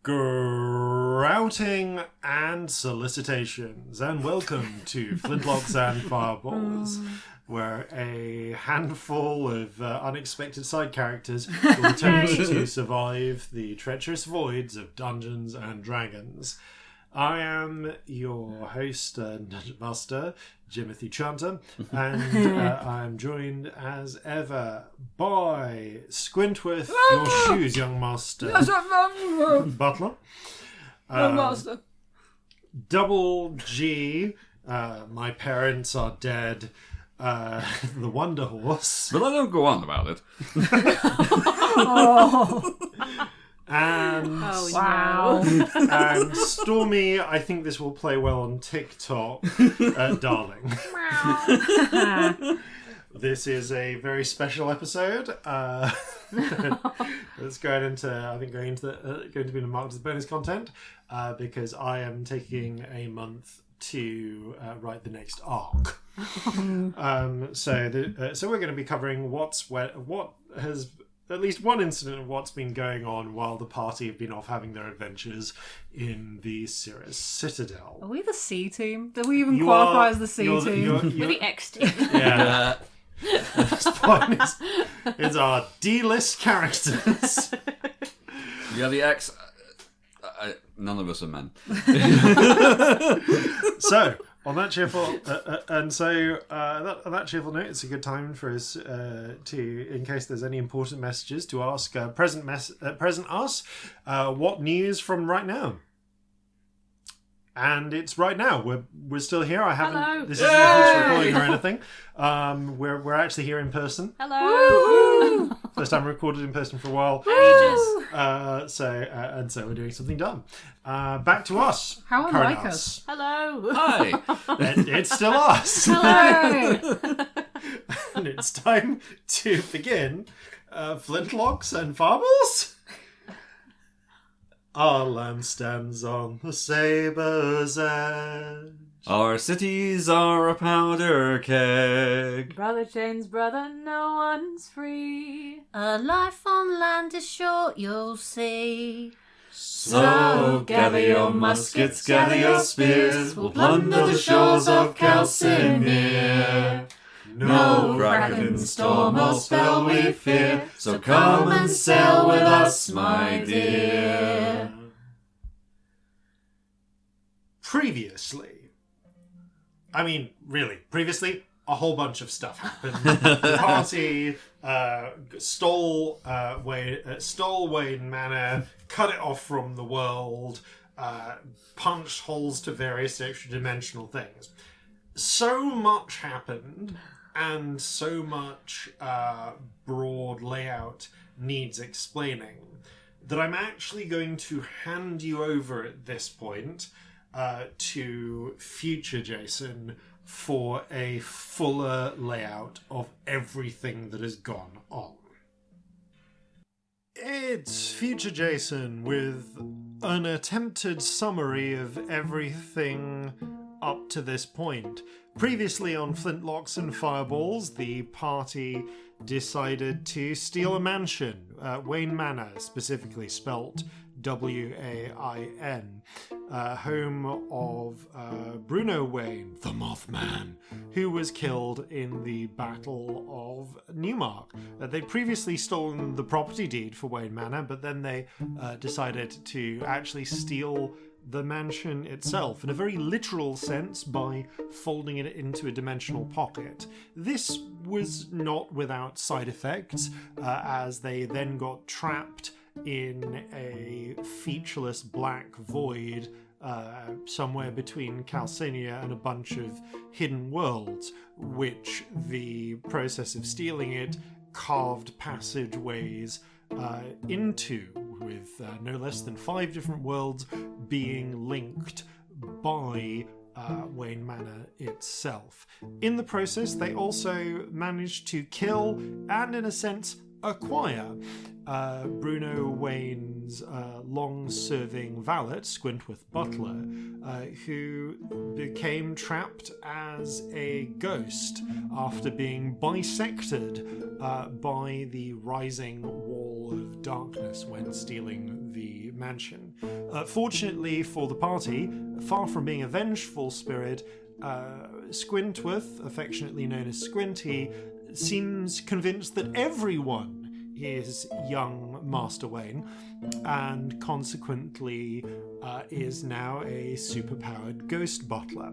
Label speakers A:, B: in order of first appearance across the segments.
A: Grouting and solicitations, and welcome to Flintlocks and Fireballs, where a handful of unexpected side characters will attempt to survive the treacherous voids of Dungeons and Dragons. I am your host and Dungeon Master, Jimothy Chanter, and I'm joined as ever by Squintworth, your shoes, young master, Butler,
B: master,
A: Double G, my parents are dead, the Wonder Horse,
C: but I don't go on about it.
A: And
B: wow.
A: And Stormy, I think this will play well on TikTok, Darling. This is a very special episode. It's going to be marked as bonus content because I am taking a month to write the next arc. So we're going to be covering what has. At least one incident of what's been going on while the party have been off having their adventures in the Cirrus Citadel.
B: Are we the C team? Do we even qualify as the C team?
D: We're the X team.
A: Yeah. It's our D-list characters.
C: Yeah, the X. None of us are men.
A: So, on that cheerful, on that cheerful note, it's a good time for us to, in case there's any important messages, to ask present us, what news from right now? And it's right now. We're still here. I haven't.
D: Hello.
A: This isn't a glitch recording or anything. We're actually here in person.
D: Hello.
A: First time recorded in person for a while.
D: Ages.
A: So we're doing something dumb. Back to us.
B: How unlike us.
D: Hello.
C: Hi.
A: It's still us.
B: Hello.
A: And it's time to begin Flintlocks and Fireballs. Our land stands on the sabre's edge.
C: Our cities are a powder keg.
D: Brother chains, brother, no one's free.
E: A life on land is short, you'll see.
C: So gather your muskets, gather your spears. We'll plunder the shores of Calcinea. No kraken, storm or spell we fear, so come and sail with us, my dear.
A: Previously, a whole bunch of stuff happened. The party stole Wain Manor, cut it off from the world, punched holes to various extra-dimensional things. So much happened, and so much broad layout needs explaining, that I'm actually going to hand you over at this point to future Jason for a fuller layout of everything that has gone on. It's future Jason with an attempted summary of everything up to this point. Previously on Flintlocks and Fireballs, the party decided to steal a mansion, Wain Manor, specifically spelt W-A-I-N, home of Bruno Wain, the Mothman, who was killed in the Battle of Newmark. They'd previously stolen the property deed for Wain Manor, but then they decided to actually steal the mansion itself in a very literal sense by folding it into a dimensional pocket. This was not without side effects, as they then got trapped in a featureless black void somewhere between Calcinea and a bunch of hidden worlds, which the process of stealing it carved passageways into, with no less than 5 different worlds being linked by Wain Manor itself. In the process, they also managed to kill and, in a sense, acquire Bruno Wain's long-serving valet, Squintworth Butler, who became trapped as a ghost after being bisected by the rising wall of darkness when stealing the mansion. Fortunately for the party, far from being a vengeful spirit, Squintworth, affectionately known as Squinty, seems convinced that everyone is young Master Wain, and consequently is now a superpowered ghost butler.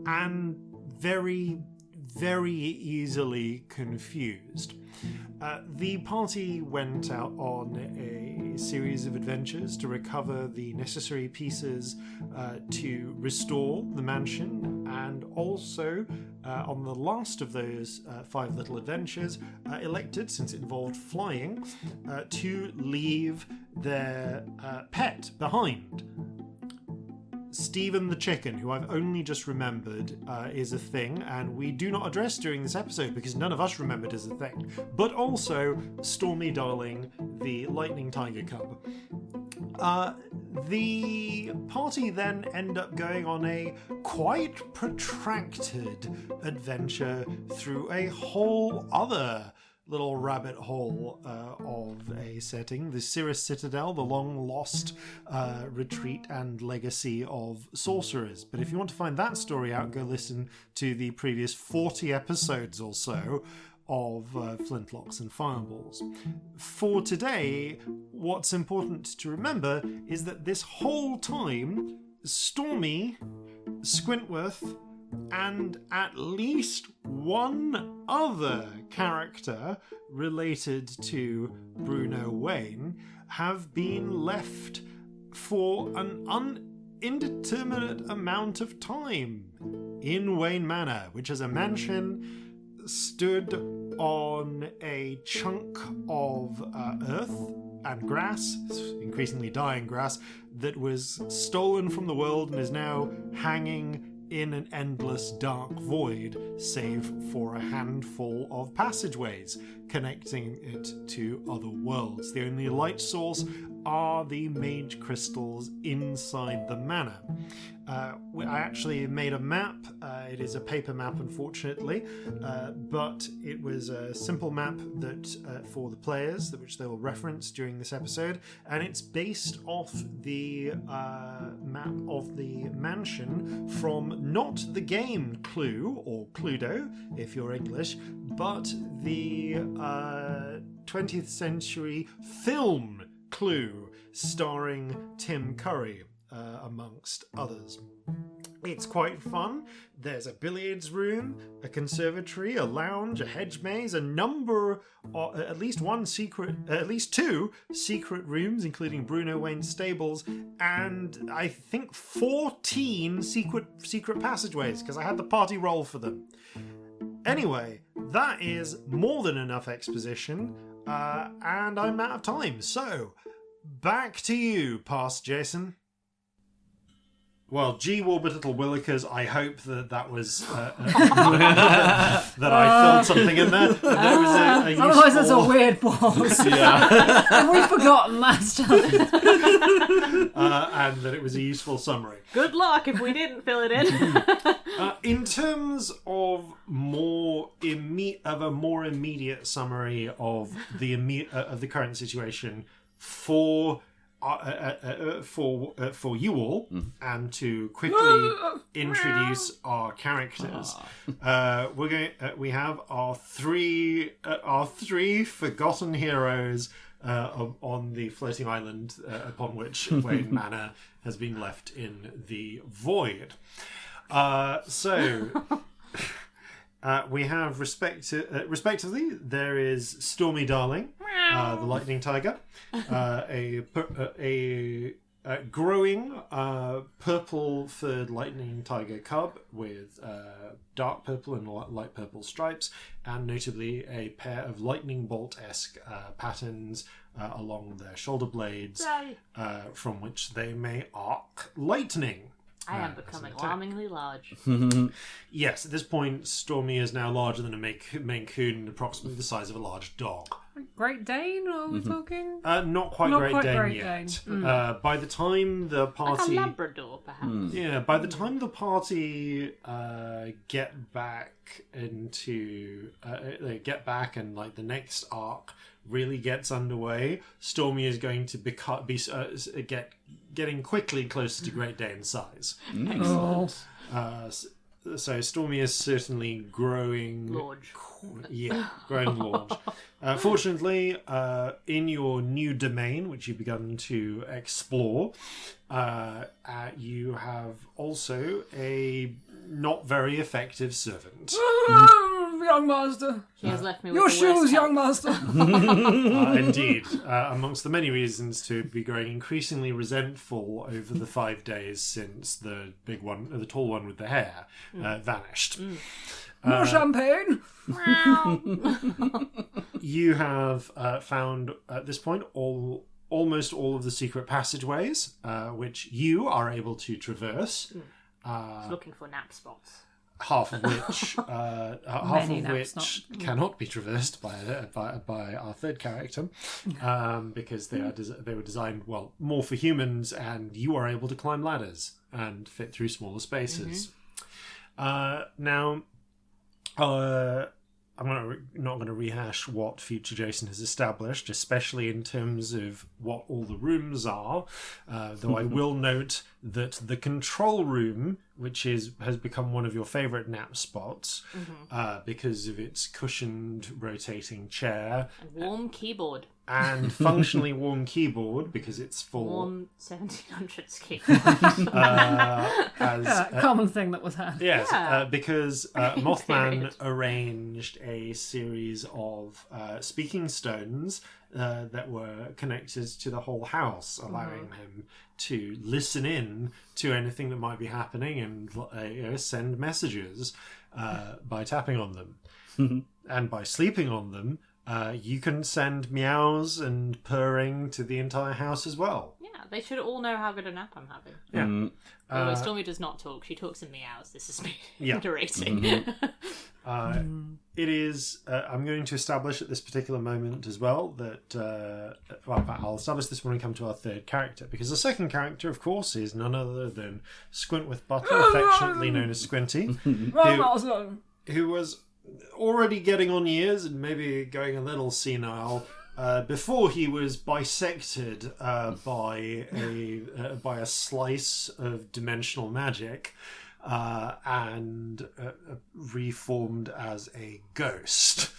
A: And very, very easily confused. The party went out on a series of adventures to recover the necessary pieces to restore the mansion, and also on the last of those 5 little adventures elected, since it involved flying, to leave their pet behind. Stephen the Chicken, who I've only just remembered is a thing, and we do not address during this episode because none of us remembered as a thing, but also Stormy Darling, the lightning tiger cub. The party then end up going on a quite protracted adventure through a whole other little rabbit hole of a setting, the Cirrus Citadel, the long-lost retreat and legacy of sorcerers. But if you want to find that story out, go listen to the previous 40 episodes or so of Flintlocks and Fireballs. For today, what's important to remember is that this whole time, Stormy, Squintworth, and at least one other character related to Bruno Wain have been left for an indeterminate amount of time in Wain Manor, which is a mansion stood on a chunk of earth and grass, increasingly dying grass, that was stolen from the world and is now hanging in an endless dark void, save for a handful of passageways connecting it to other worlds. The only light source are the mage crystals inside the manor. I actually made a map. It is a paper map, unfortunately, but it was a simple map that for the players, which they will reference during this episode, and it's based off the map of the mansion from not the game Clue, or Cluedo, if you're English, but the 20th century film Clue, starring Tim Curry, amongst others. It's quite fun. There's a billiards room, a conservatory, a lounge, a hedge maze, a number, at least two secret rooms, including Bruno Wain's stables, and I think 14 secret passageways, because I had the party roll for them. Anyway, that is more than enough exposition, and I'm out of time. So, back to you, past Jason. Well, gee Warburttle Willikers, I hope that was that I filled something in there. There was a useful...
B: Otherwise, there's a weird pause.
C: Yeah.
B: And we've forgotten last time.
A: And that it was a useful summary.
D: Good luck if we didn't fill it in.
A: In terms of a more immediate summary of the current situation for you all, and to quickly introduce our characters, we have our three forgotten heroes on the floating island upon which Wain Manor has been left in the void. We have respectively, there is Stormy Darling, the lightning tiger, a growing purple-furred lightning tiger cub with dark purple and light purple stripes, and notably a pair of lightning bolt-esque patterns along their shoulder blades, from which they may arc lightning.
D: I am becoming alarmingly large.
A: Yes, at this point, Stormy is now larger than a Maine Coon, approximately the size of a large dog.
B: Great Dane, are we talking?
A: Not quite
B: Not
A: Great
B: quite
A: Dane
B: Great
A: yet.
B: Dane.
A: By the time the
D: Like
A: party,
D: a Labrador, perhaps.
A: yeah, by the time the party get back into, they get back and like the next arc really gets underway, Stormy is going to getting quickly closer to Great Dane size.
B: Oh.
A: So Stormy is certainly growing.
D: Large.
A: Yeah, growing large. Fortunately, in your new domain, which you've begun to explore, you have also a not very effective servant.
B: Young master.
D: He has left me with
B: Your
D: the worst
B: shoes, young
D: health.
B: master.
A: Indeed, amongst the many reasons to be growing increasingly resentful over the 5 days since the big one, the tall one with the hair, vanished.
B: More champagne.
A: You have found at this point almost all of the secret passageways, which you are able to traverse.
D: Looking for nap spots.
A: Half of
B: Many naps,
A: which cannot be traversed by our third character, because they were designed more for humans, and you are able to climb ladders and fit through smaller spaces. Now, I'm not going to rehash what Future Jason has established, especially in terms of what all the rooms are, though I will note that the control room, which has become one of your favourite nap spots, because of its cushioned rotating chair
D: And warm keyboard.
A: and functionally warm keyboard, because it's full
D: Warm 1700s keyboard.
B: Common thing that was had.
A: Yes,
D: Yeah.
A: because Mothman arranged a series of speaking stones that were connected to the whole house, allowing him to listen in to anything that might be happening and send messages by tapping on them. And by sleeping on them, you can send meows and purring to the entire house as well.
D: Yeah, they should all know how good a nap I'm having.
A: Yeah.
D: Although Stormy does not talk, she talks in meows. This is me
A: Yeah.
D: narrating.
A: It is. I'm going to establish at this particular moment as well that. I'll establish this when we come to our third character, because the second character, of course, is none other than Squintworth Butler, affectionately known as Squinty, who was already getting on years and maybe going a little senile. Before he was bisected by a slice of dimensional magic and reformed as a ghost.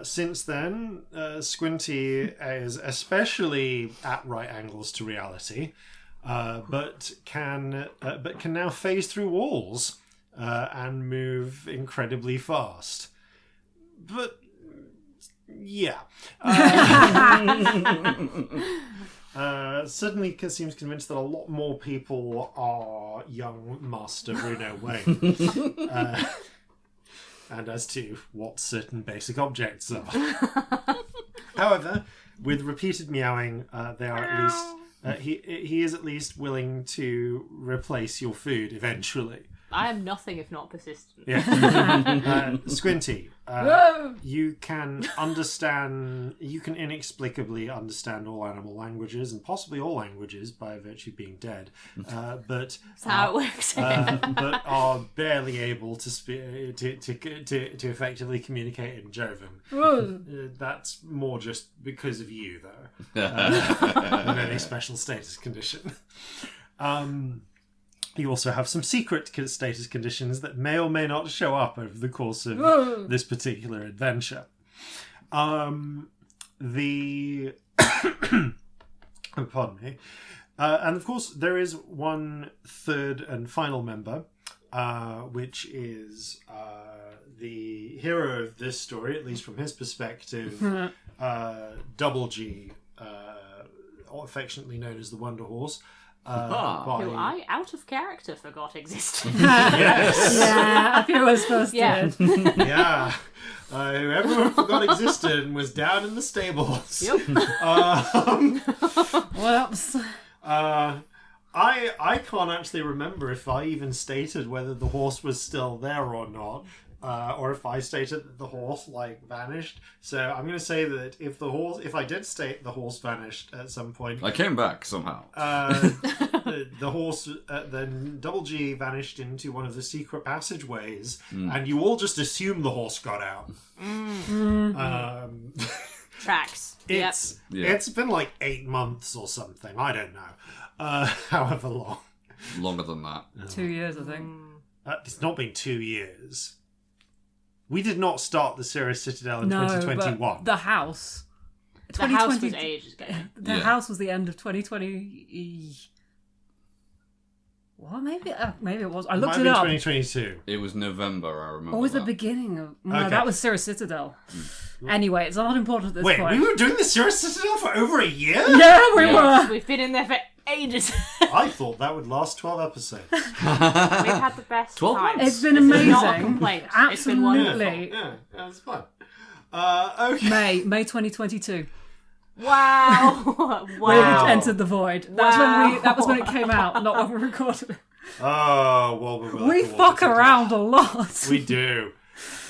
A: Since then, Squinty is especially at right angles to reality, but can now phase through walls and move incredibly fast. But yeah. Certainly seems convinced that a lot more people are young Master Bruno Wain. And as to what certain basic objects are. However, with repeated meowing, they are at least... he is at least willing to replace your food eventually.
D: I am nothing if not persistent.
A: Yeah. Squinty, you can inexplicably understand all animal languages and possibly all languages by virtue of being dead, but
D: That's how it works.
A: but are barely able to to effectively communicate in Jovan. That's more just because of you, though, than any special status condition. You also have some secret status conditions that may or may not show up over the course of this particular adventure. Pardon me. And of course, there is one third and final member, which is the hero of this story, at least from his perspective, Double G, affectionately known as the Wonder Horse.
D: Who I, out of character, forgot existed.
A: Yes.
B: Yeah, I feel we're supposed to.
A: Yeah. Who everyone forgot existed and was down in the stables.
D: Yep.
B: Whoops.
A: I can't actually remember if I even stated whether the horse was still there or not. or if I stated that the horse vanished. So I'm going to say that if I did state the horse vanished at some point,
C: I came back somehow.
A: the horse, then Double G vanished into one of the secret passageways, and you all just assume the horse got out.
D: Tracks.
A: It's been 8 months or something. I don't know. However long.
C: Longer than that.
B: 2 years, I think.
A: It's not been 2 years. We did not start the Sirius Citadel in 2021.
B: But the house.
D: The house was ages ago.
B: The house was the end of 2020. What? Maybe it was. I looked it up.
A: 2022.
C: It was November, I remember.
B: Or was
C: that.
B: the beginning of... No,
A: Okay.
B: that was Sirius Citadel. Anyway, it's not important at this
A: Wait,
B: point.
A: we were doing the Sirius Citadel for over a year?
B: Yeah, we were.
D: We've been in there for ages.
A: I thought that would last 12 episodes.
D: We've had the best
C: 12
D: time.
B: It's been
D: This
B: amazing.
D: is not a complaint. It's been wonderful.
B: Absolutely.
A: Yeah, it's fun. Okay.
B: May 2022.
D: Wow.
B: We
A: Wow.
B: entered the void. That was when it came out, not when we recorded it.
A: Oh, well,
B: We fuck around a lot.
A: We do.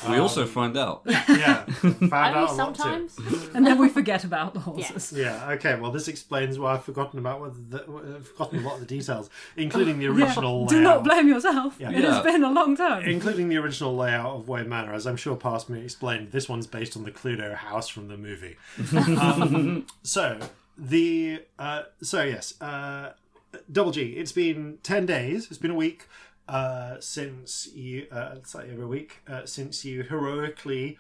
C: We also find out.
A: Yeah. Found out
D: Only
A: a lot too.
D: sometimes.
B: And then we forget about the horses.
A: Yeah, okay, well, this explains why I've forgotten about forgotten a lot of the details, including the original
B: Do
A: layout.
B: not blame yourself.
A: Yeah.
B: It has been a long time.
A: Including the original layout of Wain Manor, as I'm sure past me explained, this one's based on the Cluedo house from the movie. Double G, it's been 10 days, it's been a week since you, it's like every week, since you heroically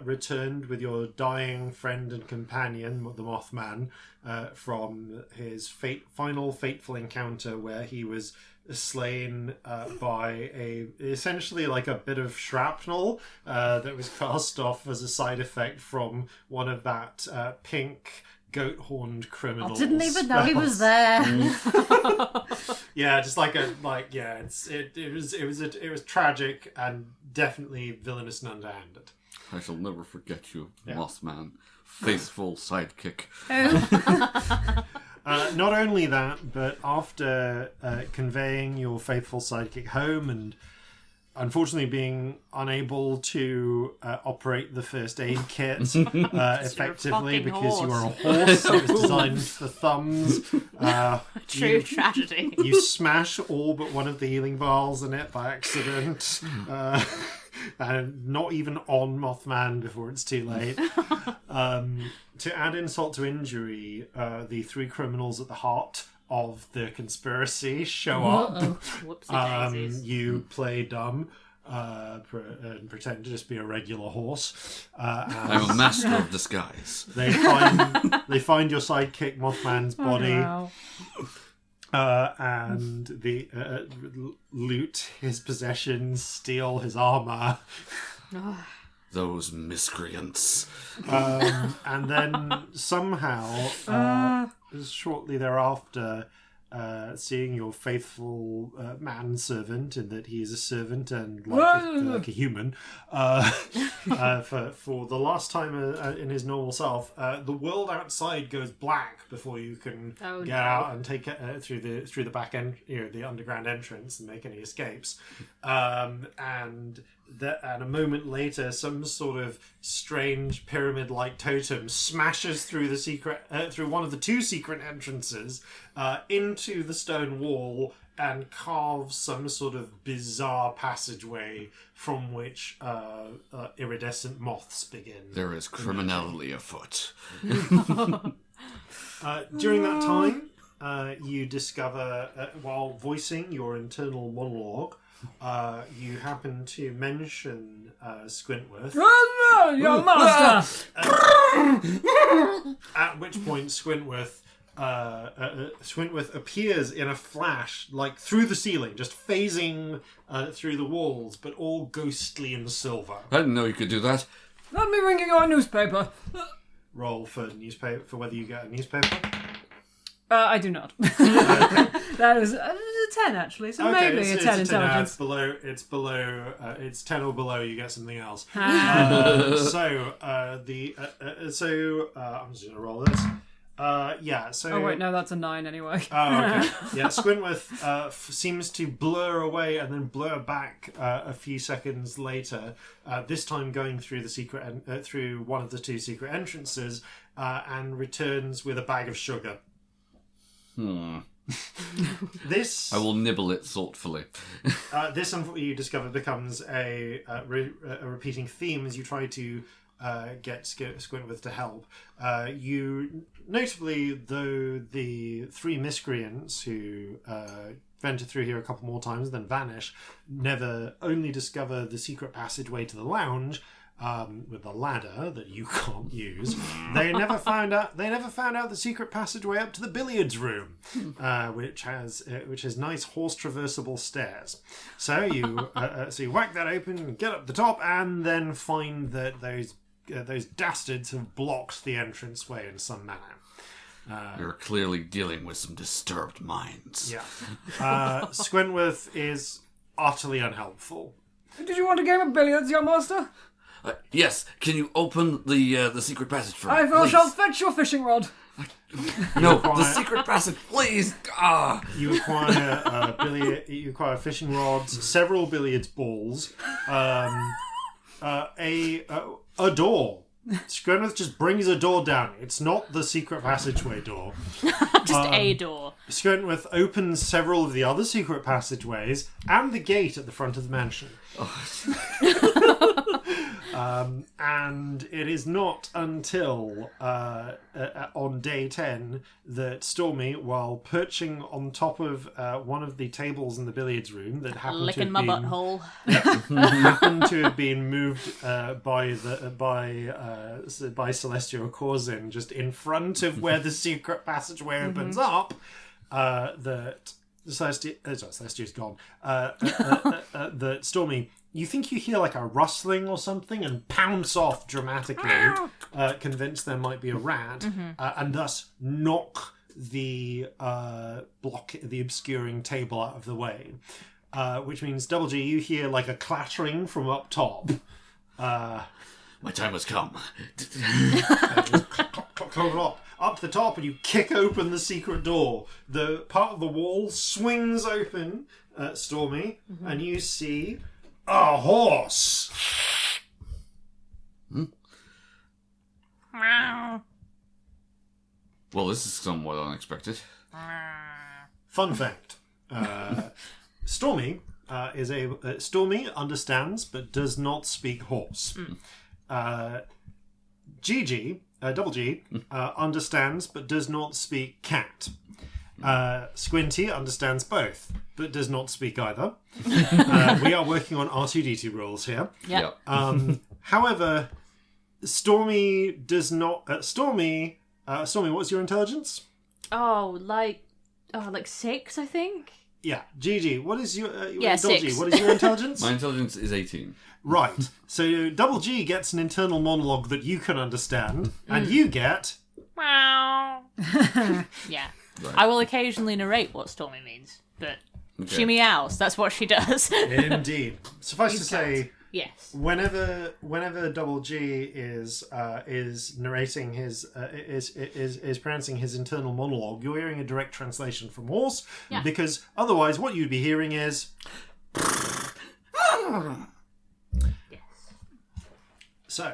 A: returned with your dying friend and companion, the Mothman, from his final fateful encounter where he was slain by essentially a bit of shrapnel that was cast off as a side effect from one of that pink goat-horned criminals.
E: I didn't even know he was there.
A: Yeah, just it was tragic and definitely villainous and underhanded.
C: I shall never forget you, Mothman. Faithful sidekick.
A: Not only that, but after conveying your faithful sidekick home and unfortunately being unable to operate the first aid kit effectively because you are a horse that was designed for thumbs.
D: True tragedy.
A: You smash all but one of the healing vials in it by accident. And not even on Mothman before it's too late. To add insult to injury, the three criminals at the heart of the conspiracy show up.
D: Whoopsie daisies.
A: You play dumb and pretend to just be a regular horse.
C: I'm a master of disguise.
A: They find your sidekick Mothman's body.
B: Wow.
A: And the loot his possessions, steal his armor.
C: Those miscreants.
A: And then somehow, shortly thereafter, seeing your faithful manservant, in that he is a servant and like a human, for the last time in his normal self, the world outside goes black before you can get out and take it through the back end, the underground entrance, and make any escapes. And a moment later, some sort of strange pyramid-like totem smashes through through one of the two secret entrances into the stone wall and carves some sort of bizarre passageway from which iridescent moths begin.
C: There is criminality afoot.
A: During that time, you discover, while voicing your internal monologue, you happen to mention Squintworth.
B: Oh no, your master!
A: At which point Squintworth appears in a flash, through the ceiling, just phasing through the walls, but all ghostly and silver.
C: I didn't know you could do that.
B: Let me bring you your newspaper.
A: Roll for newspaper, for whether you get a newspaper.
B: I do not. That was a 10 actually, so maybe
A: it's
B: a 10 intelligence.
A: It's below. It's 10 or below. You get something else. I'm just gonna roll this. Yeah, so...
B: Oh, wait, no, that's a 9 anyway.
A: Oh, okay. Yeah, Squintworth seems to blur away and then blur back a few seconds later, this time going through the through one of the 2 secret entrances, and returns with a bag of sugar. This...
C: I will nibble it thoughtfully.
A: This, you discover, becomes a repeating theme as you try to get Squintworth to help. You, notably, though, the 3 miscreants who venture through here a couple more times, then vanish, never only discover the secret passageway to the lounge with the ladder that you can't use. They never found out the secret passageway up to the billiards room, which has nice horse traversable stairs. So you whack that open, get up the top, and then find that those dastards have blocked the entranceway in some manner.
C: You're clearly dealing with some disturbed minds.
A: Yeah. Squintworth is utterly unhelpful.
B: Did you want a game of billiards, young master?
C: Yes, can you open the secret passage for me,
B: I
C: please?
B: shall fetch your fishing rod.
C: No, the secret passage, please! Ah!
A: You acquire fishing rods, several billiards balls, a door. Squintworth just brings a door down. It's not the secret passageway door.
D: Just a door.
A: Squintworth opens several of the other secret passageways and the gate at the front of the mansion. And it is not until on day 10 that Stormy, while perching on top of one of the tables in the billiards room that happened
D: Licking my butthole.
A: happened to have been moved by Celestia or Corzin just in front of where the secret passageway opens up, that Celestia's gone. That Stormy, you think you hear like a rustling or something and pounce off dramatically, convinced there might be a rat, and thus knock the the obscuring table out of the way. Which means, Double G, you hear like a clattering from up top.
C: My time has come.
A: Up the top, and you kick open the secret door. The part of the wall swings open, Stormy, and you see a horse.
C: Well, this is somewhat unexpected.
A: Fun fact: Stormy Stormy understands but does not speak horse. Gigi, Double G, understands but does not speak cat. Squinty understands both but does not speak either. We are working on R2D2 rules here.
D: Yeah.
A: However, Stormy does not. Stormy, what's your intelligence?
D: Like 6, I think.
A: Yeah, Gigi, what is your
D: Yeah,
A: Double G,
D: 6.
A: what is your intelligence?
C: My intelligence is 18.
A: Right. So Double G gets an internal monologue that you can understand, and you get.
D: Yeah.
C: Right.
D: I will occasionally narrate what Stormy means, but she meows. That's what she does.
A: Indeed. Suffice to say,
D: Yes.
A: whenever Double G is narrating his is pronouncing his internal monologue, you're hearing a direct translation from horse, because otherwise what you'd be hearing is.
D: Yes.
A: So,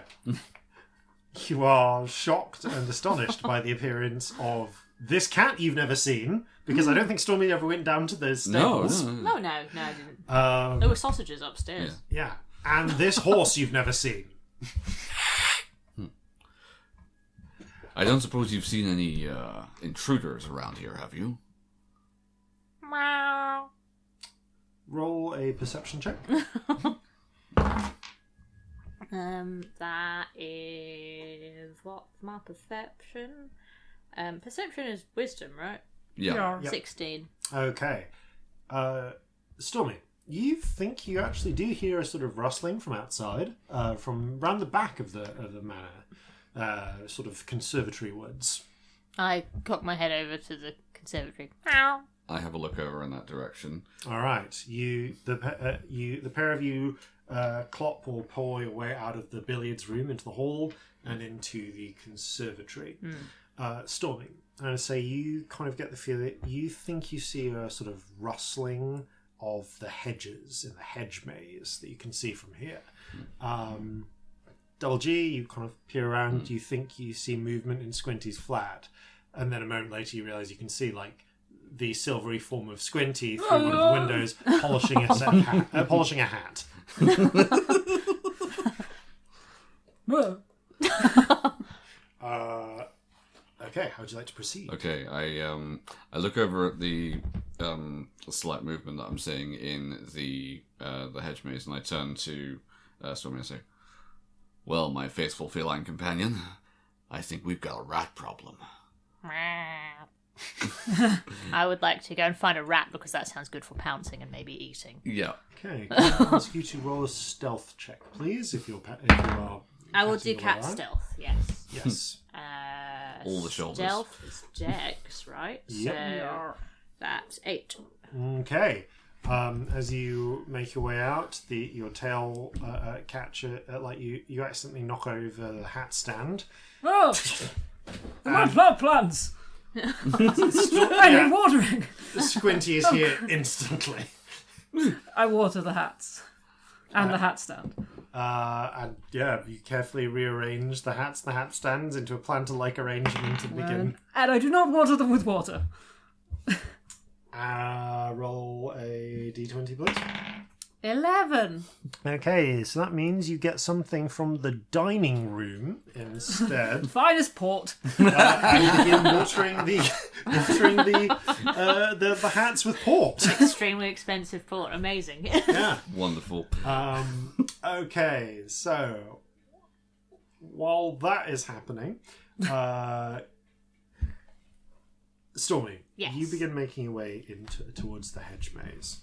A: you are shocked and astonished by the appearance of this cat you've never seen, because I don't think Stormy ever went down to the stables.
D: No, I didn't.
A: Um,
D: There were sausages upstairs.
A: yeah. And this horse you've never seen.
C: I don't suppose you've seen any intruders around here, have you?
D: Meow.
A: Roll a perception check.
D: That is what's my perception? Perception is wisdom, right?
C: Yeah.
A: Yep.
D: 16.
A: Okay. Stormy, you think you actually do hear a sort of rustling from outside, from round the back of the manor, sort of conservatory woods.
D: I cock my head over to the conservatory. Meow.
C: I have a look over in that direction.
A: All right, the pair of you clop or paw your way out of the billiards room into the hall and into the conservatory. Stormy, I'm going to say you kind of get the feel that you think you see a sort of rustling of the hedges in the hedge maze that you can see from here. Double G, you kind of peer around, you think you see movement in Squinty's flat, and then a moment later you realise you can see like the silvery form of Squinty through one of the windows polishing a hat. Okay, how would you like to proceed?
C: Okay, I look over at the slight movement that I'm seeing in the hedge maze, and I turn to Stormy and say, "Well, my faithful feline companion, I think we've got a rat problem."
D: I would like to go and find a rat because that sounds good for pouncing and maybe eating.
C: Yeah.
A: Okay, can I ask you to roll a stealth check, please, if you are.
D: I will do cat stealth, yes.
A: Yes.
C: All the shoulders.
D: Stealth is Dex, right?
A: Yep.
D: So that's 8.
A: Okay. As you make your way out, your tail catcher, like you accidentally knock over the hat stand.
B: Oh! My plant plants! I need watering!
A: Squinty is here instantly.
B: I water the hats. And the hat stand.
A: And yeah, you carefully rearrange the hats, the hat stands into a planter-like arrangement and begin.
B: And I do not water them with water.
A: Roll a d20, please.
E: 11.
A: Okay, so that means you get something from the dining room instead.
B: Finest port.
A: And begin watering the hats with port.
D: Extremely expensive port. Amazing.
A: Yeah.
C: Wonderful.
A: Okay, so while that is happening, Stormy,
D: Yes.
A: you begin making your way towards the hedge maze.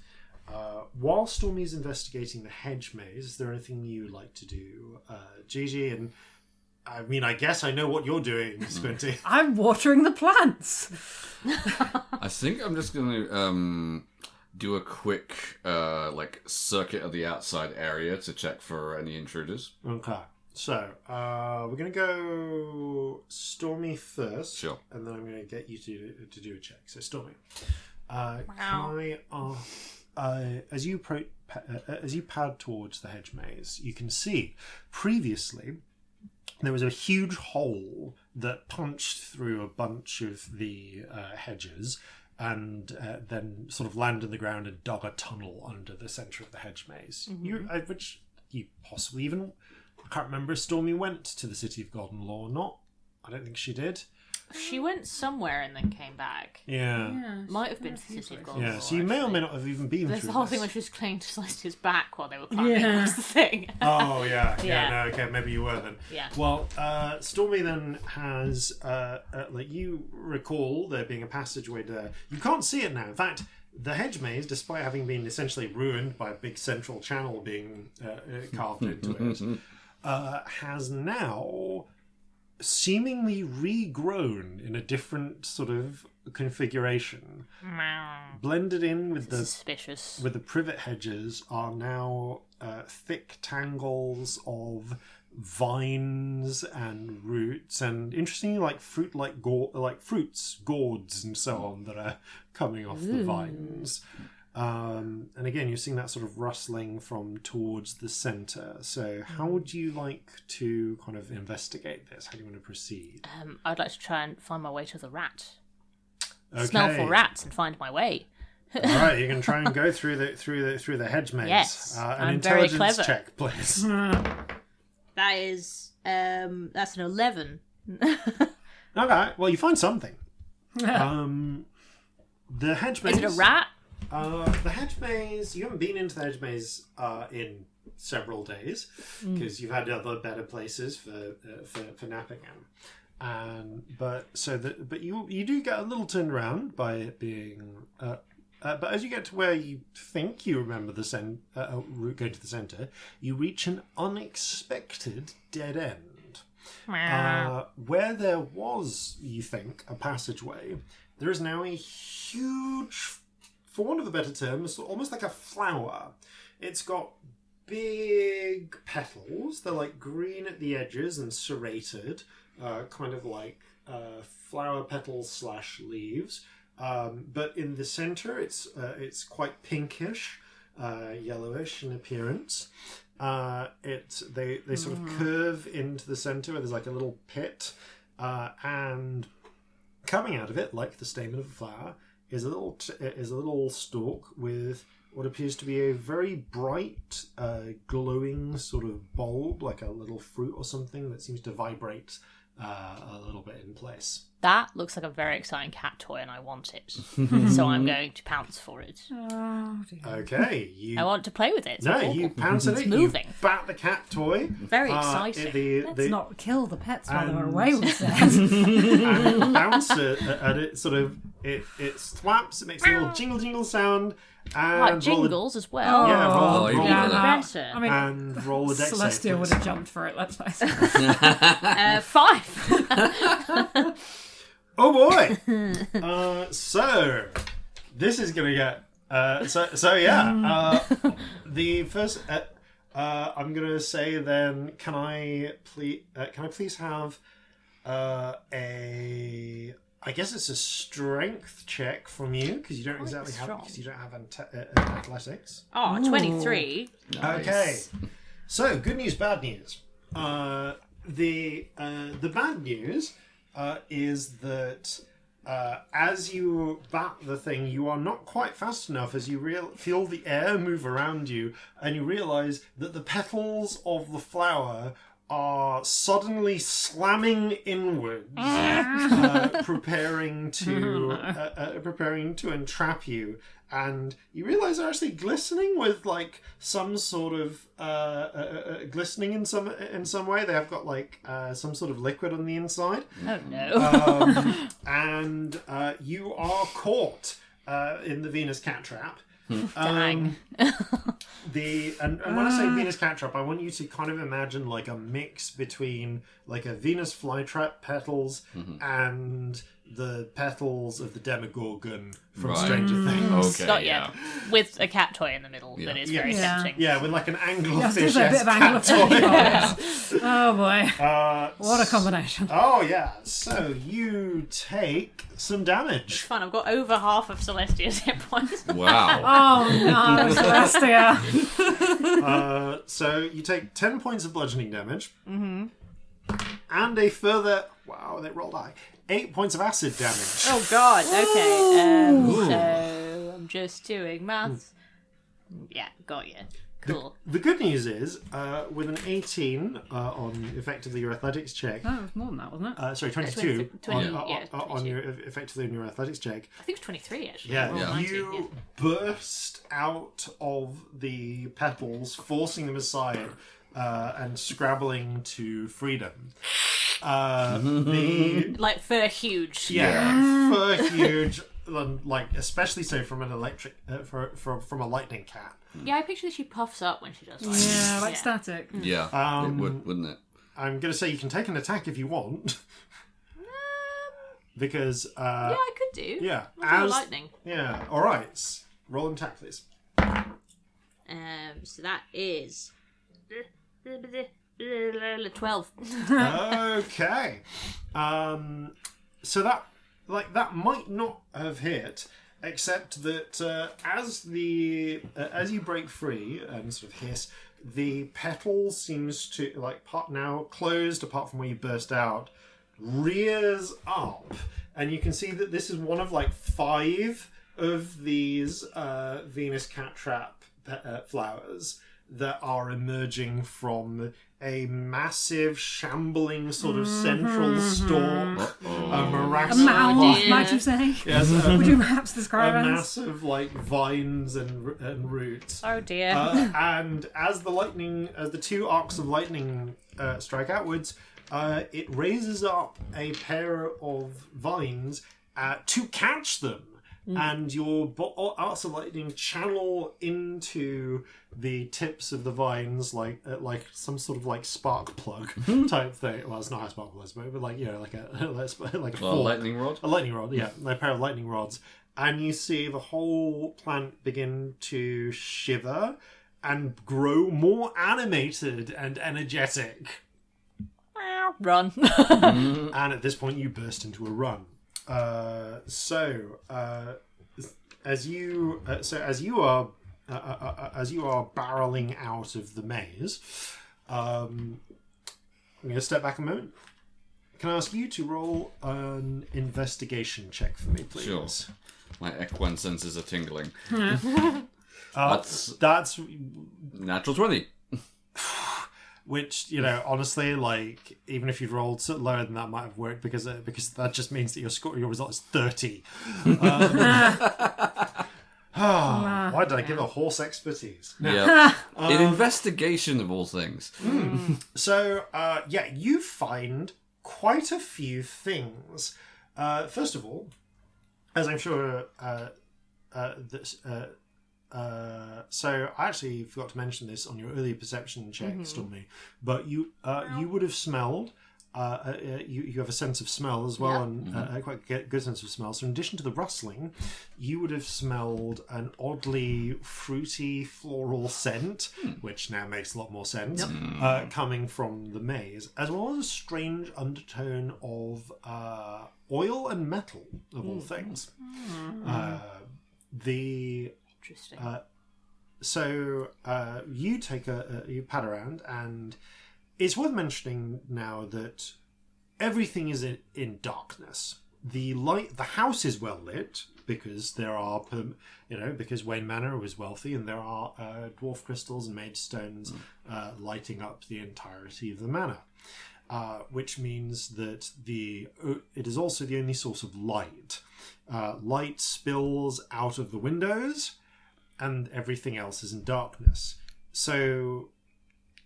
A: While Stormy's investigating the hedge maze, is there anything you would like to do, Gigi? And I mean, I guess I know what you're doing, Squinty.
B: I'm watering the plants.
C: I think I'm just going to do a quick circuit of the outside area to check for any intruders.
A: Okay, so we're going to go Stormy first.
C: Sure.
A: And then I'm going to get you to do a check. So, Stormy, can I... as you pad towards the hedge maze, you can see previously there was a huge hole that punched through a bunch of the hedges and then sort of landed on the ground and dug a tunnel under the centre of the hedge maze.
D: Mm-hmm.
A: Which you possibly even... I can't remember if Stormy went to the City of Golden Law or not. I don't think she did.
D: She went somewhere and then came back.
A: Yeah.
D: Might have been to the City of Golden
A: Yeah,
D: Law,
A: so you may or
D: actually.
A: may not have even been
D: There's
A: through
D: the whole
A: this.
D: thing when she was clinging to Celestia's back while they were climbing
B: Yeah.
D: across the thing.
A: Oh, yeah.
D: Yeah.
A: No, okay, maybe you were then.
D: Yeah.
A: Well, Stormy then has, you recall there being a passageway there. You can't see it now. In fact, the hedge maze, despite having been essentially ruined by a big central channel being carved into it, has now seemingly regrown in a different sort of configuration. Blended in with
D: Suspicious.
A: the privet hedges are now thick tangles of vines and roots, and interestingly, like fruits, gourds, and so on that are coming off the vines. And again, you're seeing that sort of rustling from towards the centre. So how would you like to kind of investigate this? How do you want to proceed?
D: I'd like to try and find my way to the rat.
A: Okay.
D: Smell for rats and find my way.
A: All right, you can try and go through the hedge maze.
D: Yes,
A: An
D: I'm very
A: intelligence
D: clever.
A: check, please.
D: That is, that's an 11.
A: Okay, well, you find something. The hedge maze.
D: Is it a rat?
A: The hedge maze. You haven't been into the hedge maze in several days because you've had other better places for napping in. But you do get a little turned around by it being. But as you get to where you think you remember the route going to the centre, you reach an unexpected dead end. Where there was, you think, a passageway, there is now a huge, for want of a better term, almost like a flower. It's got big petals. They're like green at the edges and serrated, kind of like flower petals / leaves. But in the center, it's quite pinkish, yellowish in appearance. They sort of curve into the center where there's like a little pit, and coming out of it, like the stamen of a flower, is a little stalk with what appears to be a very bright, glowing sort of bulb, like a little fruit or something that seems to vibrate a little bit in place.
D: That looks like a very exciting cat toy, and I want it. So I'm going to pounce for it.
B: Oh, dear.
A: Okay,
D: I want to play with it. It's
A: No,
D: awful.
A: you pounce at
D: It's
A: it.
D: moving.
A: You bat the cat toy.
D: Very exciting.
B: Let's not kill the pets while they're
A: and-
B: away with that.
A: and bounce at it. Sort of, it thwaps. It makes a little jingle jingle sound. And
D: Like
A: roll
D: jingles as well.
A: Yeah, roll-
C: even
A: roll
C: that.
D: Better.
B: I mean,
A: and roll a dex save,
B: Celestia would
A: please.
B: have jumped for it, let's face it.
D: 5.
A: Oh boy! So this is gonna get the first. I'm gonna say then. Can I please have a? I guess it's a strength check from you because you don't exactly have
D: strong.
A: because you don't have athletics.
D: Oh, 23.
A: Okay. So, good news, bad news. The bad news is that as you bat the thing, you are not quite fast enough as you feel the air move around you, and you realise that the petals of the flower are suddenly slamming inwards, preparing to entrap you. And you realise they're actually glistening with like some sort of glistening in some way. They have got like some sort of liquid on the inside.
D: Oh no.
A: And you are caught in the Venus cat trap.
D: Dang.
A: And when I say Venus cat trap, I want you to kind of imagine like a mix between like a Venus flytrap petals and the petals of the Demogorgon from
C: Right.
A: Stranger Things.
C: Okay,
D: Got
C: yeah.
D: you. With a cat toy in the middle that is very
B: Yeah.
D: tempting.
A: Yeah, with like an
B: Yes, there's
A: anglerfish
B: a bit of
A: cat toy.
B: anglerfish. Oh boy. What a combination.
A: Oh yeah, so you take some damage.
D: Fun, I've got over half of Celestia's hit points.
C: Wow.
B: Oh no, Celestia.
A: So you take 10 points of bludgeoning damage. Mm-hmm. And a further, wow, they rolled high, 8 points of acid damage.
D: Oh god, okay. So I'm just doing maths. Yeah, got you. Cool.
A: The good news is, with an 18 on effectively your athletics check,
B: No, it was more than that, wasn't it?
A: sorry, 22 on
D: 22.
A: your effectively on your athletics check.
D: I think it's 23 actually.
A: Yeah,
D: I rolled 19,
A: you burst out of the petals, forcing them aside and scrabbling to freedom.
D: Like fur huge.
A: For huge, like especially so from an electric, from a lightning cat.
D: Yeah, I picture that she puffs up when she does that.
B: Yeah, like static.
C: Yeah, it would, wouldn't it?
A: I'm going to say you can take an attack if you want, because
D: Yeah, I could do.
A: yeah,
D: I'll do lightning.
A: Yeah, all right. Roll and attack, please.
D: So that is 12.
A: Okay. So that might not have hit, except that as you break free and sort of hiss, the petal seems to now closed apart from where you burst out, rears up, and you can see that this is one of 5 of these Venus cat trap flowers that are emerging from a massive, shambling sort of central stalk. A
B: A
A: miraculous
B: mound, might you say?
A: Yes,
B: Would you perhaps
A: a
B: describe it?
A: massive vines and roots.
D: Oh dear.
A: And as the 2 arcs of lightning strike outwards, it raises up a pair of vines to catch them. And your arcs of lightning channel into the tips of the vines like some sort of spark plug type thing. Well, it's not how spark plugs, but like a fork.
C: Lightning rod?
A: A lightning rod, yeah, a pair of lightning rods. And you see the whole plant begin to shiver and grow more animated and energetic.
D: Run.
A: And at this point, you burst into a run. As you are barreling out of the maze, I'm going to step back a moment. Can I ask you to roll an investigation check for me, please?
C: Sure. My equine senses are tingling.
A: That's
C: Natural 20.
A: which, honestly, like, even if you'd rolled lower than that, might have worked because that just means that your result is 30. Why did I give a horse expertise?
C: Yeah. In investigation of all things.
A: So, you find quite a few things. First of all, as I'm sure so I actually forgot to mention this on your earlier perception check, Stormy, but you would have smelled. You have a sense of smell as well, and quite a good sense of smell. So in addition to the rustling, you would have smelled an oddly fruity floral scent, which now makes a lot more sense, coming from the maze, as well as a strange undertone of oil and metal, of all things.
D: Interesting.
A: You take you pad around, and it's worth mentioning now that everything is in darkness. The house is well lit because there are, because Wain Manor was wealthy, and there are dwarf crystals and mage stones lighting up the entirety of the manor, which means that it is also the only source of light. Light spills out of the windows, and everything else is in darkness. So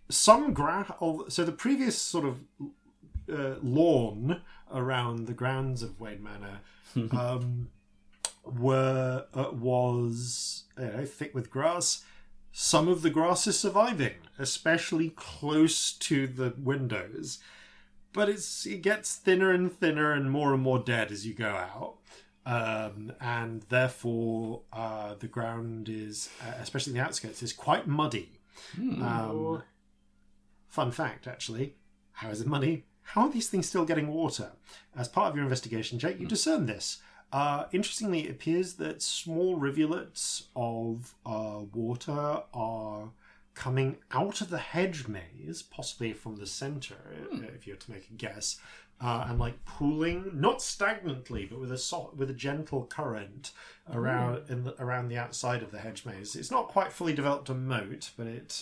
A: the previous sort of lawn around the grounds of Wain Manor was thick with grass. Some of the grass is surviving, especially close to the windows, but it gets thinner and thinner and more dead as you go out. And therefore, the ground is, especially in the outskirts, is quite muddy. Fun fact, actually, how is it muddy? How are these things still getting water? As part of your investigation check, you discern this. Interestingly, it appears that small rivulets of water are coming out of the hedge maze, possibly from the centre, if you were to make a guess, and like pooling, not stagnantly, but with a gentle current around the outside of the hedge maze. It's not quite fully developed a moat, but it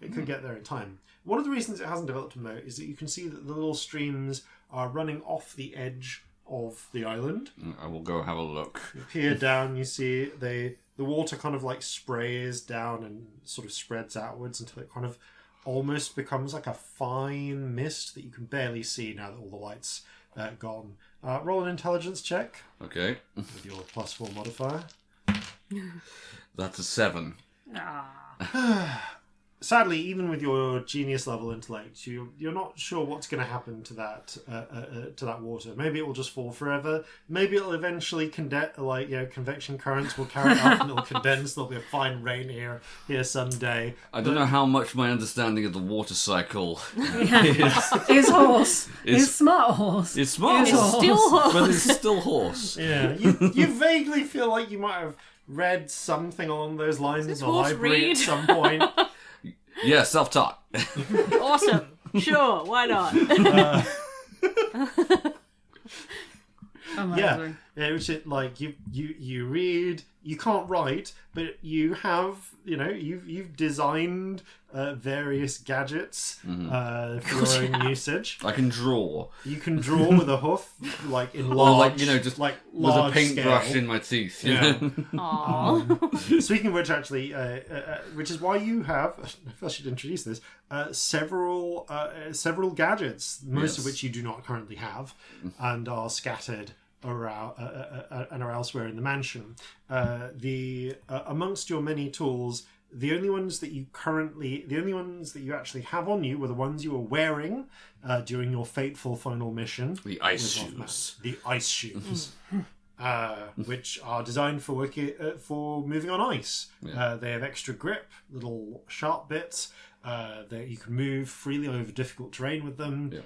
A: could get there in time. One of the reasons it hasn't developed a moat is that you can see that the little streams are running off the edge of the island.
C: I will go have a look.
A: You peer down, you see the water kind of like sprays down and sort of spreads outwards until it kind of almost becomes like a fine mist that you can barely see now that all the lights are gone. Roll an intelligence check.
C: Okay.
A: With your +4 modifier.
C: That's a 7.
A: Sadly, even with your genius level intellect, you're not sure what's going to happen to that water. Maybe it will just fall forever. Maybe it'll eventually convection currents will carry it up and it'll condense. There'll be a fine rain here someday.
C: I don't know how much my understanding of the water cycle
B: His horse. His smart horse.
C: is. Smart.
B: It's
D: still horse.
C: But it's still horse.
A: Yeah, you vaguely feel like you might have read something along those lines in the
D: horse
A: library
D: read?
A: at some point.
C: Yeah, self-taught.
D: Awesome. Sure, why not?
B: Amazing.
A: Yeah, which it like you read. You can't write, but you have you've designed various gadgets for your own usage.
C: I can draw.
A: You can draw with a hoof, like in large,
C: just
A: like
C: with a
A: large
C: paintbrush
A: scale.
C: in my teeth.
A: Yeah.
D: Aww.
A: Speaking of which, actually, which is why you have, I should introduce this, several gadgets, most of which you do not currently have, and are scattered around and are elsewhere in the mansion. Amongst your many tools, the only ones that you actually have on you were the ones you were wearing during your fateful final mission.
C: The ice
A: with
C: shoes.
A: Mothman. The ice shoes. Which are designed for moving on ice.
C: Yeah.
A: They have extra grip, little sharp bits. that you can move freely over difficult terrain with them.
C: Yeah.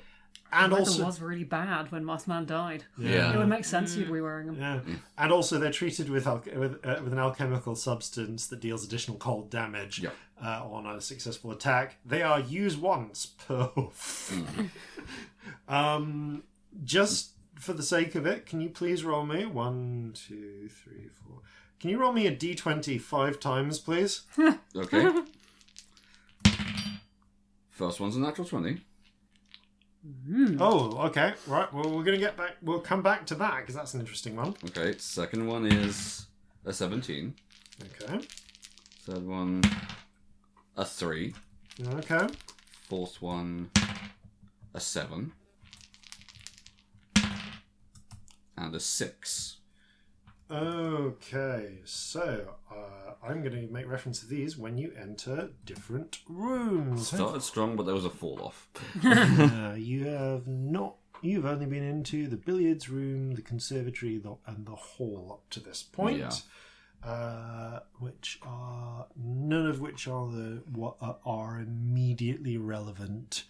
A: And
B: The weather
A: also,
B: was really bad when Mothman died.
C: Yeah.
B: It would make sense you'd be wearing them.
A: yeah, and also they're treated with an alchemical substance that deals additional cold damage
C: Yep.
A: On a successful attack. They are use once per hoof. Just for the sake of it, can you please roll me 1, 2, 3, 4? Can you roll me a d20 5 times, please?
C: Okay. First one's a natural 20.
A: Oh, okay, right. Well, we're gonna get back. We'll come back to that because that's an interesting one.
C: Okay, second one is a 17.
A: Okay.
C: Third one, a 3.
A: Okay.
C: Fourth one, a 7. And a 6.
A: Okay, so I'm going to make reference to these when you enter different rooms.
C: Started strong, but there was a fall off.
A: You have not. You've only been into the billiards room, the conservatory, and the hall up to this point. Which are none of which are what are immediately relevant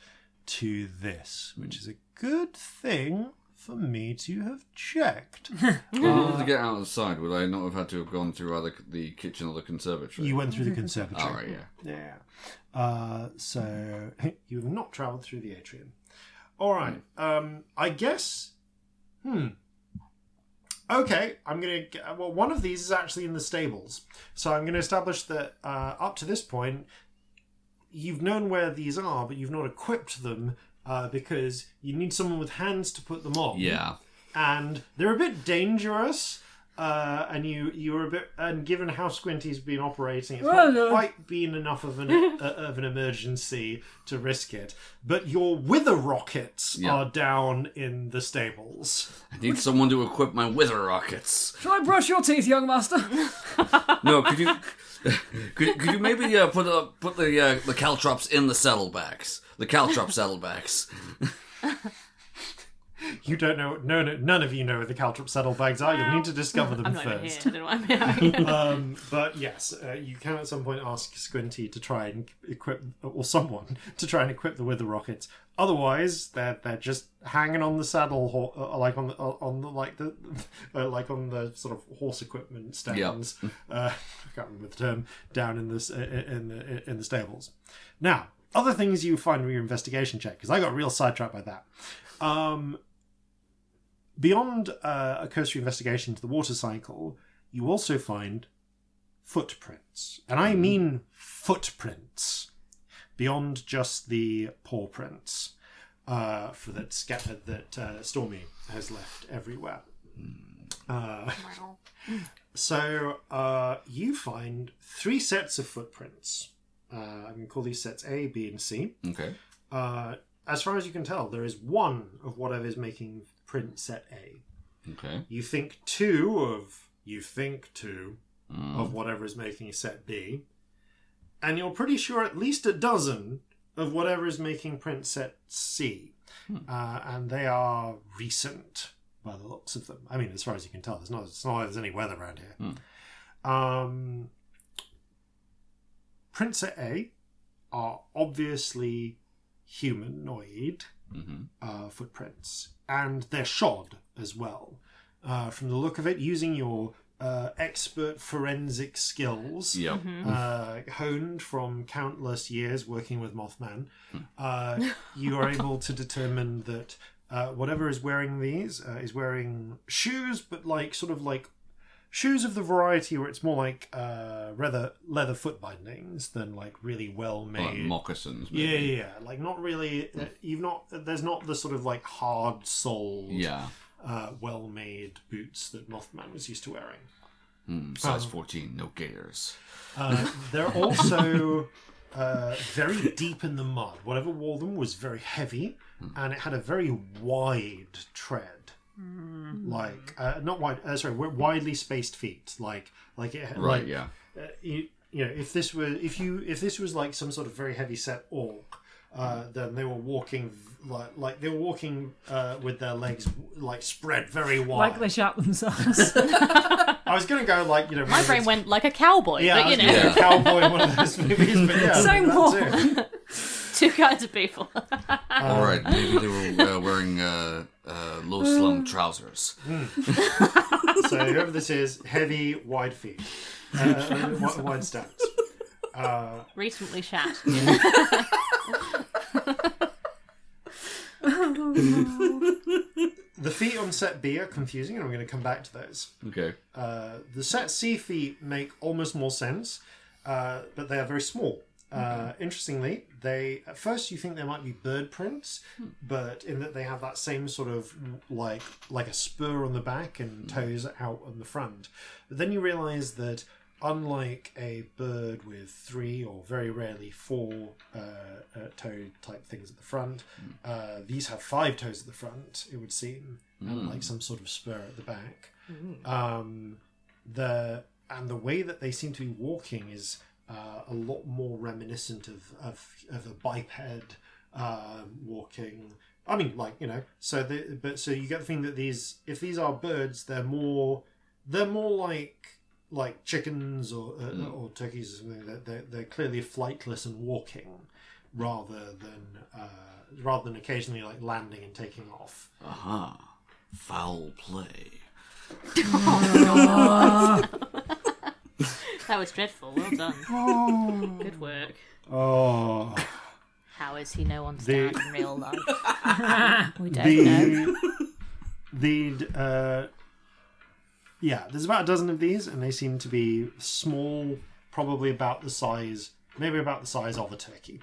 A: to this, which is a good thing for me to have checked.
C: In order to get outside, would I not have had to have gone through either the kitchen or the conservatory?
A: You went through the conservatory.
C: Oh, right, yeah.
A: Yeah. So you have not travelled through the atrium. All right. I guess. Okay, I'm going to... Well, one of these is actually in the stables. So I'm going to establish that up to this point, you've known where these are, but you've not equipped them because you need someone with hands to put them on.
C: Yeah.
A: And they're a bit dangerous. And you were a bit... And given how Squinty's been operating, it's not quite been enough of an emergency to risk it. But your wither rockets are down in the stables.
C: I need someone to equip my wither rockets.
B: Shall I brush your teeth, young master?
C: No, could you... Could you maybe put the caltrops in the saddlebags? The caltrop saddlebags.
A: You don't know. No, none of you know where the caltrop saddlebags are. You'll need to discover them
D: I'm not even
A: first.
D: here. I don't know what I'm here.
A: But yes, you can at some point ask Squinty to try and equip, or someone to try and equip the wither rockets. Otherwise, they're just hanging on the saddle, like on the sort of horse equipment stands.
C: Yep.
A: I can't remember the term. Down in this in the stables. Now, other things you find with your investigation check, because I got real sidetracked by that. Beyond a cursory investigation to the water cycle, you also find footprints. And I mean footprints. Beyond just the paw prints that Stormy has left everywhere. So you find 3 sets of footprints. I'm going to call these sets A, B, and C.
C: Okay.
A: As far as you can tell, there is one of whatever is making print set A.
C: Okay.
A: You think two of whatever is making set B. And you're pretty sure at least a dozen of whatever is making print set C. And they are recent by the looks of them. I mean, as far as you can tell, it's not like there's any weather around here. Print set A are obviously humanoid footprints, and they're shod as well. From the look of it, using your expert forensic skills, honed from countless years working with Mothman, you are able to determine that whatever is wearing these is wearing shoes, but sort of like shoes of the variety where it's more like leather foot bindings than like really well made,
C: like moccasins. Maybe.
A: Yeah. Like not really. There's not the sort of like hard soled, well made boots that Mothman was used to wearing.
C: Size 14, no gators.
A: They're also very deep in the mud. Whatever wore them was very heavy, and it had a very wide tread. Like not wide. Widely spaced feet. If this was like some sort of very heavy set orc, then they were walking with their legs like spread very wide,
B: Like they shot themselves.
A: I was gonna go
D: My brain went like a cowboy, but
A: a cowboy in one of those movies, but yeah,
B: Same
A: that
B: one.
A: too.
D: two kinds of people.
C: All right, maybe they were wearing low-slung trousers.
A: So whoever this is, heavy, wide feet. Wide steps.
D: Recently shat.
A: The feet on set B are confusing, and I'm going to come back to those.
C: Okay.
A: The set C feet make almost more sense, but they are very small. Interestingly, at first you think they might be bird prints, but in that they have that same sort of like a spur on the back and toes out on the front. But then you realise that unlike a bird with 3 or very rarely 4 toe type things at the front, these have 5 toes at the front, it would seem, and like some sort of spur at the back. The way that they seem to be walking is a lot more reminiscent of a biped walking. I mean, like, you know, so you get the thing that if these are birds, they're more like chickens or turkeys or something. They're clearly flightless and walking rather than occasionally like landing and taking off.
C: Aha. Foul play.
D: That was dreadful. Well done. Good work.
A: Oh.
D: How is he no one's dad in real life? We don't know.
A: Yeah, there's about a dozen of these, and they seem to be small, probably about the size of a turkey.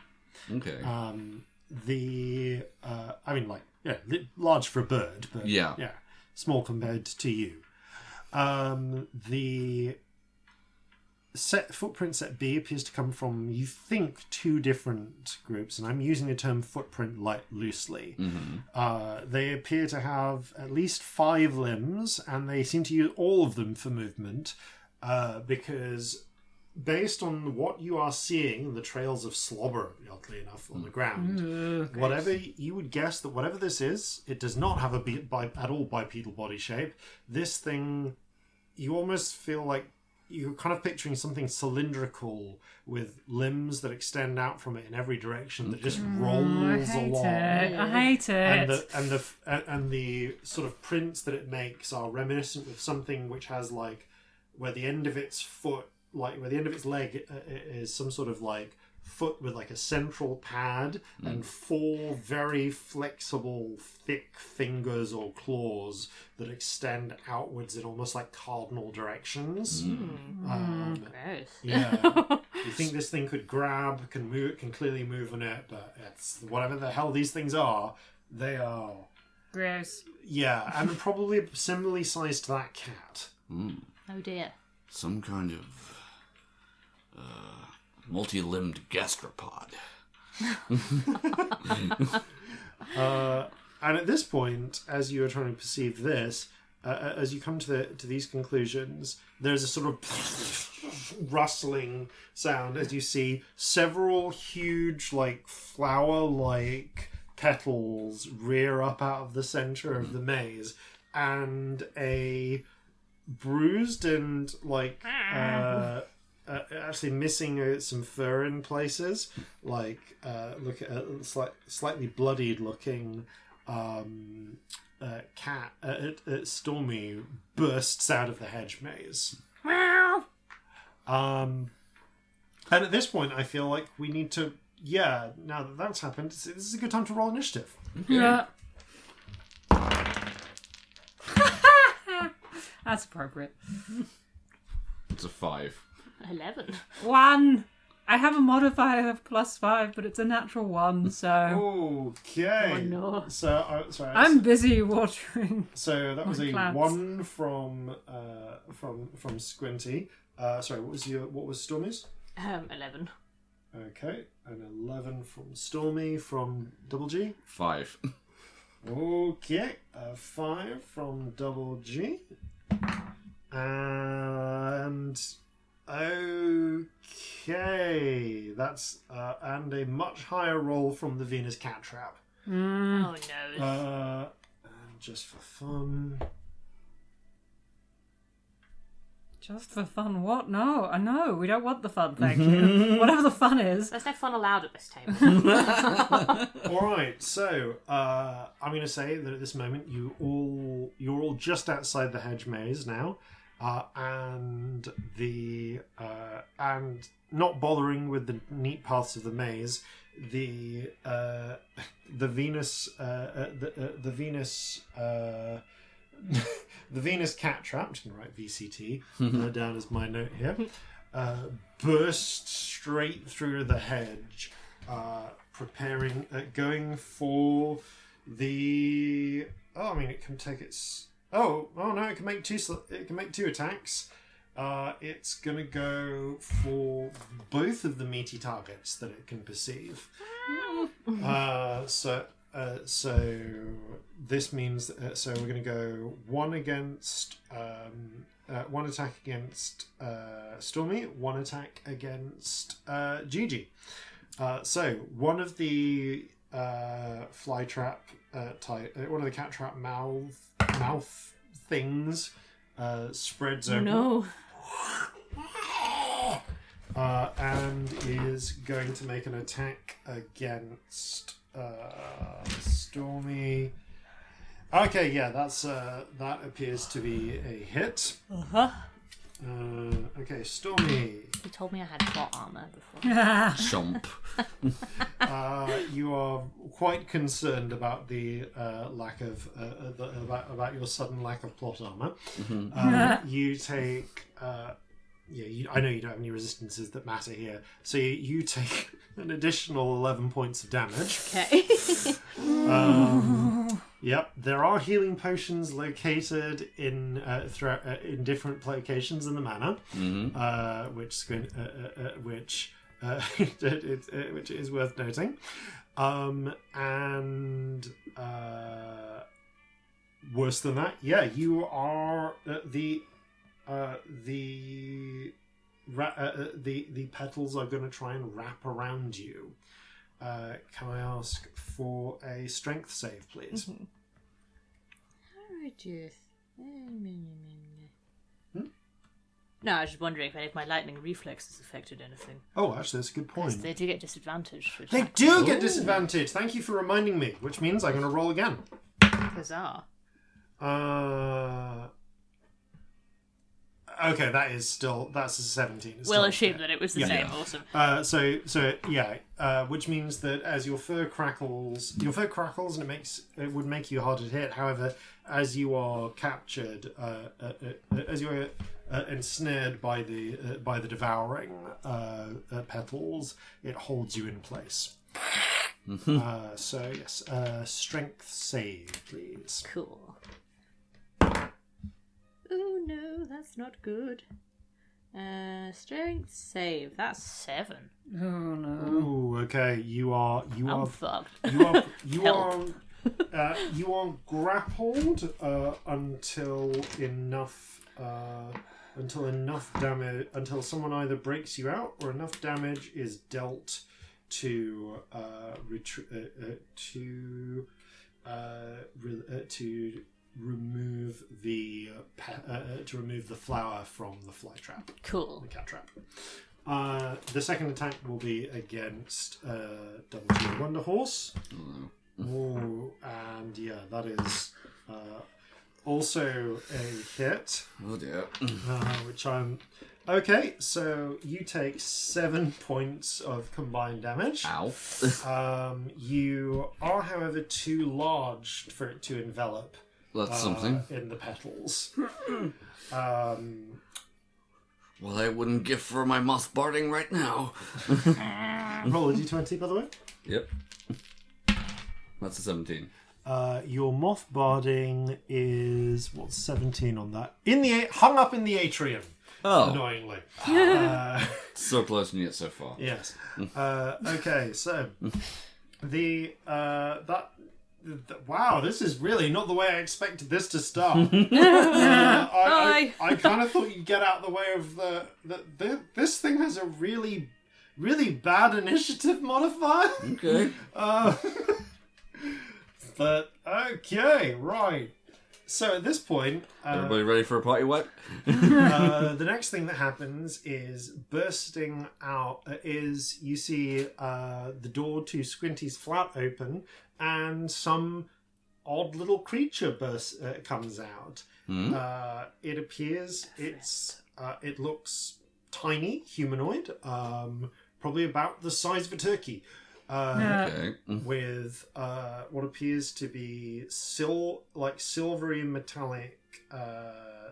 C: Okay.
A: I mean, like, yeah, large for a bird, but
C: yeah,
A: small compared to you. The footprint set B appears to come from, you think, 2 different groups, and I'm using the term footprint loosely. They appear to have at least 5 limbs, and they seem to use all of them for movement, because based on what you are seeing, the trails of slobber, oddly enough, on the ground, whatever you would guess that whatever this is, it does not have at all bipedal body shape. This thing, you almost feel like you're kind of picturing something cylindrical with limbs that extend out from it in every direction that just rolls along.
B: I hate it.
A: And the sort of prints that it makes are reminiscent of something which has like where the end of its foot, like where the end of its leg is some sort of like foot with like a central pad and 4 very flexible thick fingers or claws that extend outwards in almost like cardinal directions.
D: Gross.
A: Yeah. You think this thing could grab, can move, can clearly move on it, but it's whatever the hell these things are, they are
B: gross.
A: Yeah, and probably similarly sized to that cat.
D: Oh dear.
C: Some kind of multi-limbed gastropod.
A: And at this point, as you are trying to perceive this, as you come to these conclusions, there's a sort of rustling sound as you see several huge, like flower-like petals rear up out of the center of the maze, and a bruised and like actually missing some fur in places, like look at a slightly bloodied looking cat. Stormy bursts out of the hedge maze. And at this point, I feel like we need to. Yeah, now that that's happened, this is a good time to roll initiative.
B: Yeah. That's appropriate.
C: It's a 5.
D: 11.
B: 1. I have a modifier of +5, but it's a natural 1, so...
A: Okay.
D: Oh no.
A: So, sorry.
B: I'm busy watering.
A: So that was a
B: plants.
A: 1 from Squinty. Sorry, what was Stormy's?
D: 11.
A: Okay, an 11 from Stormy from Double G.
C: 5.
A: Okay, 5 from Double G. And okay, that's and a much higher roll from the Venus Cat Trap.
D: Oh no.
A: And just for fun,
B: Just for fun, what? No, no, we don't want the fun, thank you. Whatever the fun is.
D: There's no fun allowed at this table.
A: Alright, so I'm going to say that at this moment you're all just outside the hedge maze now, and not bothering with the neat paths of the maze. The Venus the Venus cat trap, I'm just going to write VCT down as my note here, burst straight through the hedge, going for the... Oh, I mean, it can take its... Oh no, it can make two attacks. It's going to go for both of the meaty targets that it can perceive. So this means so we're going to go one attack against Stormy, one attack against Gigi. So one of the fly trap one of the cat trap mouth things spreads open.
D: No.
A: And is going to make an attack against Stormy. Okay, yeah, that appears to be a hit. Okay, Stormy.
D: You told me I had plot armor before.
C: Chomp.
A: You are quite concerned about the lack of about your sudden lack of plot armor. You take. I know you don't have any resistances that matter here, so you take an additional 11 points of damage.
D: Okay.
A: Yep, there are healing potions located in different locations in the manor, which is worth noting, and worse than that, yeah, you are the petals are going to try and wrap around you. Can I ask for a strength save, please?
D: No, I was just wondering if any of my lightning reflexes affected anything.
A: Oh, actually, that's a good point.
D: They do get disadvantage.
A: They do get disadvantage. Thank you for reminding me, which means I'm going to roll again.
D: Bizarre.
A: Okay, that's a 17.
D: We'll assume that it was the same. Awesome.
A: Which means that as your fur crackles, and it would make you harder to hit. However, as you are captured, as you are ensnared by the devouring petals, it holds you in place. So yes, strength save, please.
D: Cool. Oh no, that's not good. Strength save. That's 7.
B: Oh no.
A: Ooh, okay.
D: I'm fucked.
A: You are grappled until someone either breaks you out or enough damage is dealt to remove the flower from the fly trap.
D: Cool.
A: The cat trap. The second attack will be against Double G Wonder Horse. Ooh, and yeah, that is also a hit.
C: Oh dear.
A: Which I'm... Okay, so you take 7 points of combined damage.
C: Ow.
A: You are, however, too large for it to envelop.
C: That's something.
A: In the petals.
C: Well, I wouldn't give for my mothbarding right now.
A: Roll a d20, by the way.
C: Yep. That's a 17.
A: Your mothbarding is... What's 17 on that? Hung up in the atrium.
C: Oh.
A: Annoyingly.
C: So close and yet so far.
A: Yes. Okay, so... Wow, this is really not the way I expected this to start. I kind of thought you'd get out of the way of this thing has a really, really bad initiative modifier.
C: Okay.
A: But okay, right. So at this point,
C: Everybody ready for a party wet?
A: the next thing that happens is bursting out is you see the door to Squinty's flat open, and some odd little creature comes out. It appears it looks tiny, humanoid, probably about the size of a turkey.
C: Okay.
A: With what appears to be silvery metallic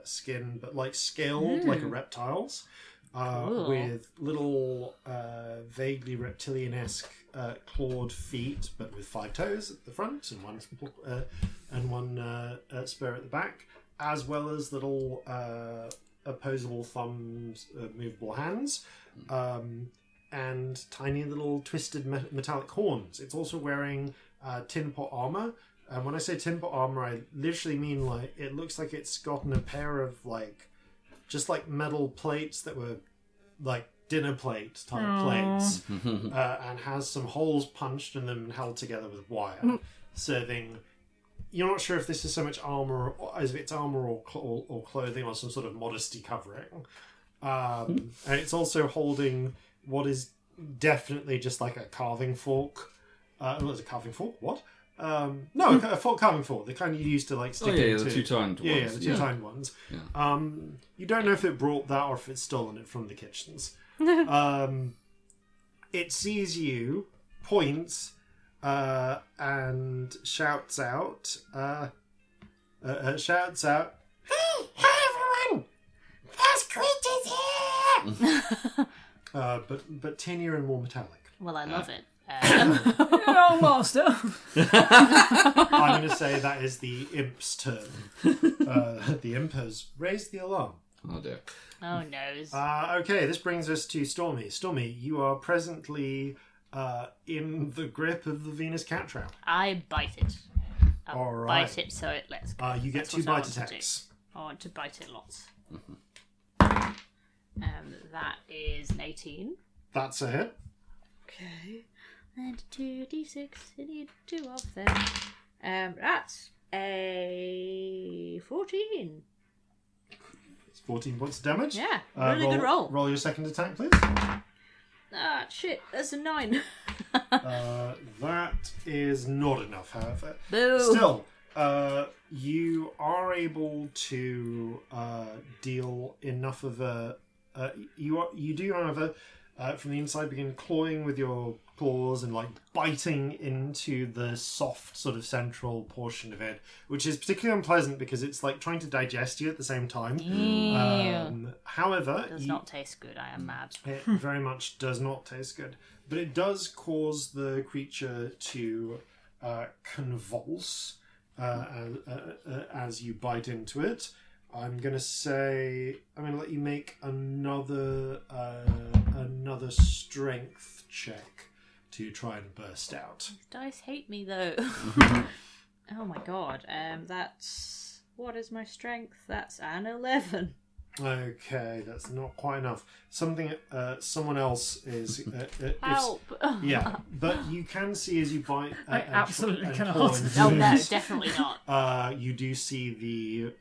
A: skin, but like scaled like a reptile's, with little vaguely reptilian-esque clawed feet, but with 5 toes at the front and one spur at the back, as well as little opposable thumbs, movable hands. And tiny little twisted metallic horns. It's also wearing tin pot armor. And when I say tin pot armor, I literally mean like it looks like it's gotten a pair of just metal plates that were like dinner plate type plates, and has some holes punched in them and held together with wire, serving. You're not sure if this is so much armor, as if it's armor or clothing or some sort of modesty covering. And it's also holding what is definitely just like a carving fork. It's a carving fork? What? No, a carving fork. The kind you used to stick into.
C: the two-tined ones.
A: Yeah, the two-tined ones.
C: Yeah.
A: You don't know if it brought that or if it's stolen it from the kitchens. It sees you, points, and shouts out. Hey everyone! There's creatures here! But tinier and more metallic.
D: Well, I love it.
B: Oh, master.
A: I'm going to say that is the imp's turn. The imp has raised the alarm.
C: Oh dear.
D: Oh, noes.
A: Okay, this brings us to Stormy. Stormy, you are presently in the grip of the Venus cat trap.
D: I bite it. I'll
A: All right.
D: bite it so it lets go.
A: You get
D: That's
A: 2
D: what I
A: bite
D: want to do.
A: attacks.
D: I want to bite it lots. That is an 18.
A: That's a hit.
D: Okay. And 2d6. I need 2 of them. That's a 14.
A: It's 14 points of damage.
D: Yeah, really good roll.
A: Roll your second attack, please.
D: Ah, shit, that's a 9.
A: That is not enough, however.
D: Boo.
A: Still, you are able to deal enough of a. You do, however, from the inside begin clawing with your claws and biting into the soft sort of central portion of it, which is particularly unpleasant because it's trying to digest you at the same time. However,
D: Does not taste good, I am mad.
A: it very much does not taste good, but it does cause the creature to convulse as you bite into it. I'm going to let you make another strength check to try and burst out.
D: These dice hate me though. Oh my god. What is my strength? That's an 11.
A: Okay, that's not quite enough. Someone else is.
D: Help!
A: Yeah, but you can see as you bite.
B: I absolutely cannot.
A: claw
D: Oh
A: into
D: no,
A: it,
D: definitely not.
A: you do see the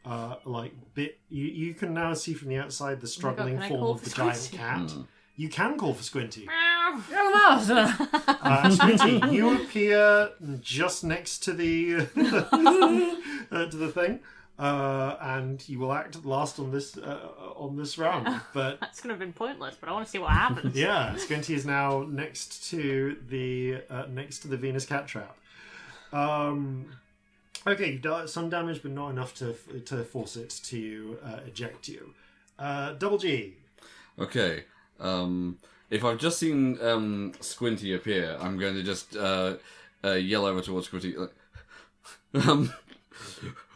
A: bit. You can now see from the outside the struggling
D: can I
A: form
D: call
A: of the
D: for
A: giant
D: Squinty?
A: cat. You can call for Squinty.
B: Oh, master.
A: Squinty, you appear just next to the to the thing, and you will act last on this round. But
D: That's going to have been pointless, but I want to see what happens.
A: yeah, Squinty is now next to the Venus cat trap. Okay, you've done some damage, but not enough to force it to eject you. Double G.
C: Okay. If I've just seen Squinty appear, I'm going to just yell over towards Squinty.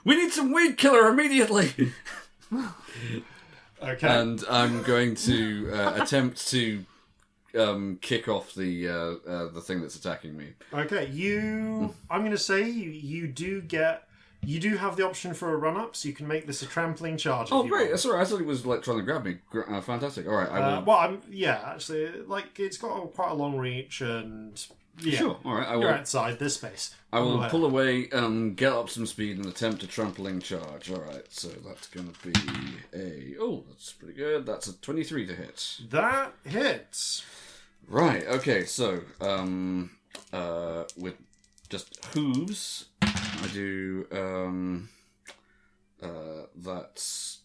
C: We need some weed killer immediately.
A: Okay.
C: And I'm going to attempt to kick off the thing that's attacking me.
A: Okay, I'm going to say you do have the option for a run-up, so you can make this a trampling charge.
C: Oh,
A: if you
C: great!
A: want.
C: Sorry, I thought it was trying to grab me. Fantastic. All right, I will.
A: Actually, it's got quite a long reach, and Yeah.
C: Sure. All right.
A: You're outside this space.
C: I will pull away, get up some speed, and attempt a trampling charge. All right. So that's going to be that's pretty good. That's a 23 to hit.
A: That hits.
C: Right. Okay. So with just hooves, I do that's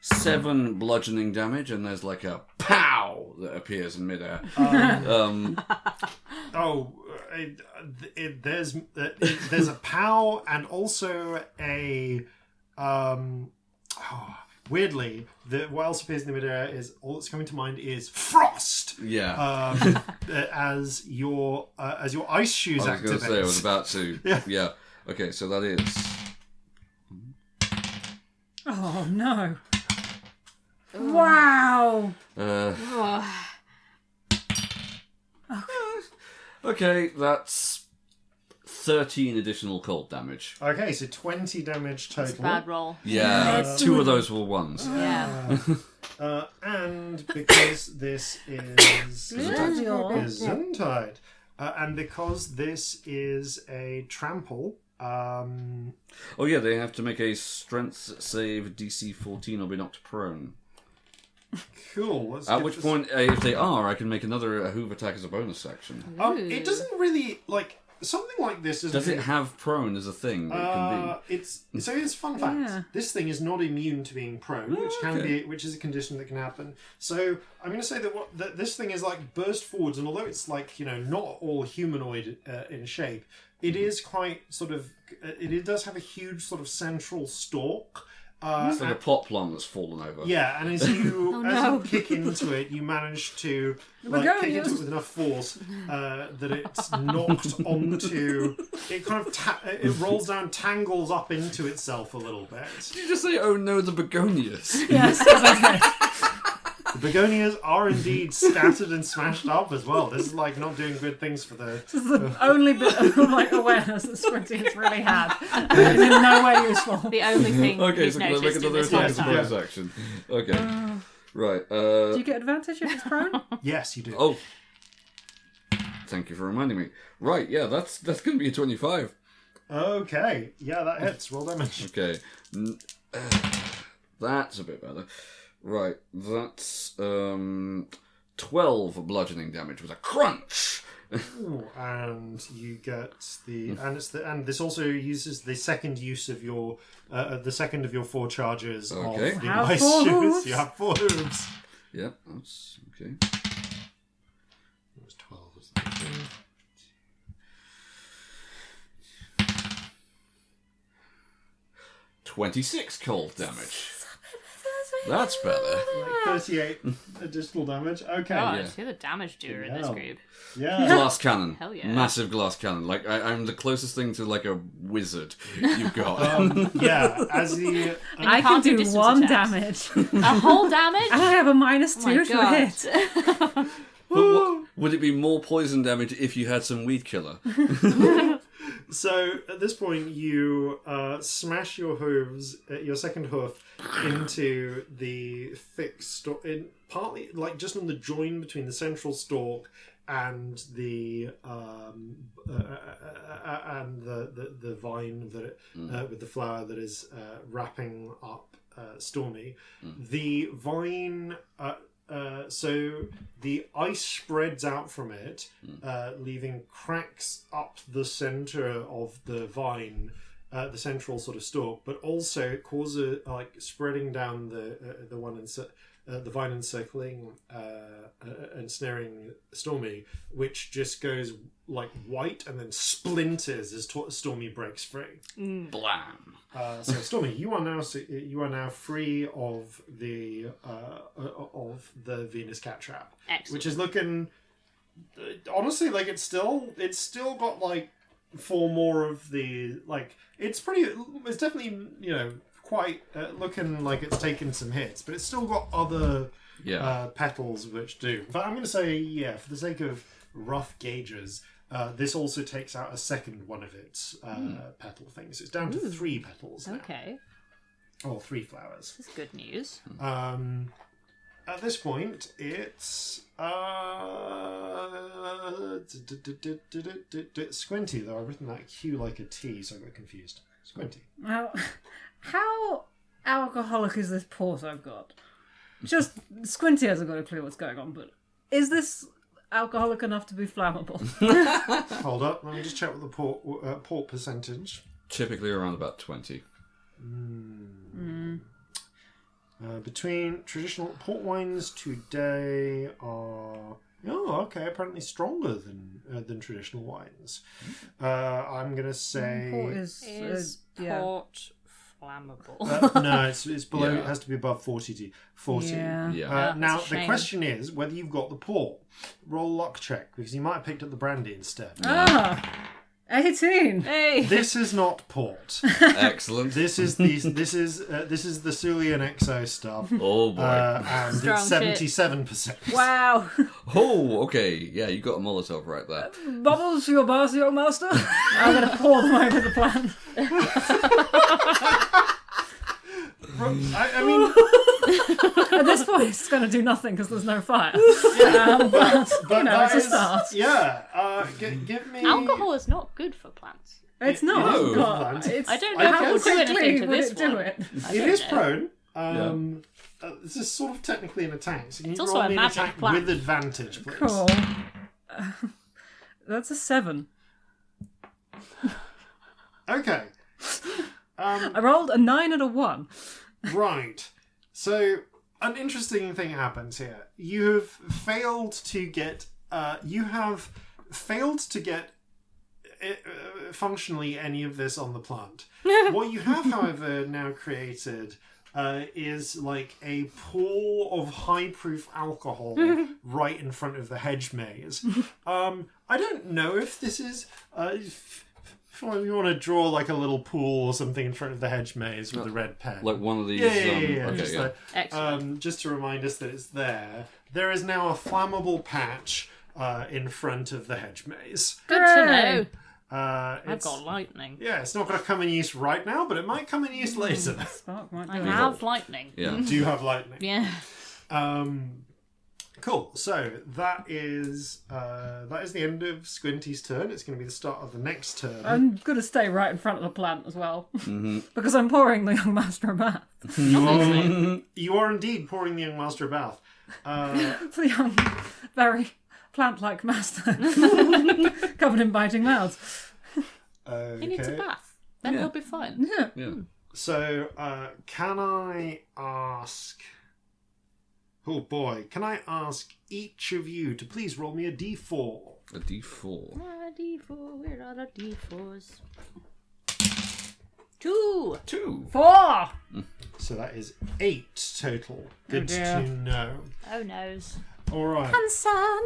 C: 7 bludgeoning damage, and there's like a pow that appears in midair.
A: There's a pow and also a weirdly, what else appears in the midair is all that's coming to mind is frost.
C: Yeah.
A: As your ice shoes
C: I was going
A: activate.
C: to say I was about to. Yeah. Okay, so that is.
B: Oh no! Wow!
C: Okay, that's 13 additional cold damage.
A: Okay, so 20 damage total.
D: It's a bad roll.
C: Yeah, 2 of those were ones.
D: Yeah.
A: And because this is Gesundheit, and because this is a trample,
C: Oh yeah, they have to make a strength save DC 14 or be knocked prone.
A: cool. Let's
C: At
A: get
C: which
A: this-
C: point, if they are, I can make another hoof attack as a bonus action.
A: it doesn't really something like this.
C: Does it have prone as a thing? That it can be?
A: It's fun fact.
B: Yeah.
A: This thing is not immune to being prone, which is a condition that can happen. So I'm going to say that this thing is like burst forwards, and although it's not all humanoid in shape, it is quite sort of. It does have a huge sort of central stalk.
C: It's like a plot plant that's fallen over.
A: Yeah, and as you kick into it, you manage to kick into it with enough force that it's knocked onto. It kind of it rolls down, tangles up into itself a little bit.
C: Did you just say, "Oh no, the begonias"?
B: Yes.
A: The begonias are indeed scattered and smashed up as well. This is not doing good things for the.
B: This is the only bit of awareness that Squinty has really had. It's in no way useful.
D: The only thing
C: Okay,
D: he's
C: so can I make
D: noticed in
C: another
D: this whole
C: attack as a
D: time.
C: bonus action? Okay, right.
B: Do you get advantage if it's prone?
A: Yes, you do.
C: Oh, thank you for reminding me. Right, yeah, that's going to be a 25.
A: Okay, yeah, that hits. Roll damage.
C: Okay, that's a bit better. Right, that's 12 bludgeoning damage with a crunch.
A: Ooh, and you get and this also uses the second use of your the second of your 4 charges
C: Okay.
A: of the
B: Have
A: ice
B: 4
A: shoes.
B: hooves.
A: You have 4 hooves.
C: Yep, that's okay.
A: It was 12. Was that?
C: 26 cold damage. That's better.
A: 38 additional damage. Okay.
D: God,
C: Yeah.
D: you're the damage doer in this
A: Hell.
D: group.
A: Yeah.
C: Glass cannon.
D: Hell yeah.
C: Massive glass cannon. I'm the closest thing to a wizard you've got.
A: Yeah. As the
B: I can
D: can't do
B: do
D: distance
B: 1
D: attacks.
B: damage.
D: A whole damage?
B: And I have a -2
D: Oh my
B: to
D: God.
B: hit.
C: But would it be more poison damage if you had some weed killer?
A: So at this point, you smash your hooves, your second hoof, into the thick stalk, partly just on the join between the central stalk and the vine that with the flower that is wrapping up Stormy. The vine. So the ice spreads out from it, leaving cracks up the center of the vine, the central sort of stalk, but also it causes spreading down the vine encircling and snaring Stormy, which just goes white and then splinters as Stormy breaks free.
C: Blam.
A: So Stormy, you are now free of the Venus cat trap,
D: Excellent.
A: which is looking honestly it's still got 4 more of the it's definitely quite looking like it's taken some hits, but it's still got other petals which do. But I'm going to say for the sake of rough gauges. This also takes out a second one of its petal things. It's down to 3 petals now.
D: Okay,
A: Or 3 flowers.
D: this is good news.
A: At this point, it's Squinty, though. I've written that Q like a T, so I got confused. Squinty.
B: How alcoholic is this port I've got? Just Squinty hasn't got a clue what's going on, but is this alcoholic enough to be flammable?
A: Hold up, let me just check what the port percentage.
C: Typically around about 20.
A: Between traditional port wines today are apparently stronger than traditional wines. I'm gonna say
B: Port
D: Is
B: yeah.
D: port flammable?
A: no, it's below.
C: Yeah.
A: It has to be above 40.
B: Yeah.
C: Yeah.
A: Now
D: That's a
A: the
D: shame.
A: question is whether you've got the port. Roll a luck check because you might have picked up the brandy instead.
B: 18.
D: Hey!
A: This is not port.
C: Excellent.
A: This is the Cerulean Exo stuff.
C: Oh boy.
A: And
D: Strong
A: it's 77%.
B: Wow.
C: Oh, okay. Yeah, you got a Molotov right there.
B: Bubbles for your bars, young master. I'm going to pour them over the plant.
A: I mean,
B: At this point, it's going to do nothing because there's no fire. But you know,
A: that
B: it's a
A: is-
B: start.
A: Yeah. Give me
D: Alcohol is not good for plants.
B: It's not.
C: No.
B: But it's,
D: I don't know
A: how
D: how
A: it
D: to
A: would
D: do
B: quickly
D: anything to
B: would
D: this
B: it do
D: one.
B: it?
D: I
A: It
D: don't
A: is
D: know.
A: prone. This is sort of technically an attack. So can
D: It's
A: you
D: also
A: roll
D: a
A: me an
D: magic
A: attack
D: plant.
A: with advantage, please?
B: Cool. That's a 7.
A: Okay.
B: I rolled a 9 and a 1.
A: Right. So an interesting thing happens here. You have failed to get. Functionally any of this on the plant. What you have, however, now created is like a pool of high-proof alcohol right in front of the hedge maze. I don't know if this is. If you want to draw like a little pool or something in front of the hedge maze with a red pen.
C: Like one of these.
A: Yeah.
C: Okay,
A: Just,
C: yeah.
D: Excellent.
A: just to remind us that it's there. There is now a flammable patch in front of the hedge maze.
D: Good to know.
A: I've
D: I've got lightning.
A: Yeah, it's not going to come in use right now, but it might come in use later.
B: Spark might
D: I
B: do it.
D: have lightning.
C: Yeah.
A: Do you have lightning?
D: Yeah.
A: Cool. So that is the end of Squinty's turn. It's going to be the start of the next turn.
B: I'm going to stay right in front of the plant as well. Because I'm pouring the young master a bath.
A: You are indeed pouring the young master a bath.
B: For the young, very plant-like master. Covered in biting mouths.
A: Okay.
D: He needs a bath. Then he'll be fine.
B: Yeah.
C: Yeah.
A: So, can I ask... Oh boy, can I ask each of you to please roll me a d4?
C: A D4.
D: D4, where are the D4s? 2!
C: 2.
B: 4!
A: So that is 8 total. Good
B: dear.
A: to know.
D: Oh noes.
A: All right.
E: Concern.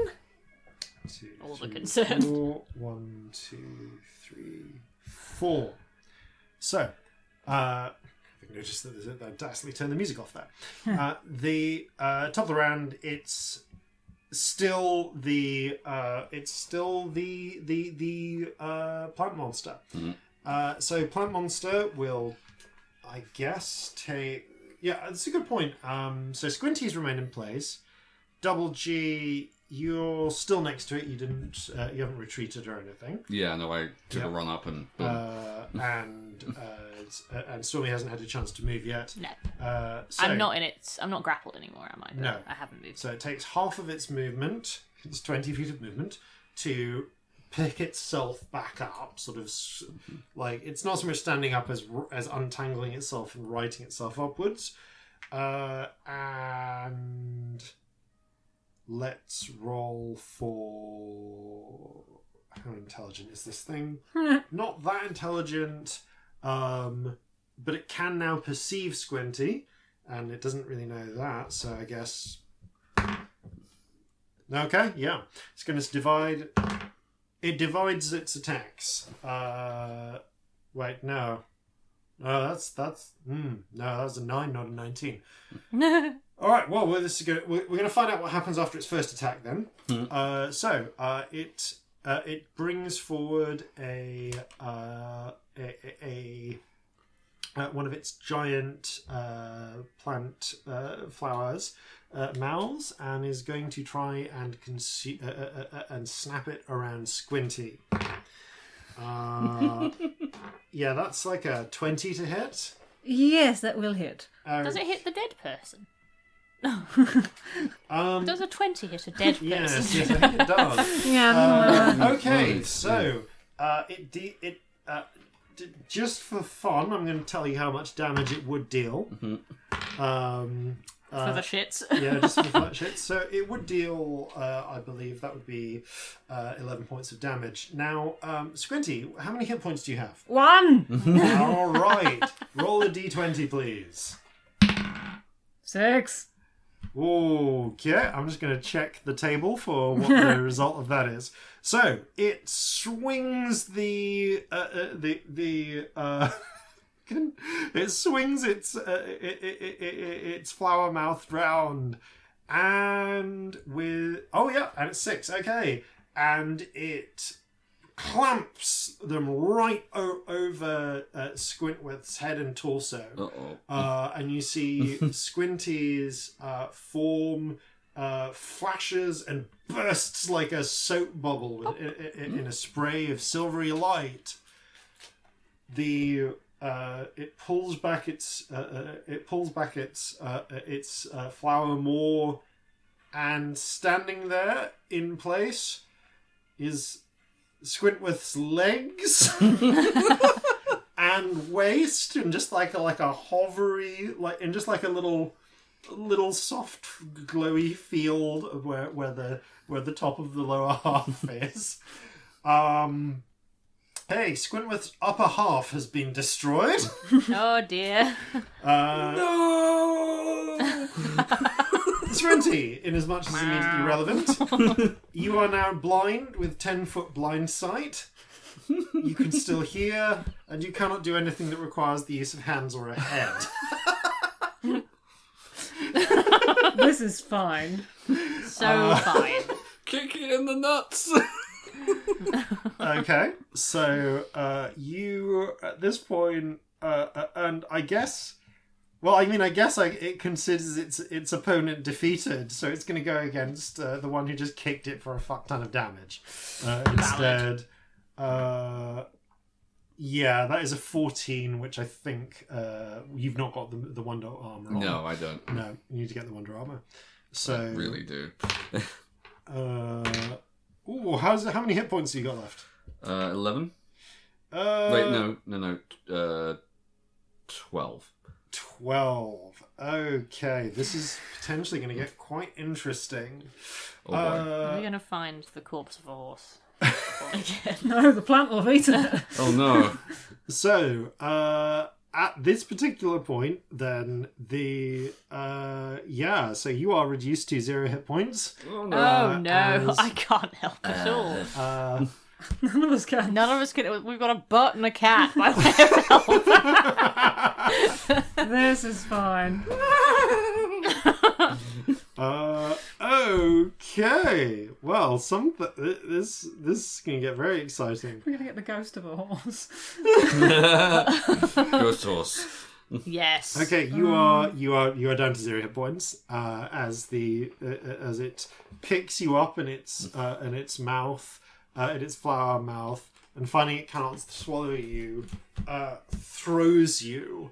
A: 2,
D: All the
A: 3,
D: concern.
A: 4. 1, 2, 3, 4. So, I noticed that there's a dastardly turn the music off there. The top of the round, it's still the plant monster. So plant monster will, I guess, take. Yeah, that's a good point. So Squinty's remain in place. Double G, you're still next to it. You didn't. You haven't retreated or anything.
C: Yeah, no, I took
A: Yeah.
C: a run up and boom.
A: And Stormy hasn't had a chance to move yet.
D: No.
A: So,
D: I'm not in it. I'm not grappled anymore, am I? But
A: No.
D: I haven't moved.
A: So it takes half of its movement, it's 20 feet of movement, to pick itself back up. Sort of like it's not so much standing up as untangling itself and righting itself upwards. And let's roll for how intelligent is this thing? Not that intelligent, but it can now perceive Squinty, and it doesn't really know that. So I guess. Okay, yeah, it's going to divide. It divides its attacks. Wait, no. That's no, that was a 9, not a 19. All right, well, we're going to find out what happens after its first attack then. It brings forward a one of its giant plant flowers mouths and is going to try and and snap it around Squinty. Yeah, that's like a 20 to hit.
B: Yes, that will hit.
D: Does it hit the dead person? Does a 20 hit a dead person?
A: Yes, I think it does. Okay, so just for fun, I'm going to tell you how much damage it would deal.
D: For the shits.
A: Yeah, just for the shits. So it would deal, I believe, that would be 11 points of damage. Now, Squinty, how many hit points do you have?
B: 1!
A: All right. Roll a d20, please.
B: 6.
A: Okay, I'm just going to check the table for what the result of that is. So it swings it swings its flower mouthed round, and and it's 6. Okay, and it clamps them right over Squintworth's head and torso. And you see Squinty's form flashes and bursts like a soap bubble in a spray of silvery light. It pulls back its flower more, and standing there in place is Squintworth's legs and waist, and just like a hovery, just like a little soft glowy field where the top of the lower half is. Hey, Squintworth's upper half has been destroyed.
D: Oh dear.
A: No! Squinty, in as much as immediately relevant, you are now blind with 10-foot blind sight. You can still hear, and you cannot do anything that requires the use of hands or a head.
B: This is fine.
D: So fine.
C: Kick it in the nuts.
A: Okay, so you at this point, and I guess it considers its opponent defeated, so it's going to go against the one who just kicked it for a fuck ton of damage instead. Yeah, that is a 14, which I think you've not got the Wonder Armor on.
C: No, I don't.
A: No, you need to get the Wonder Armor. So
C: I really do.
A: How many hit points have you got left?
C: 11. Wait, no. 12.
A: 12. Okay, this is potentially going to get quite interesting.
C: Oh boy.
D: Are we going to find the corpse of a horse?
B: No, the plant will have eaten it.
C: Oh no.
A: So, at this particular point, then so you are reduced to 0 hit points.
C: Oh no.
D: Oh no, I can't help at all.
B: None of us can.
D: None of us can. We've got a butt and a cat by way of help.
B: This is fine.
A: Okay. Well, this is going to get very exciting.
B: We're going to get the ghost of a horse.
C: Ghost horse.
D: Yes.
A: Okay, you are down to 0 hit points as it picks you up in its mouth, in its flower mouth, and finding it cannot swallow you, throws you.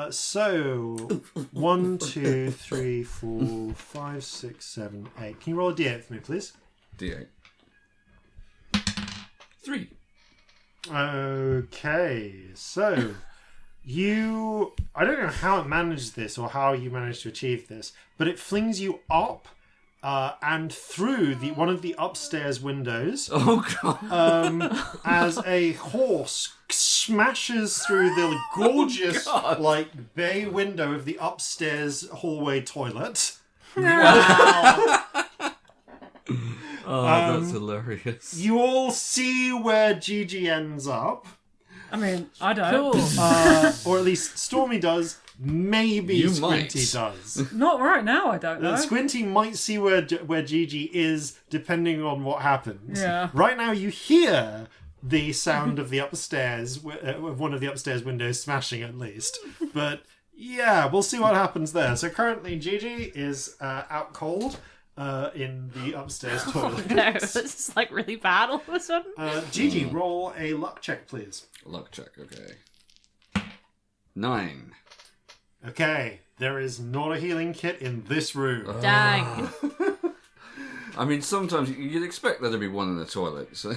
A: So 1, 2, 3, 4, 5, 6, 7, 8. Can you roll a d8 for me, please?
C: D8. 3.
A: Okay, so I don't know how it managed this or how you managed to achieve this, but it flings you up and through one of the upstairs windows.
C: Oh god!
A: As a horse smashes through the gorgeous bay window of the upstairs hallway toilet.
D: Wow.
C: Oh, that's hilarious.
A: You all see where Gigi ends up.
B: I mean, I don't.
D: Cool.
A: Or at least Stormy does. Maybe
C: You
A: Squinty
C: might.
A: does.
B: Not right now, I don't know.
A: Squinty might see where Gigi is, depending on what happens.
B: Yeah.
A: Right now, you hear the sound of the upstairs, of one of the upstairs windows smashing at least. But Yeah, we'll see what happens there. So currently Gigi is out cold in the upstairs toilet.
D: No, this is like really bad all of a sudden.
A: Gigi, roll a luck check, please.
C: Luck check, okay. 9.
A: Okay, there is not a healing kit in this room.
D: Dang.
C: I mean, sometimes you'd expect there to be one in the toilet, so...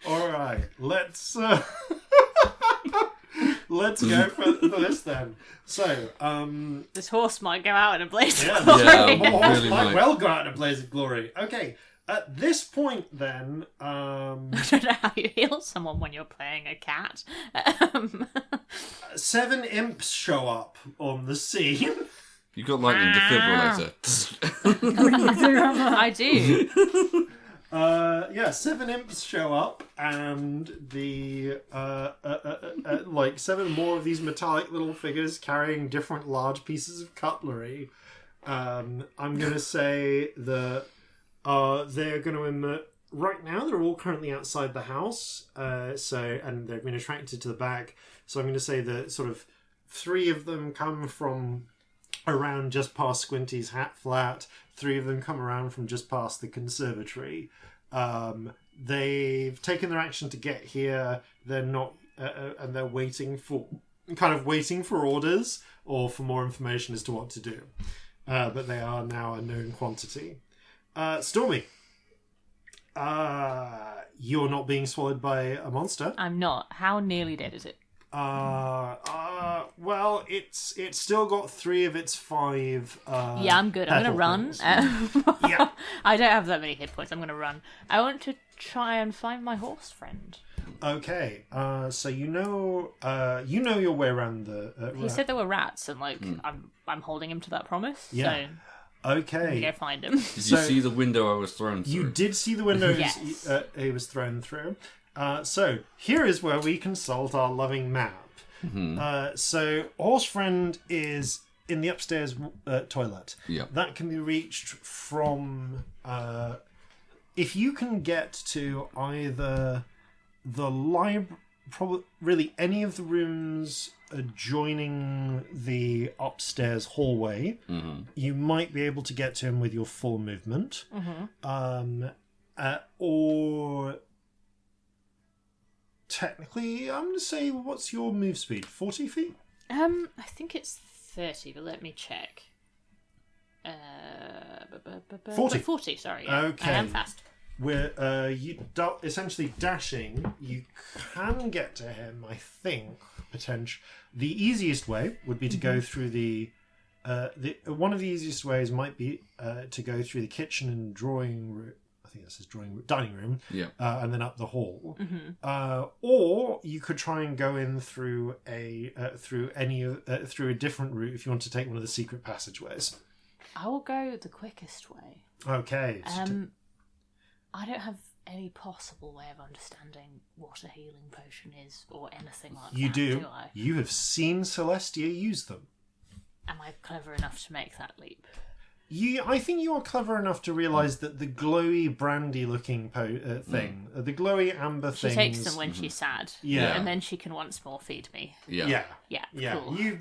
A: Alright, let's let's go for this then. So,
D: This horse might go out in a blaze of
A: yeah,
D: glory.
C: Yeah,
A: the horse
C: really
A: might
C: might.
A: well go out in a blaze of glory. Okay, at this point then,
D: I don't know how you heal someone when you're playing a cat.
A: 7 imps show up on the scene.
C: You got lightning defibrillator.
D: I do.
A: 7 imps show up, and the like 7 more of these metallic little figures carrying different large pieces of cutlery. I'm gonna say that they're going to emerge. Right now, they're all currently outside the house, and they've been attracted to the back. So I'm going to say that sort of 3 of them come from around just past Squinty's hat flat. 3 of them come around from just past the conservatory. They've taken their action to get here. They're not, and they're waiting for orders or for more information as to what to do. But they are now a known quantity. Stormy, you're not being swallowed by a monster.
D: I'm not. How nearly dead is it?
A: Well, it's still got 3 of its 5.
D: Yeah, I'm good. I'm going to run.
A: Yeah.
D: I don't have that many hit points. I'm going to run. I want to try and find my horse friend.
A: Okay. So you know your way around the.
D: He said there were rats, and I'm holding him to that promise.
A: Yeah.
D: So
A: okay.
D: go find him.
C: Did you see the window I was thrown through?
A: You did see the window
D: Yes.
A: he was thrown through. So here is where we consult our loving map. So horse friend is in the upstairs toilet.
C: Yeah.
A: That can be reached from if you can get to either the library, probably really any of the rooms adjoining the upstairs hallway. You might be able to get to him with your full movement, or technically, I'm going to say, what's your move speed? 40 feet?
D: I think it's 30, but let me check.
A: 40.
D: 40, sorry. Yeah.
A: Okay.
D: I am fast.
A: Where essentially dashing, you can get to him, I think, potentially. The easiest way would be to go through the one of the easiest ways might be to go through the kitchen and drawing room. I think this is dining room.
C: Yeah.
A: And then up the hall. Or you could try and go in through through a different route if you want to take one of the secret passageways.
D: I will go the quickest way.
A: Okay.
D: I don't have any possible way of understanding what a healing potion is or anything like
A: You
D: that.
A: do.
D: I?
A: You have seen Celestia use them.
D: Am I clever enough to make that leap?
A: I think you are clever enough to realise that the glowy, brandy-looking thing, the glowy amber
D: She
A: things...
D: takes them when she's sad.
A: Yeah.
D: And then she can once more feed me.
C: Yeah.
D: Yeah,
A: Yeah.
D: cool.
A: You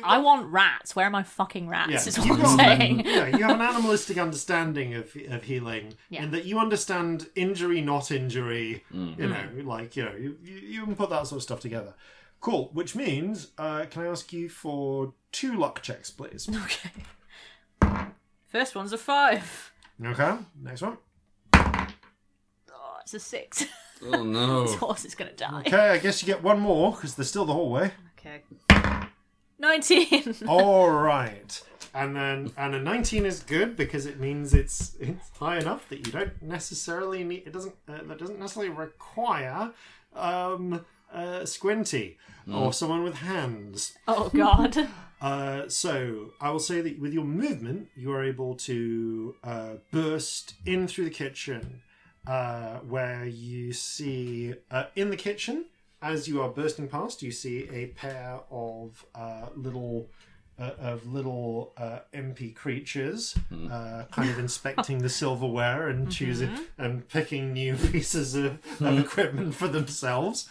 D: I want rats. Where are my fucking rats?
A: Yeah,
D: Is
A: you've
D: what I'm
A: got-
D: saying.
A: Yeah, you have an animalistic understanding of healing,
D: Yeah.
A: in that you understand injury, not injury. You know, you can put that sort of stuff together. Cool. Which means, can I ask you for 2 luck checks, please?
D: Okay. First one's a 5.
A: Okay. Next one.
D: Oh, it's a 6.
C: Oh no.
D: This horse is going to die.
A: Okay, I guess you get one more because there's still the hallway.
D: Okay. 19.
A: All right. And a 19 is good because it means it's high enough that you don't necessarily need. That doesn't necessarily require Squinty or someone with hands.
D: Oh, God.
A: So I will say that with your movement, you are able to burst in through the kitchen, where you see in the kitchen, as you are bursting past, you see a pair of little MP creatures, kind of inspecting the silverware and choosing and picking new pieces of equipment for themselves.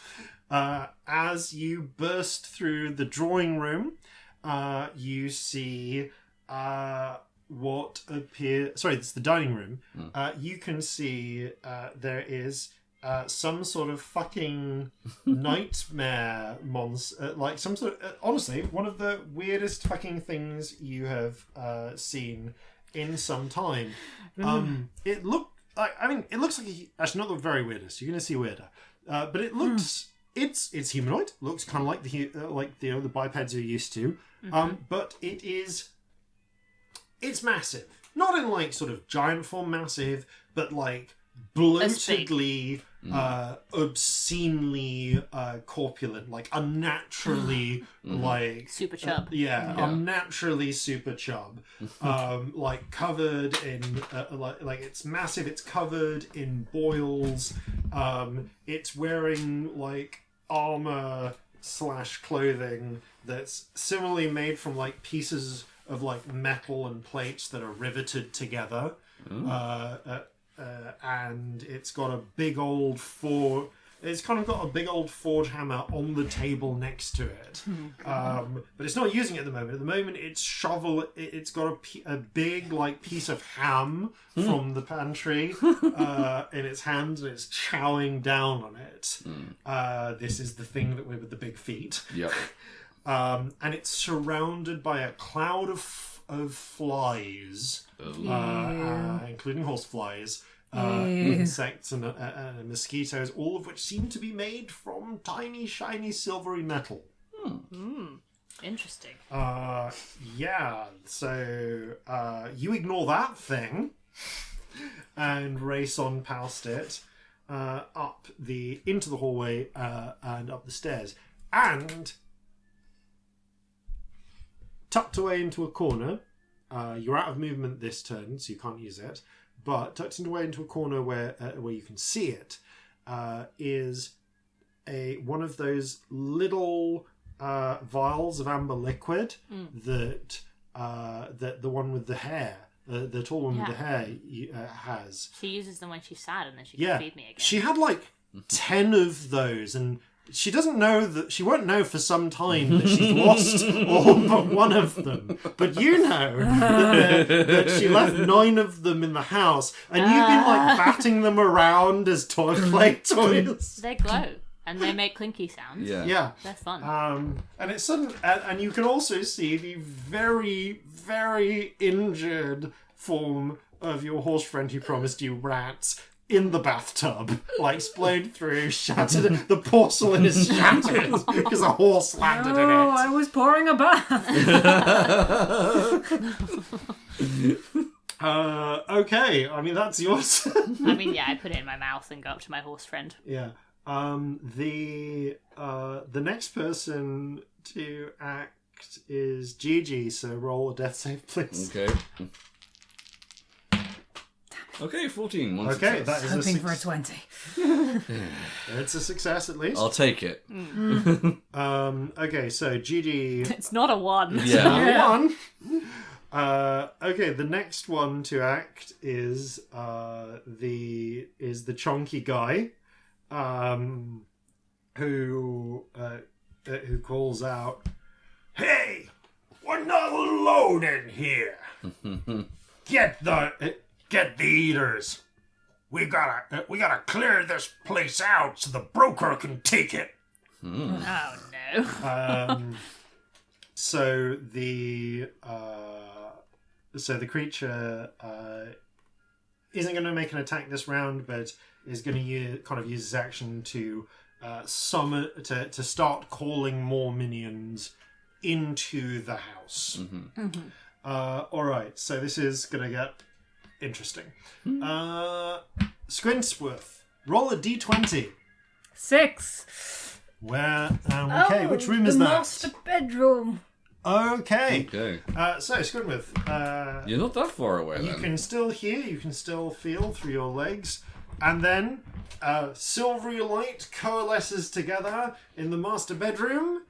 A: As you burst through the drawing room, you see what appear. Sorry, it's the dining room. You can see there is some sort of fucking nightmare monster, like some sort of. Honestly, one of the weirdest fucking things you have seen in some time. It looked. It looks like actually not the very weirdest. You're going to see weirder, but it looks. It's humanoid. Looks kind of like the bipeds you're used to. But it's massive. Not in like sort of giant form massive, but like bloatedly, obscenely corpulent, like unnaturally like
D: super chub.
A: Unnaturally super chub. Like covered in like it's massive. It's covered in boils. It's wearing like armor / clothing that's similarly made from like pieces of like metal and plates that are riveted together. And it's got a big old it's kind of got a big old forge hammer on the table next to it. But it's not using it at the moment. At the moment, it's got a big like piece of ham from the pantry in its hand, and it's chowing down on it. This is the thing that with the big feet.
C: Yep.
A: And it's surrounded by a cloud of flies, including horseflies, insects and mosquitoes, all of which seem to be made from tiny, shiny, silvery metal.
D: Interesting.
A: So you ignore that thing and race on past it, into the hallway and up the stairs, and tucked away into a corner. You're out of movement this turn, so you can't use it. But tucked away into a corner where you can see it is one of those little vials of amber liquid that the one with the hair, the tall one with the hair, has.
D: She uses them when she's sad, and then she can feed me again.
A: She had like 10 of those, and she doesn't know that she won't know for some time that she's lost all but one of them. But you know that she left 9 of them in the house, and you've been like batting them around as play toys.
D: They glow and they make clinky sounds.
A: Yeah,
D: they're fun.
A: And it's sudden, and you can also see the very, very injured form of your horse friend who promised you rats in the bathtub, like explode through, shattered. The porcelain is shattered because a horse landed in it.
B: Oh, I was pouring a bath.
A: Okay, I mean that's yours.
D: I put it in my mouth and go up to my horse friend.
A: Yeah. The next person to act is Gigi. So roll a death save, please.
C: Okay. Okay, 14. One
A: Okay,
C: success.
A: that is
B: Hoping for a 20.
A: It's a success at least.
C: I'll take it.
A: Okay, so Gigi.
D: It's not a 1.
C: Yeah.
A: One. Okay, the next one to act is the chonky guy, who calls out, "Hey, we're not alone in here. Get the eaters. We gotta clear this place out so the broker can take it."
D: Oh no.
A: So the creature isn't going to make an attack this round, but is going to use his action to summon to start calling more minions into the house. All right, so this is going to get interesting. Squintworth, roll a d20.
B: 6.
A: Where? Okay, which room is
B: the
A: that?
B: master bedroom.
A: Okay. So, Squintworth,
C: You're not that far away,
A: you
C: then.
A: can still hear, you can still feel through your legs, and then silvery light coalesces together in the master bedroom,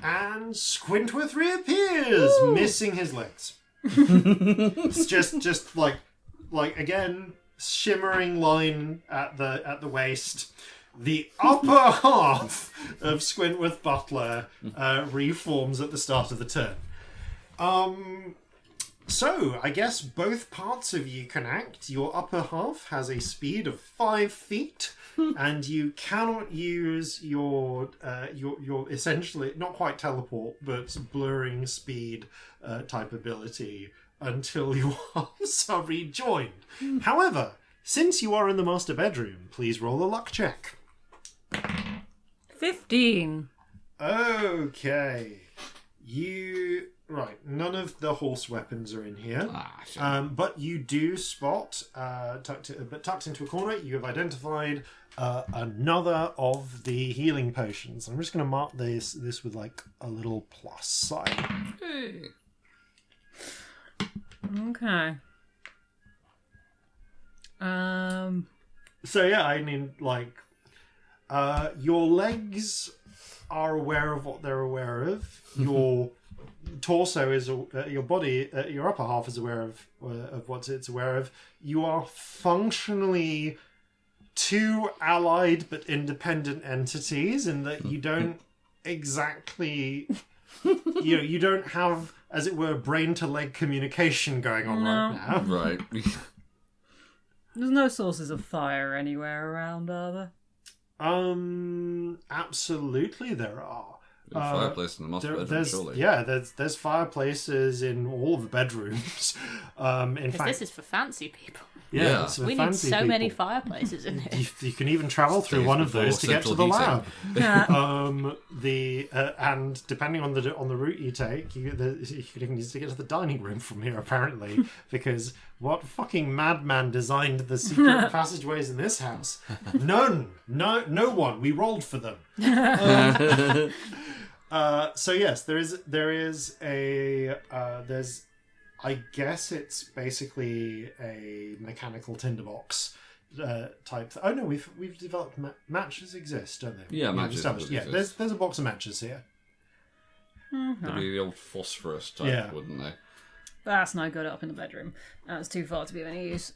A: and Squintworth reappears, missing his legs. It's just like again, shimmering line at the waist. the upper half of Squintworth Butler reforms at the start of the turn. So, I guess both parts of you can act. Your upper half has a speed of 5 feet, and you cannot use your essentially, not quite teleport, but blurring speed type ability until your halves are rejoined. However, since you are in the master bedroom, please roll a luck check.
B: 15.
A: Okay. Right, none of the horse weapons are in here. But you do spot, tucked into a corner, you have identified another of the healing potions. I'm just going to mark this with like a little plus sign.
B: Okay.
A: So yeah, I mean, like, your legs are aware of what they're aware of. Your torso is your body, your upper half is aware of what it's aware of. You are functionally two allied but independent entities in that you don't exactly, you don't have, as it were, brain to leg communication going on right now.
C: Right.
B: There's no sources of fire anywhere around, are there?
A: Absolutely there are.
C: There's a fireplace in the master bedroom, surely.
A: Yeah, there's fireplaces in all of the bedrooms. In
D: Because
A: fact,
D: this is for fancy people.
C: Yeah.
A: it's for
D: We need
A: fancy
D: so many
A: people.
D: fireplaces in here.
A: You can even travel through
C: Stays
A: one of
C: before
A: those to get to the
C: central
A: lab.
B: Yeah.
A: And depending on the route you take, you could even use to get to the dining room from here apparently, because what fucking madman designed the secret passageways in this house? No one. We rolled for them. So yes, there's I guess it's basically a mechanical tinderbox type. Oh no, we've developed matches exist, don't they?
C: Yeah, matches
A: established.
C: would
A: Yeah,
C: exist.
A: there's a box of matches here.
C: They'd be the old phosphorus type, wouldn't they?
B: That's no good up in the bedroom. That's too far to be of any use.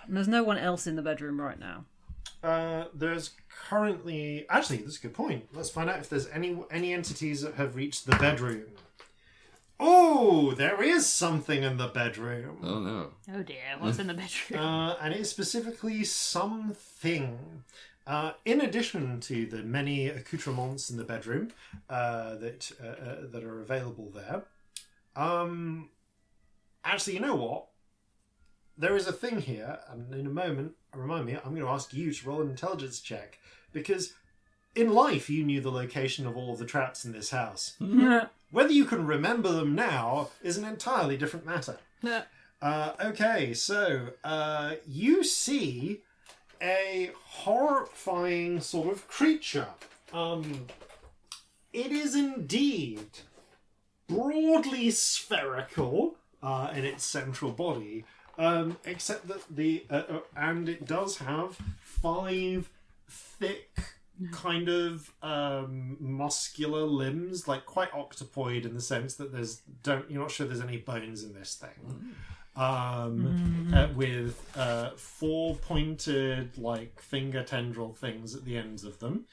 B: There's no one else in the bedroom right now.
A: There's currently... Actually, that's a good point. Let's find out if there's any entities that have reached the bedroom. Oh, there is something in the bedroom.
C: Oh no.
D: Oh dear, what's in the bedroom?
A: And it's specifically something. In addition to the many accoutrements in the bedroom that are available there. Actually, you know what? There is a thing here, and in a moment, remind me, I'm going to ask you to roll an intelligence check, because in life you knew the location of all of the traps in this house. Whether you can remember them now is an entirely different matter. Okay, so you see a horrifying sort of creature. It is indeed broadly spherical in its central body. Except that and it does have 5 thick, kind of muscular limbs, like quite octopoid in the sense that you're not sure there's any bones in this thing. With 4 pointed, like finger tendril things at the ends of them,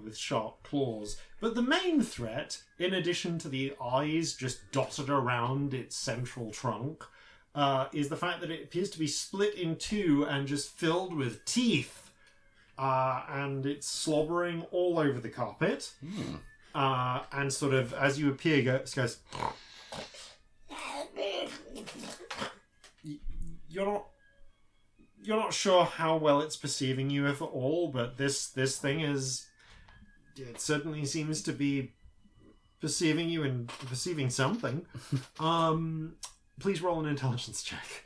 A: with sharp claws. But the main threat, in addition to the eyes just dotted around its central trunk, is the fact that it appears to be split in two and just filled with teeth. And it's slobbering all over the carpet. And sort of, as you appear, goes... You're not sure how well it's perceiving you, if at all, but this thing is... It certainly seems to be perceiving you and perceiving something. Please roll an intelligence check.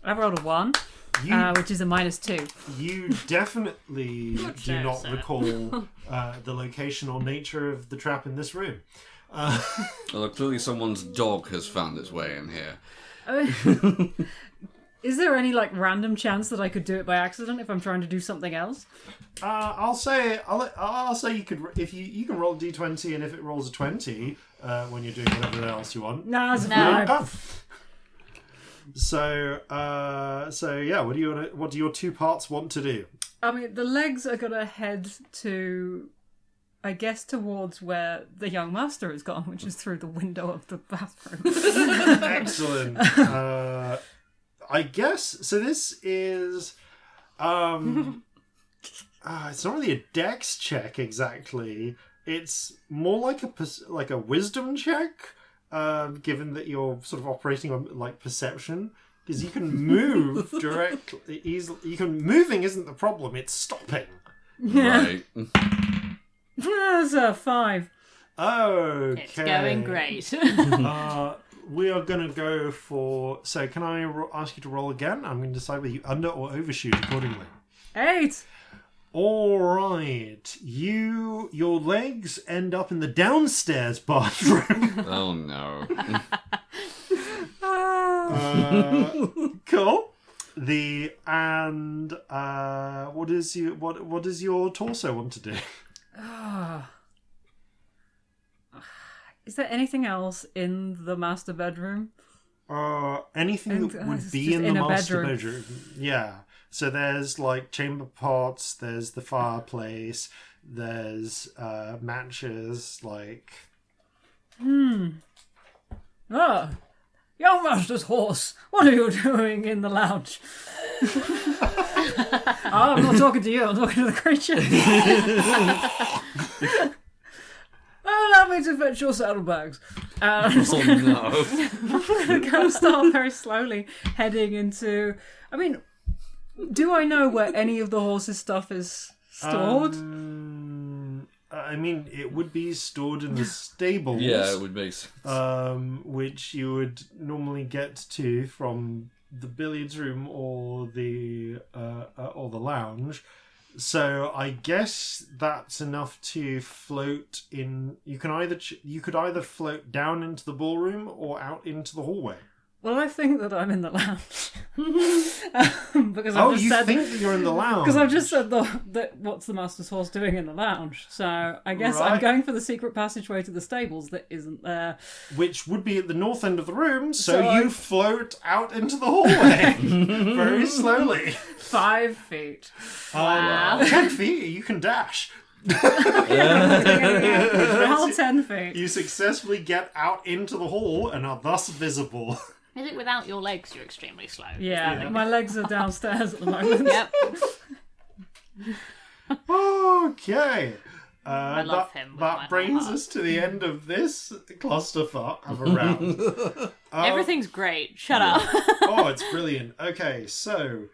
B: I've rolled a 1, which is a -2.
A: You definitely do not
D: sir.
A: recall the location or nature of the trap in this room.
C: Although clearly someone's dog has found its way in here.
B: Is there any like random chance that I could do it by accident if I'm trying to do something else?
A: I'll say you could if you can roll a d20, and if it rolls a 20 when you're doing whatever else you want.
B: No, it's
D: No.
B: fine.
A: So yeah, what do your two parts want to do?
B: I mean, the legs are gonna head to, I guess, towards where the young master has gone, which is through the window of the bathroom.
A: Excellent. I guess so. This is it's not really a dex check exactly. It's more like a wisdom check, given that you're sort of operating on like perception, because you can move directly easily. Moving isn't the problem; it's stopping.
C: Right.
B: That's a 5.
A: Okay,
D: It's going great.
A: We are going to go for. So, can I ask you to roll again? I'm going to decide whether you under or overshoot accordingly.
B: 8.
A: All right, your legs end up in the downstairs bathroom.
C: Oh no.
A: Cool. What does your torso want to do?
B: Is there anything else in the master bedroom?
A: Anything that would
B: it's
A: be
B: just
A: in the
B: in a
A: master
B: bedroom.
A: bedroom. Yeah. So there's like chamber pots, there's the fireplace, there's matches, like.
B: Ah, young master's horse, what are you doing in the lounge? I'm not talking to you, I'm talking to the creature. Allow me to fetch your saddlebags. I'm just
C: Oh no.
B: going to start very slowly heading into... I mean, do I know where any of the horse's stuff is stored?
A: I mean, it would be stored in the stables.
C: Yeah, it would make sense.
A: Which you would normally get to from the billiards room or the lounge. So I guess that's enough to float in. You could either float down into the ballroom or out into the hallway.
B: Well, I think that I'm in the lounge. Because
A: You think that you're in the lounge?
B: Because I've just said that what's the master's horse doing in the lounge? So I guess I'm
A: Right.
B: going for the secret passageway to the stables that isn't there.
A: Which would be at the north end of the room, so
B: So
A: you float out into the hallway very slowly.
B: 5 feet.
D: Wow.
A: 10 feet, you can dash.
B: The whole 10 feet.
A: You successfully get out into the hall and are thus visible.
D: Is it without your legs you're extremely slow?
B: Yeah, my legs are downstairs at the moment.
D: Yep.
A: Okay.
D: I love him with my
A: That
D: whole
A: brings
D: heart.
A: us to the end of this clusterfuck of a round.
D: Everything's great. Shut up.
A: Oh, it's brilliant. Okay, so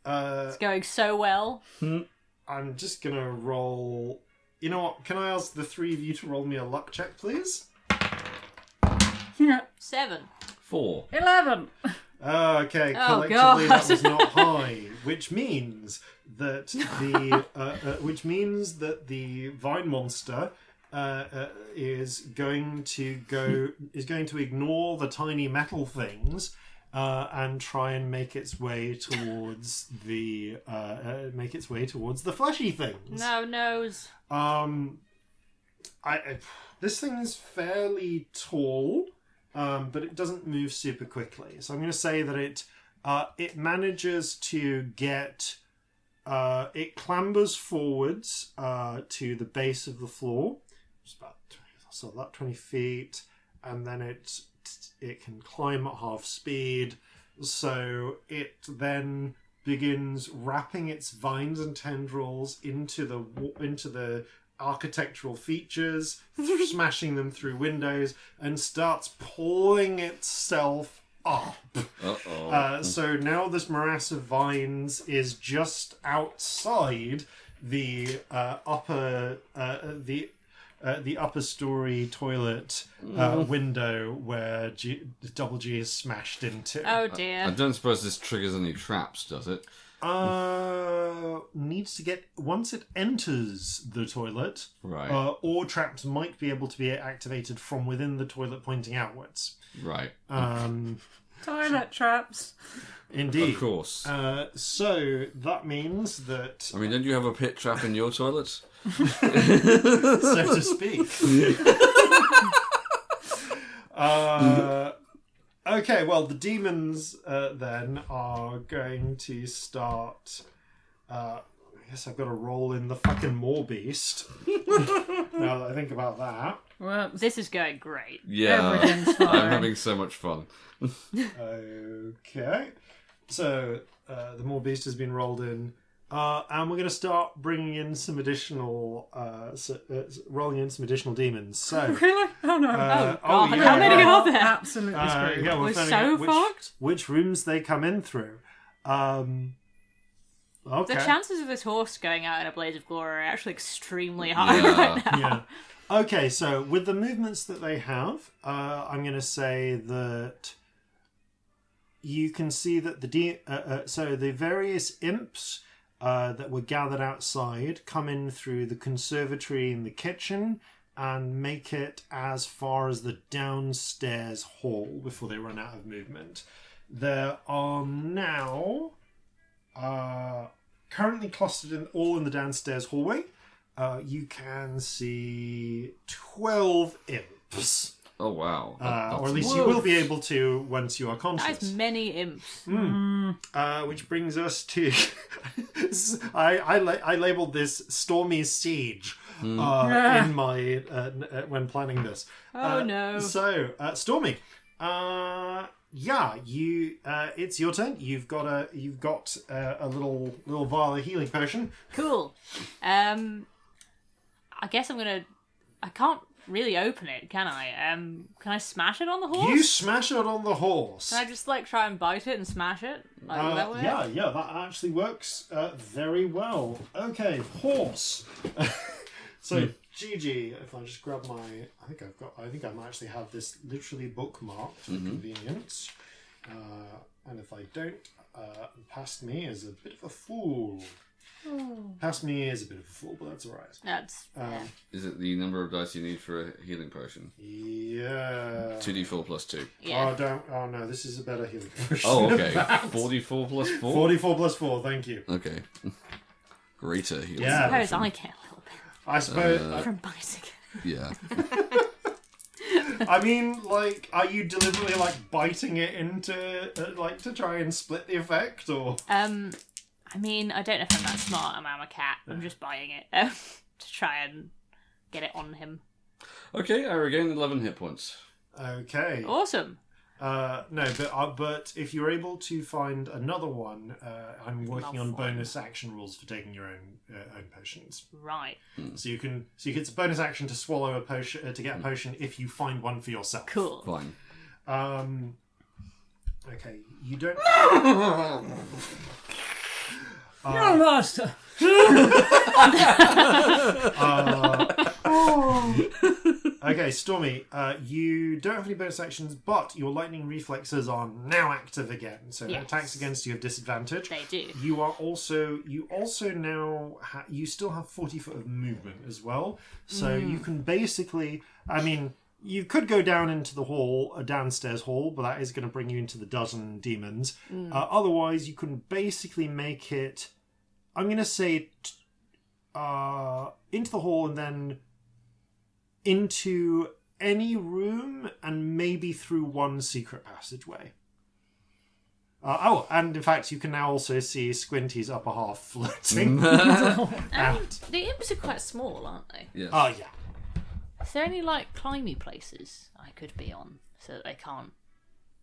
D: It's going so well.
A: I'm just gonna roll. You know what? Can I ask the three of you to roll me a luck check, please?
D: 7.
C: 4.
B: 11.
A: Okay,
D: Oh,
A: collectively
D: God.
A: that was not high, which means that the vine monster is going to ignore the tiny metal things and try and make its way towards the fleshy things.
D: No nose.
A: This thing is fairly tall. But it doesn't move super quickly. So I'm going to say that it manages to get... it clambers forwards to the base of the floor. It's about 20 feet. And then it can climb at half speed. So it then begins wrapping its vines and tendrils into the architectural features, smashing them through windows, and starts pulling itself up. So now this morass of vines is just outside the upper story toilet window where Double G is smashed into.
D: Oh
C: I
D: dear.
C: don't suppose this triggers any traps, does it?
A: Needs to get once it enters the toilet,
C: Right.
A: or traps might be able to be activated from within the toilet pointing outwards.
C: Right.
B: Toilet traps.
A: Indeed.
C: Of course.
A: So that means that,
C: I mean, don't you have a pit trap in your toilet?
A: so to speak. Okay, well, the demons then are going to start. I guess I've got to roll in the fucking Moor Beast. Now that I think about that.
B: Well,
D: This is going great.
C: Yeah.
B: Everything's fine.
C: I'm having so much fun.
A: Okay. So the Moor Beast has been rolled in. And we're going to start bringing in some additional, rolling in some additional demons. So,
B: really? Oh no.
D: God,
A: yeah,
D: how many are there?
B: Absolutely screwed.
A: yeah,
D: We're
A: finding
D: so
A: out
D: fucked.
A: which rooms they come in through. Okay.
D: The chances of this horse going out in a blaze of glory are actually extremely high
C: Yeah.
D: right now.
A: Yeah. Okay, so with the movements that they have, I'm going to say that you can see that so the various imps that were gathered outside come in through the conservatory and the kitchen and make it as far as the downstairs hall before they run out of movement. There are now currently clustered all in the downstairs hallway. You can see 12 imps.
C: Oh, wow.
A: Or at least you will be able to once you are conscious.
D: That's many imps.
A: Which brings us to... I labelled this Stormy Siege in my when planning this.
D: Oh no.
A: So, Stormy, you it's your turn. You've got a little vial of healing potion.
D: Cool. I guess I can't really open it, can I? Can I smash it on the horse?
A: You smash it on the horse.
D: Can I just try and bite it and smash it? Like that way?
A: Yeah, that actually works very well. Okay, horse. So Gigi, if I just grab my, I think I might actually have this literally bookmarked for convenience. And if I don't, past me is a bit of a fool. Past me is a bit of a fool, but that's alright.
D: That's
C: Is it the number of dice you need for a healing potion?
A: Yeah.
C: 2d4 plus 2.
D: yeah.
A: Oh no, this is a better healing potion.
C: Oh,
A: than
C: okay.
A: that.
C: 44 plus 4?
A: 44 plus 4, thank you.
C: Okay. Greater healing
A: Yeah.
D: I suppose
C: potion.
D: I get a little bit
A: I suppose.
D: from biting.
C: Yeah.
A: I mean, are you deliberately biting it into to try and split the effect, or?
D: I mean, I don't know if I'm that smart. I'm a cat. I'm just buying it to try and get it on him.
C: Okay, I regain 11 hit points.
A: Okay.
D: Awesome.
A: No, but if you're able to find another one, I'm working on bonus action rules for taking your own potions.
D: Right.
A: So you can it's a bonus action to swallow a potion to get a potion if you find one for yourself.
D: Cool.
C: Fine.
A: Okay, you don't.
B: No, master.
A: Okay, Stormy, you don't have any bonus actions, but your lightning reflexes are now active again. So
D: Yes.
A: attacks against you have disadvantage.
D: They do.
A: You still have 40 foot of movement as well. So you can basically, you could go down into the hall, a downstairs hall, but that is going to bring you into the dozen demons. Otherwise, you can basically make it, I'm going to say, into the hall and then into any room and maybe through one secret passageway. And in fact, you can now also see Squinty's upper half floating.
D: And the imps are quite small, aren't they?
C: Yes.
A: Yeah.
D: Is there any climby places I could be on so that they can't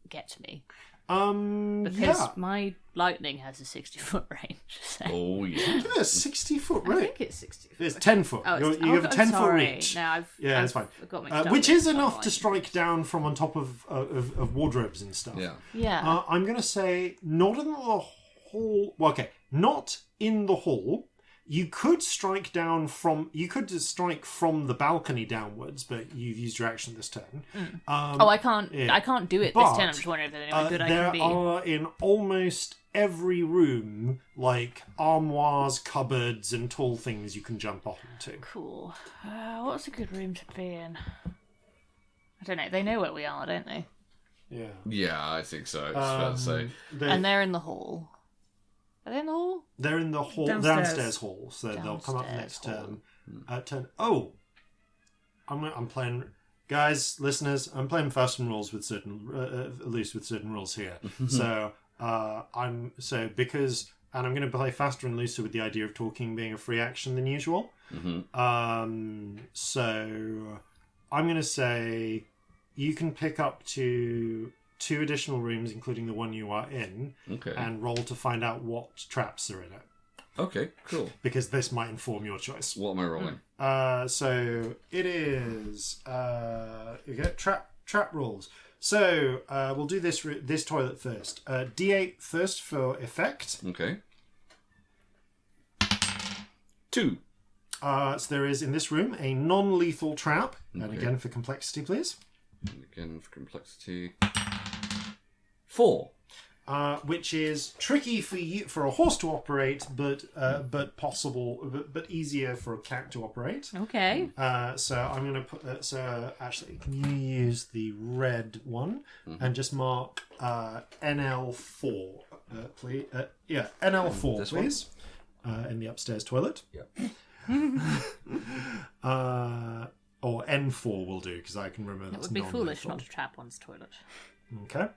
D: get to me? Because my lightning has a 60-foot range. So.
C: Oh, yeah.
A: There's 60 foot
D: I
A: range.
D: think it's 60 foot.
A: It's 10 foot.
D: Oh,
A: You have a 10 foot
D: sorry.
A: reach.
D: No, I've
A: That's fine.
D: got mixed up
A: Which
D: with
A: is
D: some
A: enough to
D: lightning.
A: strike down from on top of wardrobes and stuff.
C: Yeah.
D: Yeah.
A: I'm going to say not in the hall. Well, okay, not in the hall. You could strike down from. You could just strike from the balcony downwards, but you've used your action this turn.
D: I can't.
A: yeah.
D: I can't do it
A: But,
D: this turn. I'm just wondering if there's anyone good I
A: there
D: can be.
A: are in almost every room armoires, cupboards, and tall things you can jump onto.
D: Cool. What's a good room to be in? I don't know. They know where we are, don't they?
A: Yeah.
C: Yeah, I think so. It's fair to say.
D: And they're in the hall. Are they in the hall?
A: They're in the hall, downstairs hall, so they'll come up next turn. Oh, I'm playing, guys, listeners. I'm playing fast and rules with certain, loose with certain rules here. So I'm going to play faster and looser with the idea of talking being a free action than usual. So I'm going to say you can pick up to 2 additional rooms, including the one you are in, and roll to find out what traps are in it.
C: Okay, cool.
A: Because this might inform your choice.
C: What am I rolling?
A: So it is you get trap rules. So we'll do this toilet first. D8 first for effect.
C: Okay. 2.
A: So there is in this room a non-lethal trap, and again for complexity, please.
C: And again for complexity. 4.
A: Which is tricky for a horse to operate, but possible, but easier for a cat to operate.
D: Okay.
A: So I'm going to put. So actually, can you use the red one and just mark NL4, please? Yeah, NL4, please. In the upstairs toilet.
C: Yep.
A: Or N4 will do, because I can remember
D: It
A: that's
D: would be
A: non-lethal.
D: foolish not to trap one's toilet.
A: Okay.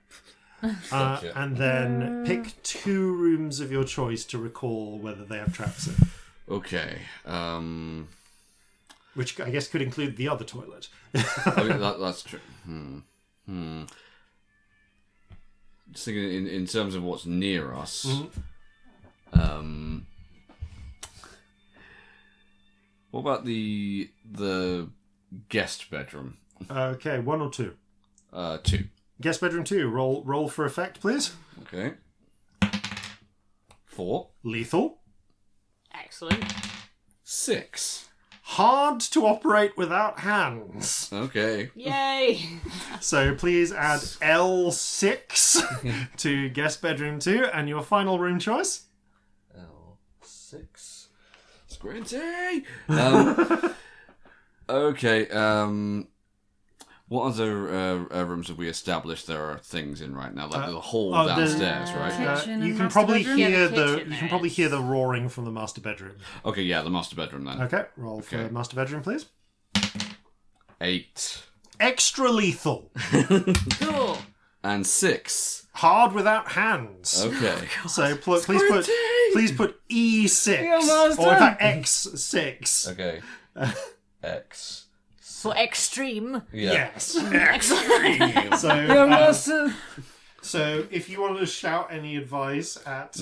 C: Gotcha.
A: And then pick 2 rooms of your choice to recall whether they have traps in.
C: Okay.
A: Which I guess could include the other toilet.
C: I mean, that's true. Just thinking in terms of what's near us. What about the guest bedroom?
A: Okay, 1 or 2?
C: 2.
A: Guest bedroom 2. Roll for effect, please.
C: Okay. 4.
A: Lethal.
D: Excellent.
C: 6.
A: Hard to operate without hands.
C: Okay.
D: Yay!
A: So please add L6 to guest bedroom 2 and your final room choice.
C: L6. Squinty! Okay, what other rooms have we established there are things in right now? Like the hall downstairs, right?
B: Kitchen
A: You
B: and
A: can
B: master
A: probably
B: bedroom?
A: hear
D: Yeah, the
A: the
D: kitchen
A: you can
D: there
A: probably
D: is.
A: hear the roaring from the master bedroom.
C: Okay, yeah, the master bedroom then.
A: Okay, roll for master bedroom, please.
C: 8.
A: Extra lethal.
D: Cool.
C: And 6.
A: Hard without hands.
C: Okay.
A: So please put E6
B: master.
A: or in fact X6.
C: Okay. X.
D: For extreme.
C: Yeah.
A: Yes.
D: Excellent.
A: So if you want to shout any advice at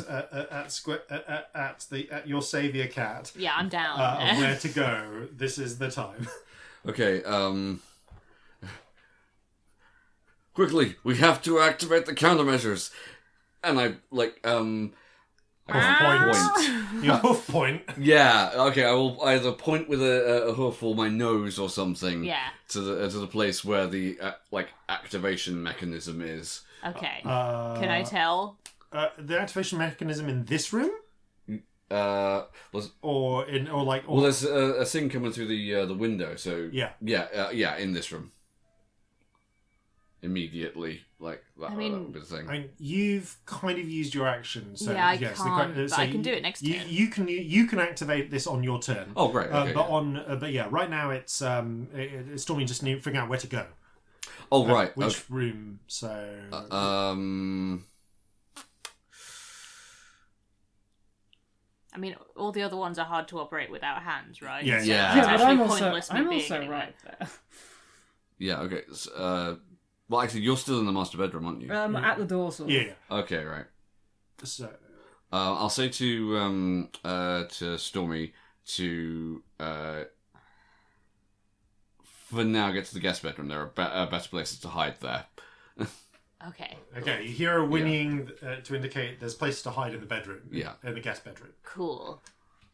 A: your savior cat,
D: Yeah, I'm down.
A: of where to go, this is the time.
C: Okay, quickly, we have to activate the countermeasures. And I, point.
A: Your hoof point.
C: Yeah, okay, I will either point with a hoof or my nose or something
D: Yeah.
C: to the place where the, activation mechanism is.
D: Okay. Can I tell?
A: The activation mechanism in this room,
C: Well,
A: there's
C: there's a thing coming through the window, so...
A: Yeah.
C: In this room. Immediately, like that,
D: I mean-
C: that would be the thing.
A: I mean, you've kind of used your action, so
D: Yeah, I
A: yes,
D: can't, but I can do it next turn.
A: You can activate this on your turn.
C: Oh, great. Okay,
A: but right now it's Stormy just figuring out where to go.
C: Oh, right.
A: Which room? So
D: I mean, all the other ones are hard to operate without hands, right?
A: Yeah.
D: So
C: Yeah.
D: it's
B: Yeah, but
D: actually
B: I'm also
D: pointless me being anywhere.
B: right there.
C: Yeah. Okay. Well, actually, you're still in the master bedroom, aren't you?
B: At the door, sort of.
A: yeah.
C: Okay. Right.
A: So
C: I'll say to Stormy to for now get to the guest bedroom. There are better places to hide there.
D: Okay.
A: okay, you hear a whinnying to indicate there's places to hide in the bedroom.
C: Yeah.
A: In the guest bedroom.
D: Cool.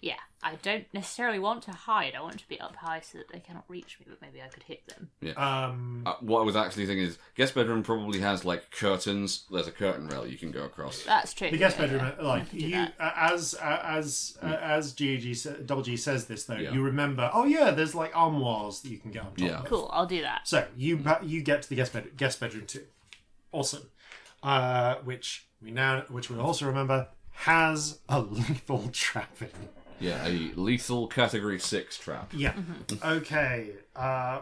D: Yeah. I don't necessarily want to hide. I want to be up high so that they cannot reach me, but maybe I could hit them.
C: Yeah. What I was actually thinking is guest bedroom probably has like curtains. There's a curtain rail you can go across.
D: That's true.
A: The guest
D: Yeah,
A: bedroom,
D: yeah.
A: like
D: I can do
A: you,
D: that.
A: as Double G says this though,
C: Yeah.
A: you remember. Oh yeah, there's like armoires that you can get on top
C: Yeah.
A: of.
D: Cool. I'll do that.
A: So you get to the guest bedroom too, Awesome. Which we also remember has a lethal trap in.
C: Yeah, a lethal category 6 trap.
A: Yeah. Okay.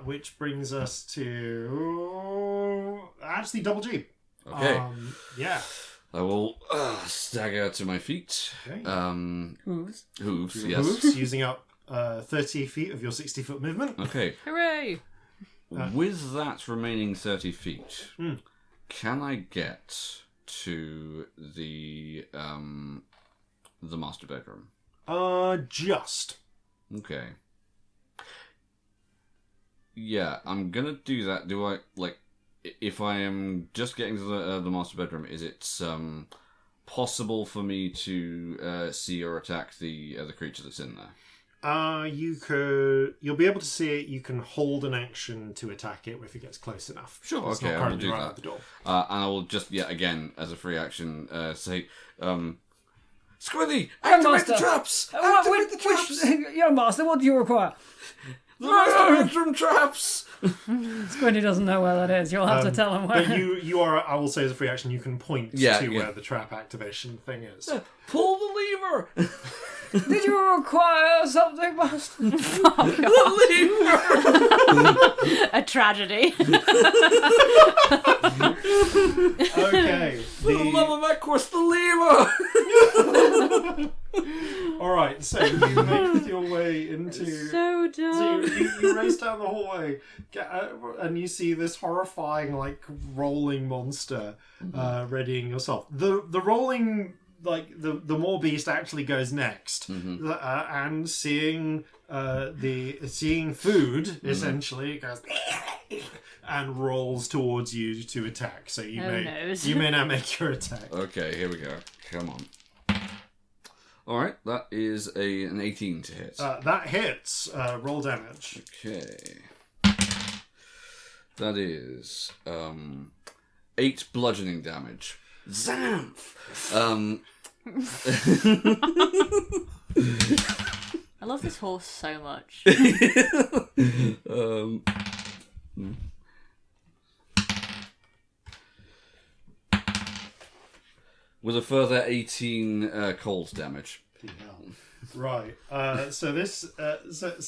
A: Which brings us to actually double G.
C: Okay.
A: Yeah.
C: I will stagger to my feet.
A: Okay.
B: Hooves.
C: Hooves,
A: Your
C: yes.
A: hooves, using up 30 feet of your 60-foot movement.
C: Okay.
D: Hooray!
C: With that remaining 30 feet, can I get to the master bedroom?
A: Just.
C: Okay. Yeah, I'm gonna do that. Do I, like, if I am just getting to the master bedroom, is it possible for me to see or attack the creature that's in there?
A: You'll be able to see it. You can hold an action to attack it if it gets close enough.
C: Sure,
A: It's
C: okay,
A: not
C: I will
A: currently
C: do
A: right
C: that.
A: at the door.
C: And I will just, again, as a free action, say, Squiddy, activate the traps! Activate the traps!
B: Young master, what do you require?
C: The master bedroom traps!
B: Squinty doesn't know where that is. You'll have to tell him where.
A: But you are, I will say as a free action, you can point to where the trap activation thing is.
C: Pull the lever!
B: Did you require something, master?
C: The lever!
D: A tragedy.
A: Okay.
C: For the love of Equus, the lever!
A: Alright, so you make your way into...
D: So dumb.
A: So you race down the hallway, and you see this horrifying, like, rolling monster readying yourself. The rolling, like, the Maw Beast actually goes next, and seeing food, essentially, goes and rolls towards you to attack. So you may now make your attack.
C: Okay, here we go. Come on. Alright, that is an 18 to hit.
A: That hits. Roll damage.
C: Okay. That is 8 bludgeoning damage. Zamph!
D: I love this horse so much.
C: With a further 18 cold damage.
A: Right. So this it's 20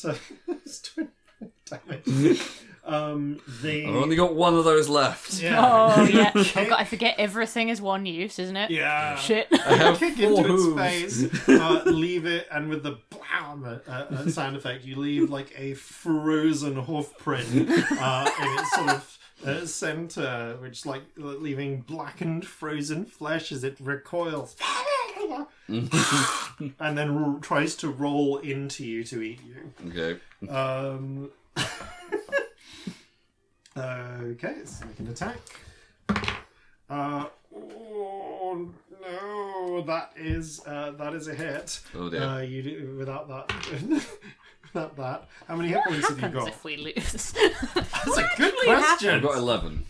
A: damage.
C: I've only got one of those left.
A: Yeah.
D: Oh, yeah. I forget everything is one use, isn't it?
A: Yeah.
D: Shit.
C: I have
A: Kick
C: 4
A: into
C: hooves.
A: its face, leave it, and with the blam sound effect, you leave like a frozen hoof print in its sort of center, which like leaving blackened frozen flesh as it recoils. And then tries to roll into you to eat you.
C: Okay.
A: Okay, let's make an attack. Oh no, that is a hit.
C: Oh dear.
A: You do without that. Without that. How many hit points have you
D: Happens
A: got?
D: if we lose?
A: That's a good question.
C: I've got 11.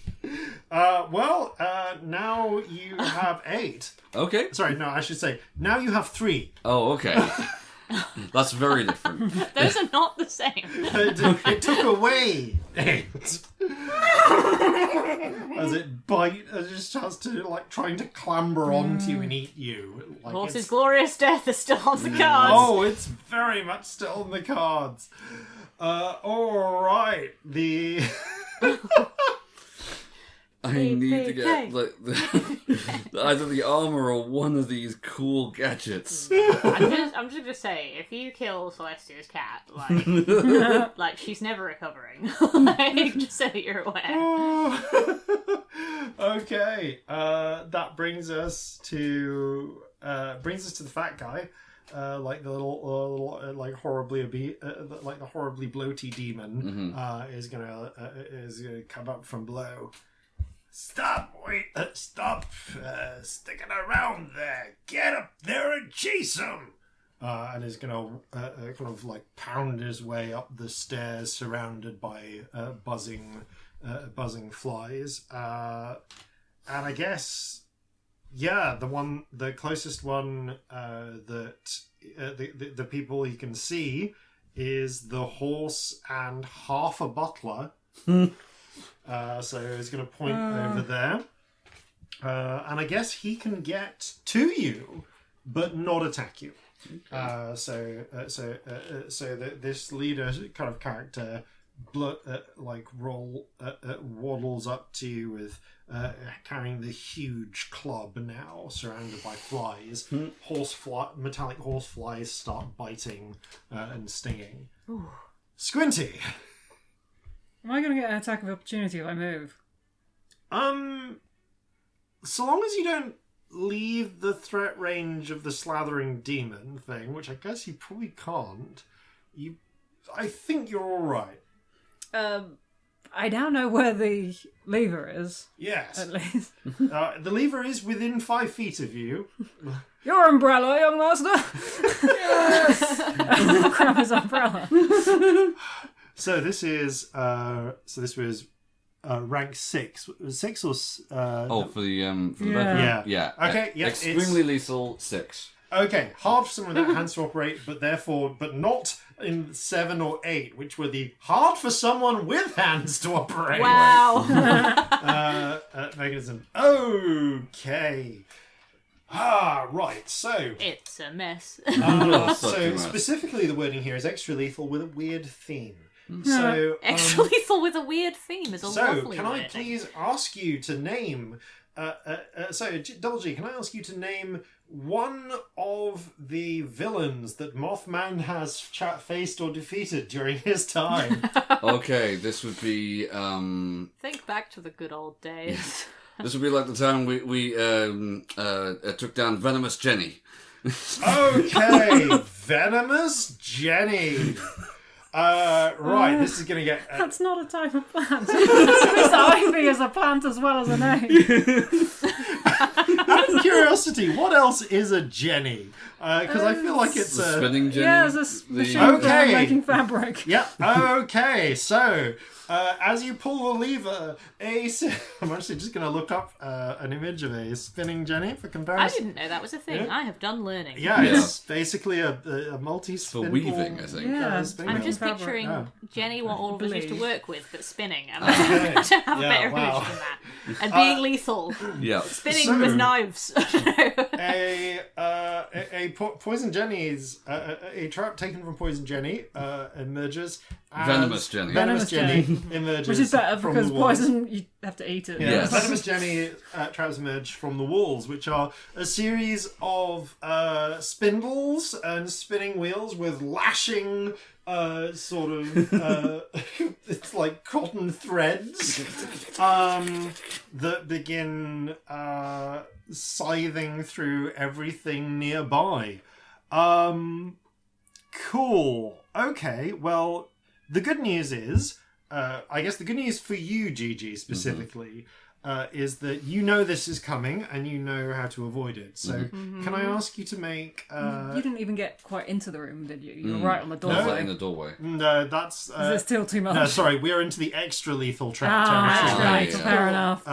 A: Now you have 8.
C: Okay.
A: Sorry, no, I should say now you have 3.
C: Oh, okay. That's very different.
D: Those are not the same.
A: It took away 8. As it just starts to like trying to clamber onto you and eat you. Like
D: Horse's glorious death is still on the cards.
A: Oh, it's very much still in the cards. All right.
C: I need to get like either the armor or one of these cool gadgets.
D: I'm just gonna say, if you kill Celestia's cat, like she's never recovering. Like, just so that you're aware.
A: Okay. That brings us to the fat guy. Like the little like horribly like the horribly bloaty demon is gonna come up from below. Stop sticking around there. Get up there and chase him. And is gonna kind of like pound his way up the stairs, surrounded by buzzing flies. And I guess. Yeah, the closest one that the people you can see is the horse and half a butler. So he's going to point over there. And I guess he can get to you, but not attack you. So this leader kind of character waddles up to you with carrying the huge club now, surrounded by flies. Metallic horse flies start biting and stinging.
B: Ooh.
A: Squinty!
B: Am I going to get an attack of opportunity if I move?
A: So long as you don't leave the threat range of the slathering demon thing, which I guess you probably can't, I think you're alright.
B: I now know where the lever is.
A: Yes.
B: At least.
A: The lever is within 5 feet of you.
B: Your umbrella, young master! Yes! Grab his umbrella.
A: So this was rank 6. 6 or...
C: for the
B: Yeah.
C: Yeah.
A: Okay, yeah.
C: Extremely lethal 6.
A: Okay, hard for someone without hands to operate, but not in 7 or 8, which were the hard for someone with hands to operate.
D: Wow.
A: Mechanism. Okay. Right, so...
D: It's a mess.
C: Such a
A: So
C: mess.
A: specifically the wording here is extra lethal with a weird theme. So,
D: Extra lethal with a weird theme is a lovely
A: can I
D: wording.
A: please ask you to name... Double G, can I ask you to name one of the villains that Mothman has faced or defeated during his time?
C: Okay, this would be
D: Think back to the good old days.
C: this would be like the time we took down Venomous Jenny.
A: Okay, Venomous Jenny. Right, this is going to get...
B: That's not a type of plant. This ivy is a plant as well as a name.
A: Out of curiosity, what else is a Jenny? Because I feel like it's
C: The
A: a...
C: spinning Jenny.
B: Yeah, there's a machine
A: Okay.
B: making fabric.
A: Yeah, okay, so... as you pull the lever, I'm actually just going to look up an image of a spinning Jenny for
D: I
A: comparison.
D: didn't know that was a thing.
A: Yeah.
D: I have done learning.
A: Yeah,
C: Yeah.
A: it's basically a multi-spindle...
C: For weaving, I think.
B: Yeah,
D: I'm just
B: fabric.
D: picturing
A: Yeah.
D: Jenny, what all of us used to
B: Believe.
D: work with, but spinning. And
A: Okay.
D: I don't have a
A: Yeah,
D: better
A: wow.
D: image than that. And being lethal.
C: Yeah.
D: Spinning
A: So-
D: with knives.
A: Poison Jenny is a trap taken from Poison Jenny emerges as
C: Venomous Jenny.
A: Venomous
B: Venomous
A: Jenny emerges,
B: Which is better
A: from
B: because
A: the walls.
B: poison, you have to eat it.
A: Yeah,
C: Yes.
A: Venomous Jenny traps emerge from the walls, which are a series of spindles and spinning wheels with lashing it's like cotton threads that begin scything through everything nearby. Cool. Okay, well, the good news is, I guess the good news for you, Gigi, specifically, is that you know this is coming and you know how to avoid it. So can I ask you to make...
B: You didn't even get quite into the room, did you? You were right on the doorway.
C: Right in the doorway.
A: No, that's...
B: Is it still too much?
A: no, sorry, we are into the extra lethal trap
B: Ah,
A: territory.
B: right,
C: yeah.
B: fair enough.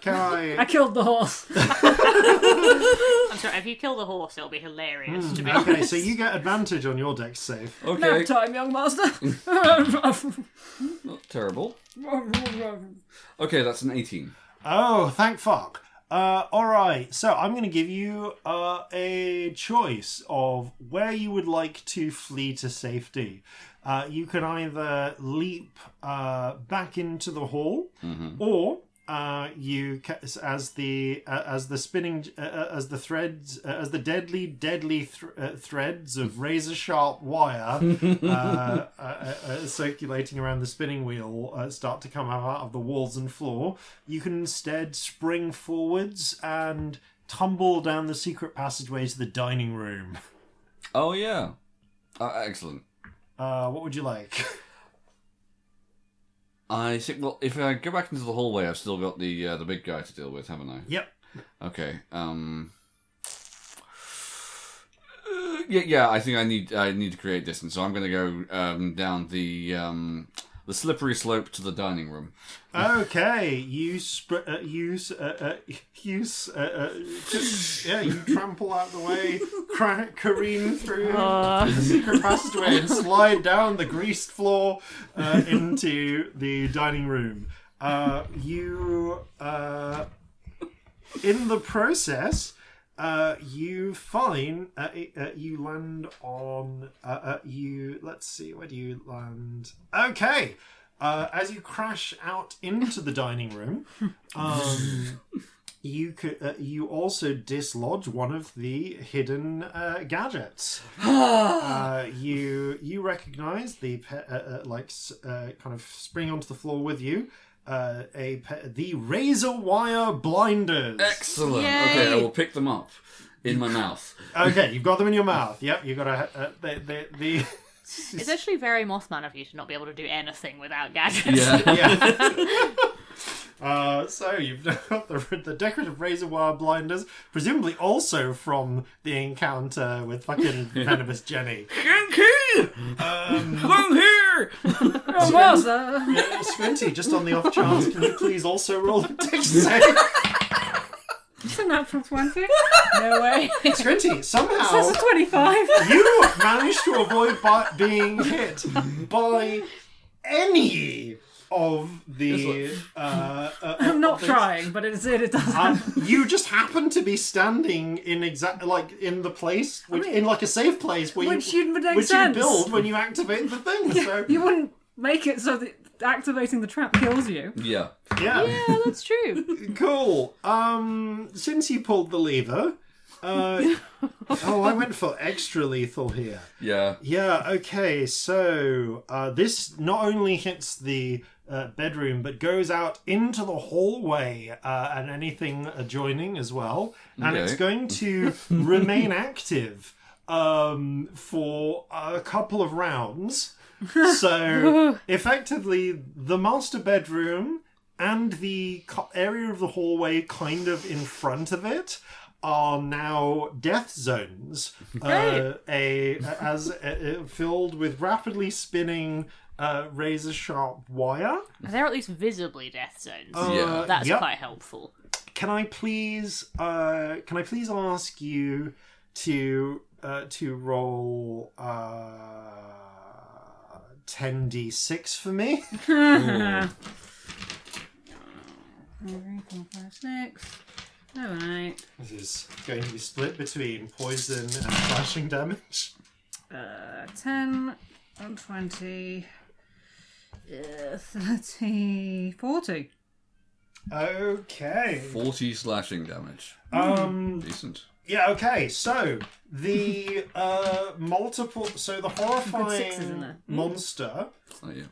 A: Can I...
B: I killed the horse.
D: I'm sorry, if you kill the horse, it'll be hilarious, to be honest.
A: Okay, so you get advantage on your dex save.
C: Okay.
B: Nap time, young master.
C: Not terrible. Okay, that's an 18.
A: Oh, thank fuck. Alright, so I'm going to give you a choice of where you would like to flee to safety. You can either leap back into the hall, or as the deadly threads of razor sharp wire circulating around the spinning wheel start to come out of the walls and floor, you can instead spring forwards and tumble down the secret passageway to the dining room.
C: Oh, yeah. Excellent.
A: What would you like?
C: I think, well, if I go back into the hallway, I've still got the big guy to deal with, haven't I?
A: Yep.
C: Okay. Yeah. I think I need to create distance, so I'm going to go down the slippery slope to the dining room.
A: Okay, you trample out the way, careen through the secret passageway, and slide down the greased floor into the dining room. In the process, you find you land on let's see, where do you land? Okay. As you crash out into the dining room, you also dislodge one of the hidden gadgets. You recognize the kind of spring onto the floor with you. The razor wire blinders.
C: Excellent.
D: Yay.
C: Okay, I will pick them up in my mouth.
A: Okay, you've got them in your mouth. Yep, you got the.
D: It's actually very Mothman of you to not be able to do anything without gadgets.
A: Yeah. So you've got the decorative razor wire blinders, presumably also from the encounter with fucking Venomous Jenny.
C: Come here!
A: Squinty, just on the off chance, can you please also roll a dex save?
B: It's a natural 20.
D: No way.
A: Squinty, somehow
B: That's a 25.
A: you managed to avoid being hit by any of the.
B: I'm not trying, but it does.
A: You just happen to be standing in in the place, in like a safe place where
B: which
A: you build when you activate the thing. So
B: you wouldn't make it so that activating the trap kills you.
C: Yeah.
D: Yeah, that's true.
A: Cool. Since you pulled the lever, I went for extra lethal here.
C: Yeah.
A: Yeah. Okay. So this not only hits the bedroom, but goes out into the hallway and anything adjoining as well, and it's going to remain active for a couple of rounds. So effectively, the master bedroom and the area of the hallway kind of in front of it are now death zones, filled with rapidly spinning razor sharp wire.
D: They're at least visibly death zones.
C: Yeah.
D: That's quite helpful.
A: Can I please ask you to roll 10d6 for me?
B: 3, 4, 5, 6, 7, 8.
A: This is going to be split between poison and slashing damage.
B: 10, 20, 30, 40.
A: Okay.
C: 40 slashing damage. Decent.
A: Yeah, okay, so the the
B: sixes in
A: horrifying
B: there.
A: monster,
C: Oh, yeah.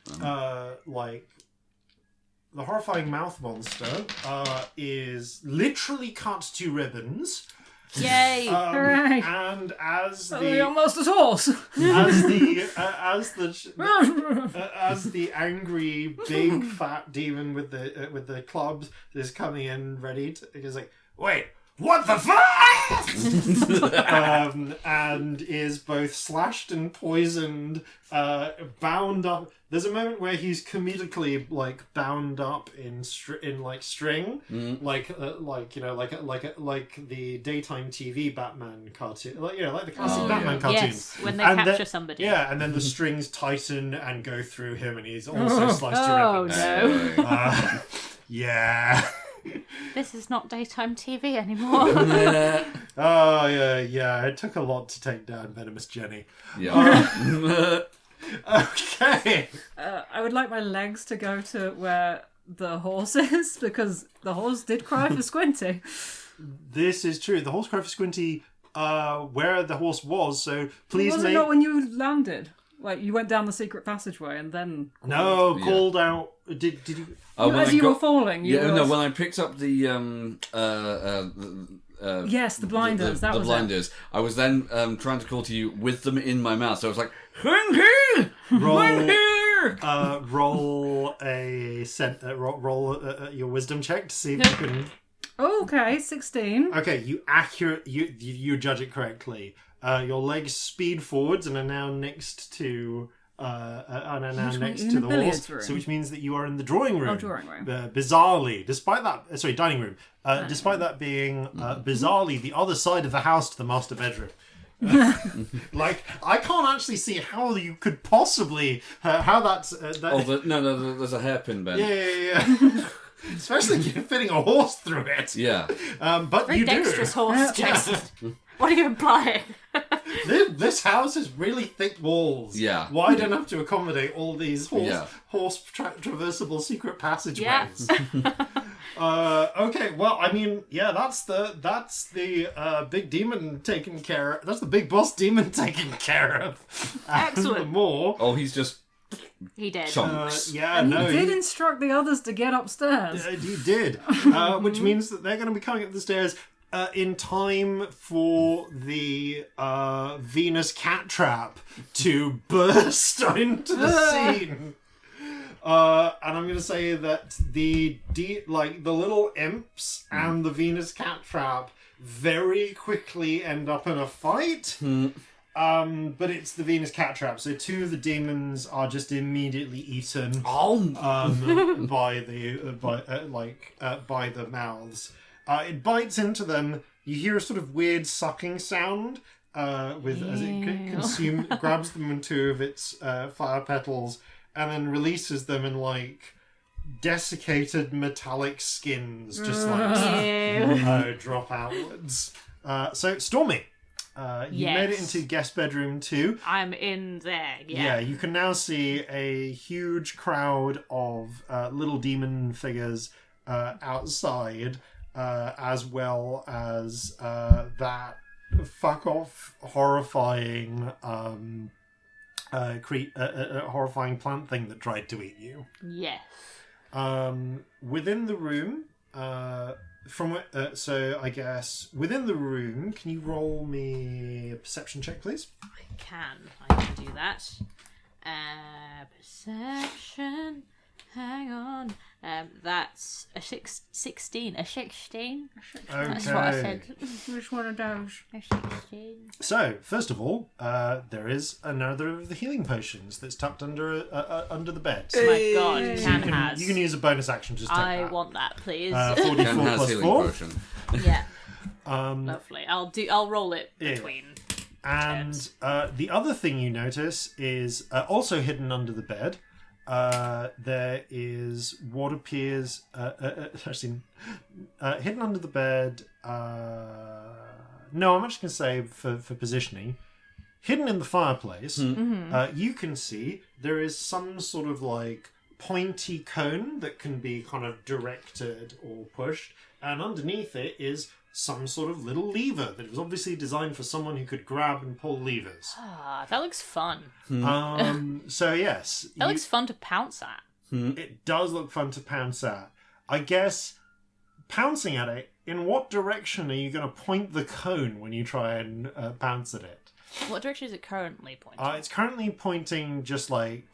A: the horrifying mouth monster, is literally cut to ribbons.
D: Yay!
B: Hooray!
A: And as
B: Your master's horse!
A: as the angry big fat demon with the clubs is coming in ready to, it is like, wait, what the fuck? And is both slashed and poisoned, bound up. There's a moment where he's comedically bound up in string, like the daytime TV Batman cartoon, like the classic Batman cartoon.
D: Yes, when they capture somebody.
A: Yeah, and then the strings tighten and go through him, and he's also sliced to ribbons.
D: No.
A: Yeah.
D: This is not daytime TV anymore.
A: Oh, yeah. It took a lot to take down Venomous Jenny.
C: Yeah.
A: Okay.
B: I would like my legs to go to where the horse is, because the horse did cry for Squinty.
A: This is true. The horse cried for Squinty where the horse was, so please
B: Was it not when you landed? Like, you went down the secret passageway and then...
A: No, called out... Did you...
B: As you were falling,
C: when I picked up the
B: yes, the blinders.
C: The
B: was
C: blinders.
B: it.
C: I was then trying to call to you with them in my mouth. So I was like,
A: roll your wisdom check to see if you can.
B: Okay, 16.
A: Okay, you judge it correctly. Your legs speed forwards and are now next to. The horse, so which means that you are in the drawing room.
B: Oh, drawing room.
A: Bizarrely, despite that, dining room. Despite that being bizarrely the other side of the house to the master bedroom. Like, I can't actually see how you could possibly how that's.
C: There's a hairpin bend.
A: Yeah. Especially if you're fitting a horse through it.
C: Yeah.
A: But
D: Very
A: you
D: dexterous
A: do.
D: horse, Jason. What are you implying?
A: This house has really thick walls.
C: Yeah.
A: Wide enough to accommodate all these traversable secret passageways.
D: Yeah.
A: Okay, well, I mean, yeah, that's the big demon taken care of. That's the big boss demon taken care of.
D: Excellent.
A: More.
C: Oh, he's just
D: He did.
C: chunks.
B: He did instruct the others to get upstairs.
A: He did. Which means that they're going to be coming up the stairs in time for the Venus cat trap to burst into the scene. And I'm going to say that the little imps and the Venus cat trap very quickly end up in a fight. But it's the Venus cat trap, so two of the demons are just immediately eaten by the mouths. It bites into them. You hear a sort of weird sucking sound as it grabs them in two of its fire petals and then releases them in like desiccated metallic skins, just drop outwards. So Stormy. You made it into guest bedroom 2.
D: I'm in there,
A: Yeah, you can now see a huge crowd of little demon figures outside, as well as that fuck-off horrifying horrifying plant thing that tried to eat you.
D: Yes.
A: Within the room... so I guess within the room, can you roll me a perception check, please?
D: I can do that. Perception. Hang on. That's a 16. A 16?
A: Okay.
D: That's what I said.
B: Which one of those?
D: A 16.
A: So, first of all, there is another of the healing potions that's tucked under the bed.
D: Oh my god,
A: You can use a bonus action to just take that.
D: I want that, please.
A: 44
C: Can has
A: plus
C: healing
A: 4.
C: potion.
D: Yeah. Lovely. I'll roll it between.
A: And the other thing you notice is also hidden under the bed. There is what appears hidden under the bed. No, I'm actually going to say for positioning, hidden in the fireplace. You can see there is some sort of like pointy cone that can be kind of directed or pushed, and underneath it is some sort of little lever that was obviously designed for someone who could grab and pull levers.
D: Ah, that looks fun.
A: So yes,
D: That looks fun to pounce at.
A: it does look fun to pounce at. I guess pouncing at it, in what direction are you going to point the cone when you try and pounce at it?
D: What direction is it currently pointing?
A: It's currently pointing just like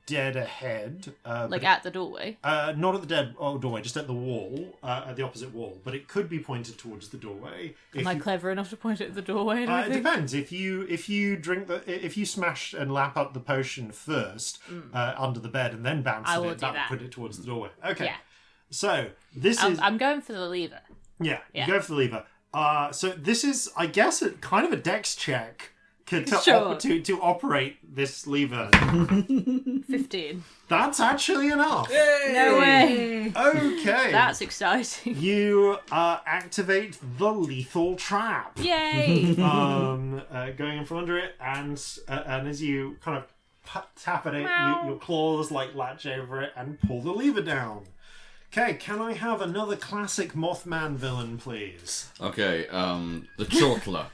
A: dead ahead.
D: Like at the doorway?
A: Not at the doorway, just at the wall, at the opposite wall. But it could be pointed towards the doorway.
D: Am I clever enough to point it at the doorway?
A: It depends. If you smash and lap up the potion first under the bed and then bounce at it, that would put it towards the doorway. Okay.
D: Yeah.
A: So
D: I'm going for the lever.
A: Yeah, you go for the lever. So this is, I guess, kind of a dex check to operate this lever.
D: 15.
A: That's actually enough.
C: Yay!
D: No way.
A: Okay.
D: That's exciting.
A: You activate the lethal trap.
D: Yay!
A: Going in from under it, and as you kind of tap at it, your claws like latch over it and pull the lever down. Okay, can I have another classic Mothman villain, please?
C: Okay, the Chortler.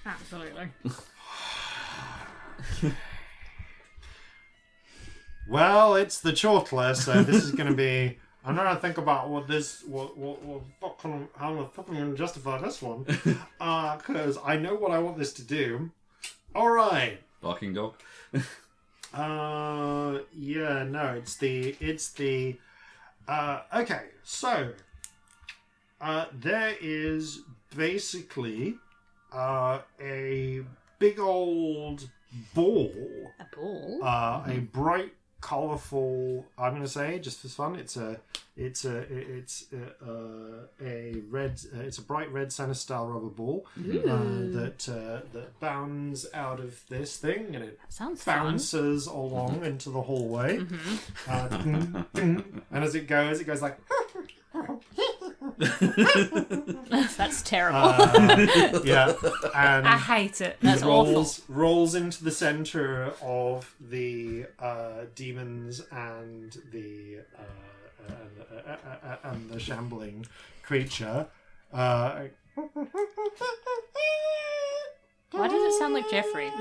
B: Absolutely.
A: Well, it's the Chortler, so this is going to be... I'm trying to think about how the fuck I'm going to justify this one. Because I know what I want this to do. Alright.
C: Barking dog.
A: Yeah, no, it's the okay, so there is basically a big old ball.
D: A ball?
A: A bright colourful. I'm going to say, just for fun, it's a bright red tennis style rubber ball that bounds out of this thing, and it bounces along into the hallway. And as it goes like.
D: That's terrible.
A: Yeah, and
B: I hate it.
D: That's
A: rolls into the center of the demons and the shambling creature.
D: Why does it sound like Jeffrey?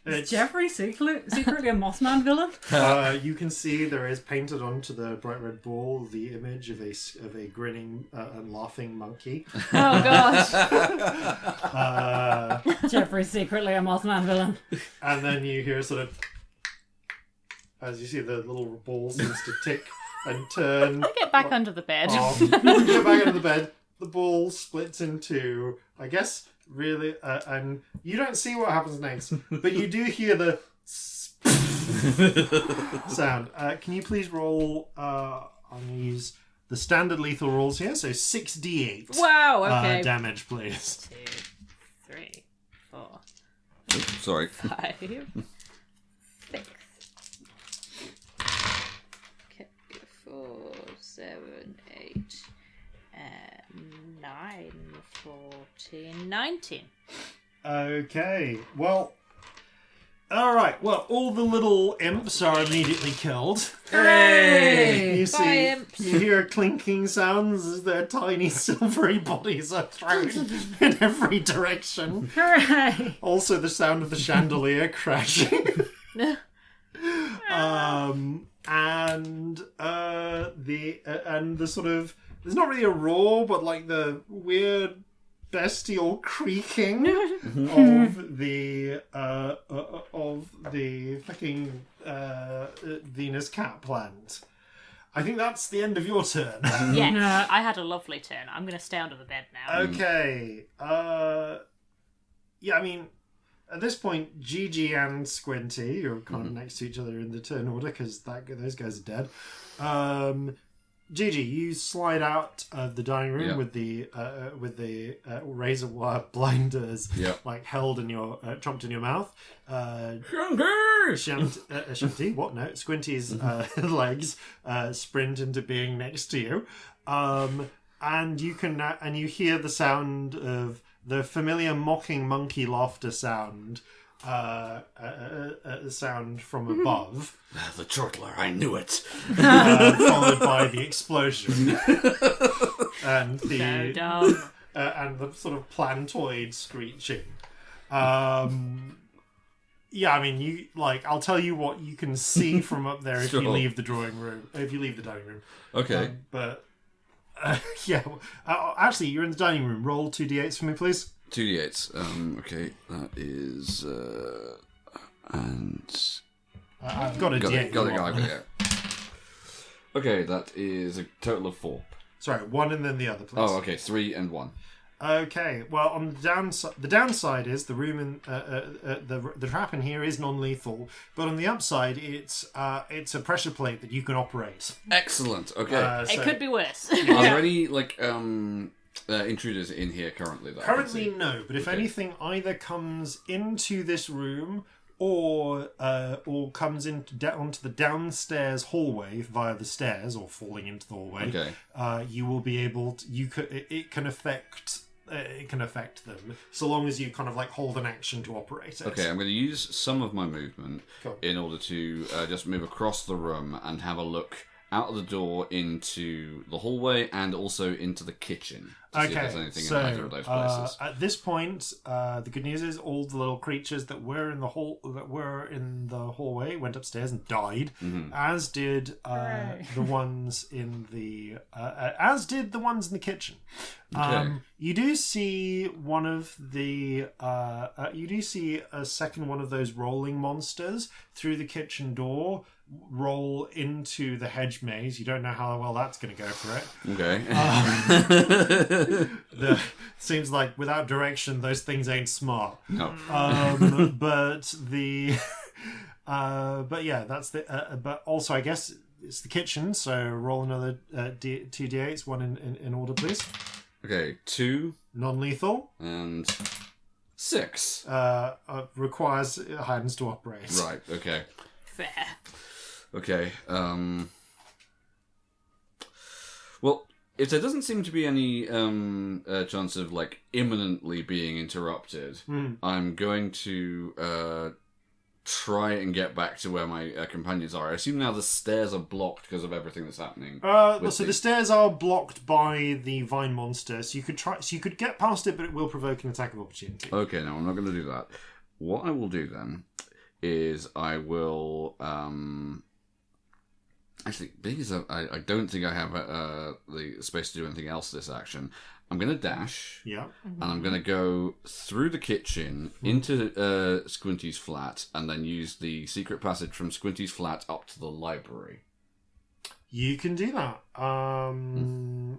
B: Is Jeffrey secretly a Mothman villain?
A: You can see there is painted onto the bright red ball the image of a grinning and laughing monkey.
B: Oh gosh! Jeffrey's secretly a Mothman villain.
A: And then you hear sort of, as you see the little ball seems to tick and turn.
D: I get back under the bed.
A: You get back under the bed. The ball splits into, I guess. Really, and you don't see what happens next, but you do hear the sound. Can you please roll? I'm going to use the standard lethal rolls here, so 6d8.
B: Wow, okay.
A: Damage, please.
D: 2, 3, 4.
C: Sorry.
D: 5, 6. 4, 7, 8. 9, 14, 19.
A: Okay, well... Alright, well, all the little imps are immediately killed.
B: Hooray!
A: You see, you hear clinking sounds as their tiny silvery bodies are thrown in every direction.
B: Hooray!
A: Also the sound of the chandelier crashing. And the sort of... There's not really a roar, but like the weird bestial creaking of the fucking Venus cat plant. I think that's the end of your turn.
D: Yeah, I had a lovely turn. I'm going to stay under the bed now.
A: Okay. Yeah, I mean, at this point, Gigi and Squinty are kind of next to each other in the turn order because those guys are dead. Gigi, you slide out of the dining room with the razor wire blinders, like held in your chomped in your mouth. Shanty, what? No, Squinty's legs sprint into being next to you, and you can and you hear the sound of the familiar mocking monkey laughter sound. Sound from above.
C: The chortler, I knew it.
A: Followed by the explosion and the and the sort of plantoid screeching. Yeah, I mean, you like. I'll tell you what you can see from up there if you leave the drawing room. If you leave the dining room.
C: Okay.
A: But yeah, actually, you're in the dining room. Roll 2d8s for me, please.
C: 2d8s. Okay, that is and
A: I've got a d8.
C: Got it. Okay, that is a total of 4.
A: Sorry, 1 and then the other, please.
C: Oh, okay, 3 and 1.
A: Okay, well, on the downside is the room in the trap in here is non-lethal, but on the upside, it's a pressure plate that you can operate.
C: Excellent. Okay,
D: it could be worse.
C: Are there any like intruders in here currently?
A: Currently, no. But if anything, either comes into this room or comes onto the downstairs hallway via the stairs or falling into the hallway.
C: Okay.
A: You will be able to. It can affect. It can affect them so long as you kind of like hold an action to operate it.
C: Okay, I'm going to use some of my movement in order to just move across the room and have a look out of the door into the hallway and also into the kitchen to see if there's anything in either of those places.
A: At this point, the good news is all the little creatures that were in the hallway went upstairs and died, as did the ones in the kitchen.
C: Okay.
A: You do see one of the you do see a second one of those rolling monsters through the kitchen door roll into the hedge maze. You don't know how well that's going to go for it.
C: Okay.
A: Seems like without direction, those things ain't smart.
C: No.
A: But the But yeah, that's the. But also, I guess it's the kitchen. So roll another 2 d8s, one in order, please.
C: Okay, 2
A: non-lethal
C: and 6.
A: Requires hands to operate.
C: Right. Okay.
D: Fair.
C: Okay. Well, if there doesn't seem to be any chance of like imminently being interrupted, I'm going to try and get back to where my companions are. I assume now the stairs are blocked because of everything that's happening.
A: The stairs are blocked by the vine monster, so you could try. So you could get past it, but it will provoke an attack of opportunity.
C: Okay, no, I'm not going to do that. What I will do then is I will actually, because I don't think I have the space to do anything else this action. I'm going to dash, and I'm going to go through the kitchen into Squinty's flat, and then use the secret passage from Squinty's flat up to the library.
A: You can do that.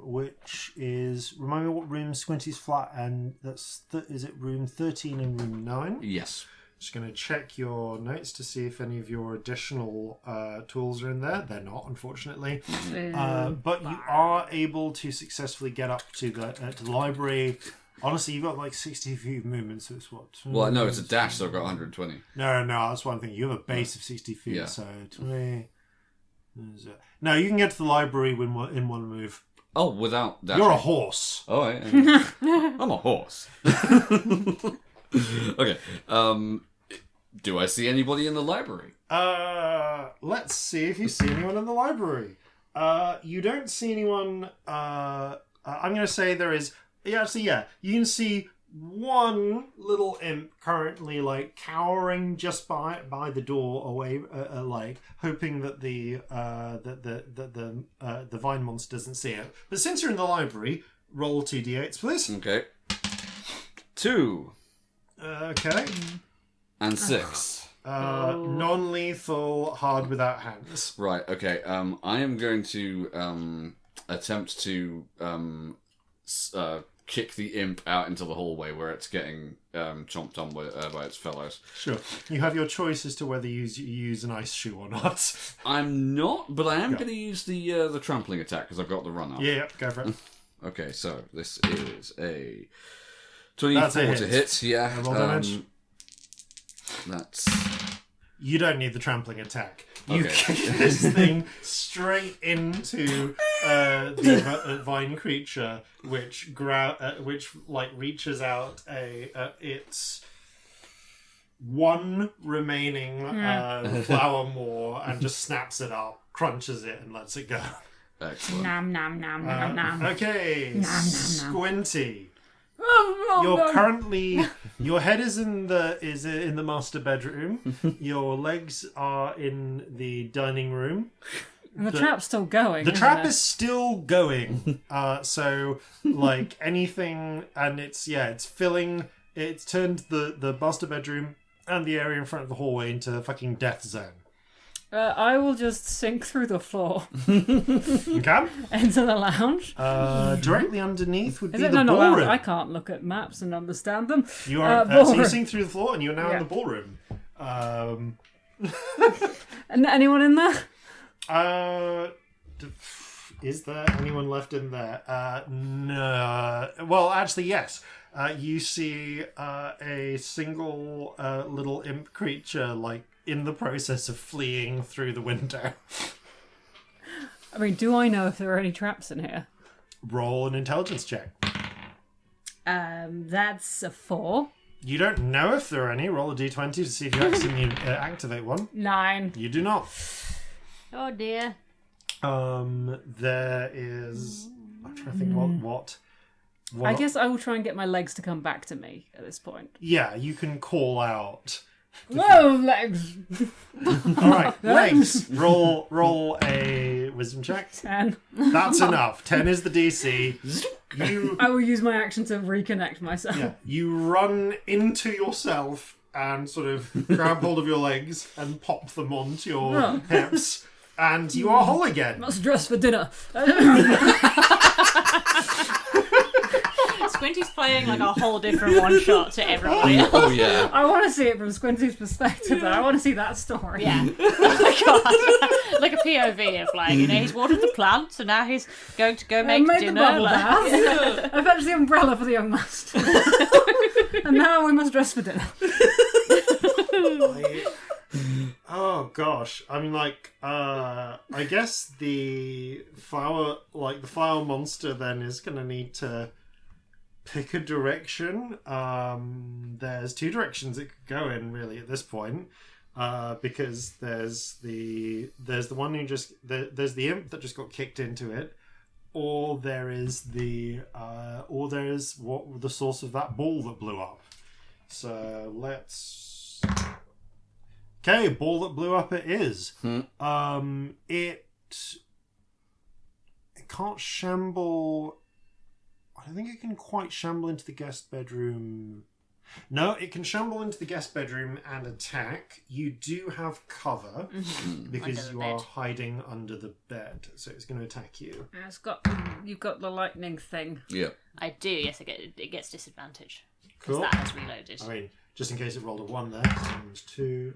A: Which is, remind me what room Squinty's flat, and that's is it room 13 and room 9?
C: Yes.
A: Just going to check your notes to see if any of your additional tools are in there. They're not, unfortunately. But you are able to successfully get up to the library. Honestly, you've got like 60 feet of movement, so it's what?
C: Well, no, it's a dash, so I've got 120.
A: No, that's one thing. You have a base of 60 feet,
C: Yeah.
A: so 20... No, you can get to the library in one move.
C: Oh, without dashing?
A: You're a horse.
C: Oh, I'm a horse. Okay. Do I see anybody in the library?
A: Let's see if you see anyone in the library. You don't see anyone. I'm going to say there is. Yeah, actually, yeah. You can see one little imp currently, like, cowering just by the door, away, like hoping that the vine monster doesn't see it. But since you're in the library, roll 2d8s, please.
C: Okay. 2.
A: Okay.
C: And 6.
A: Non-lethal, hard without hands.
C: Right, okay. I am going to attempt to kick the imp out into the hallway where it's getting chomped on by its fellows.
A: Sure. You have your choice as to whether you use an ice shoe or not.
C: I'm not, but I am going to use the trampling attack because I've got the run up.
A: Yeah, go for it.
C: Okay, so this is a 24 to hit. Yeah.
A: Roll damage.
C: That's...
A: You don't need the trampling attack. You
C: Okay.
A: kick this thing straight into the vine creature, which reaches out its one remaining flower maw and just snaps it up, crunches it, and lets it go.
C: Excellent.
B: Nom nom nom nom nom.
A: Okay,
B: Nom, nom, nom.
A: Squinty.
B: Oh,
A: You're currently, your head is in the master bedroom. Your legs are in the dining room.
B: And the trap's still going.
A: The
B: isn't
A: trap
B: it?
A: is still going. So like anything, and it's filling. It's turned the master bedroom and the area in front of the hallway into a fucking death zone.
B: I will just sink through the floor
A: You can.
B: into the lounge.
A: Directly underneath would
B: Is
A: be
B: it
A: the
B: no lounge?
A: ballroom.
B: I can't look at maps and understand them.
A: You are so
B: ballroom.
A: you're seeing through the floor, and you're now in
B: Yeah.
A: the ballroom.
B: And anyone in there?
A: Is there anyone left in there? No. Well, actually, yes. You see a single little imp creature, like, in the process of fleeing through the window.
B: I mean, do I know if there are any traps in here?
A: Roll an intelligence check.
B: That's a 4.
A: You don't know if there are any. Roll a d20 to see if you accidentally activate one.
B: 9.
A: You do not.
D: Oh dear.
A: There is... I'm trying to think what...
B: I guess I will try and get my legs to come back to me at this point.
A: Yeah, you can call out...
B: Whoa, legs!
A: All right, legs. Roll a wisdom check.
B: 10.
A: That's enough. 10 is the DC.
B: I will use my action to reconnect myself.
A: Yeah, you run into yourself and sort of grab hold of your legs and pop them onto your hips, and you are whole again.
B: Must dress for dinner.
D: Squinty's playing like a whole different one shot to everybody else.
C: Oh yeah.
B: I want to see it from Squinty's perspective, though. I want to see that story.
D: Yeah. Oh my god. Like a POV of like, he's watered the plant, so now he's going to go make
B: made
D: dinner.
B: the bubble bath. I fetched the umbrella for the young master. And now we must dress for dinner.
A: Oh gosh, I mean, like, I guess the flower monster then is gonna need to pick a direction. There's two directions it could go in really at this point, because there's the one who there's the imp that just got kicked into it, or there's what the source of that ball that blew up. So let's. Okay, ball that blew up it is. It can't shamble. I don't think it can quite shamble into the guest bedroom. No, it can shamble into the guest bedroom and attack. You do have cover because you are hiding under the bed, so it's going to attack you.
B: You've got the lightning thing.
C: Yeah.
D: I do, yes, it gets disadvantage.
A: Cool.
D: Because that has reloaded.
A: I mean, just in case it rolled a 1 there. Times 2.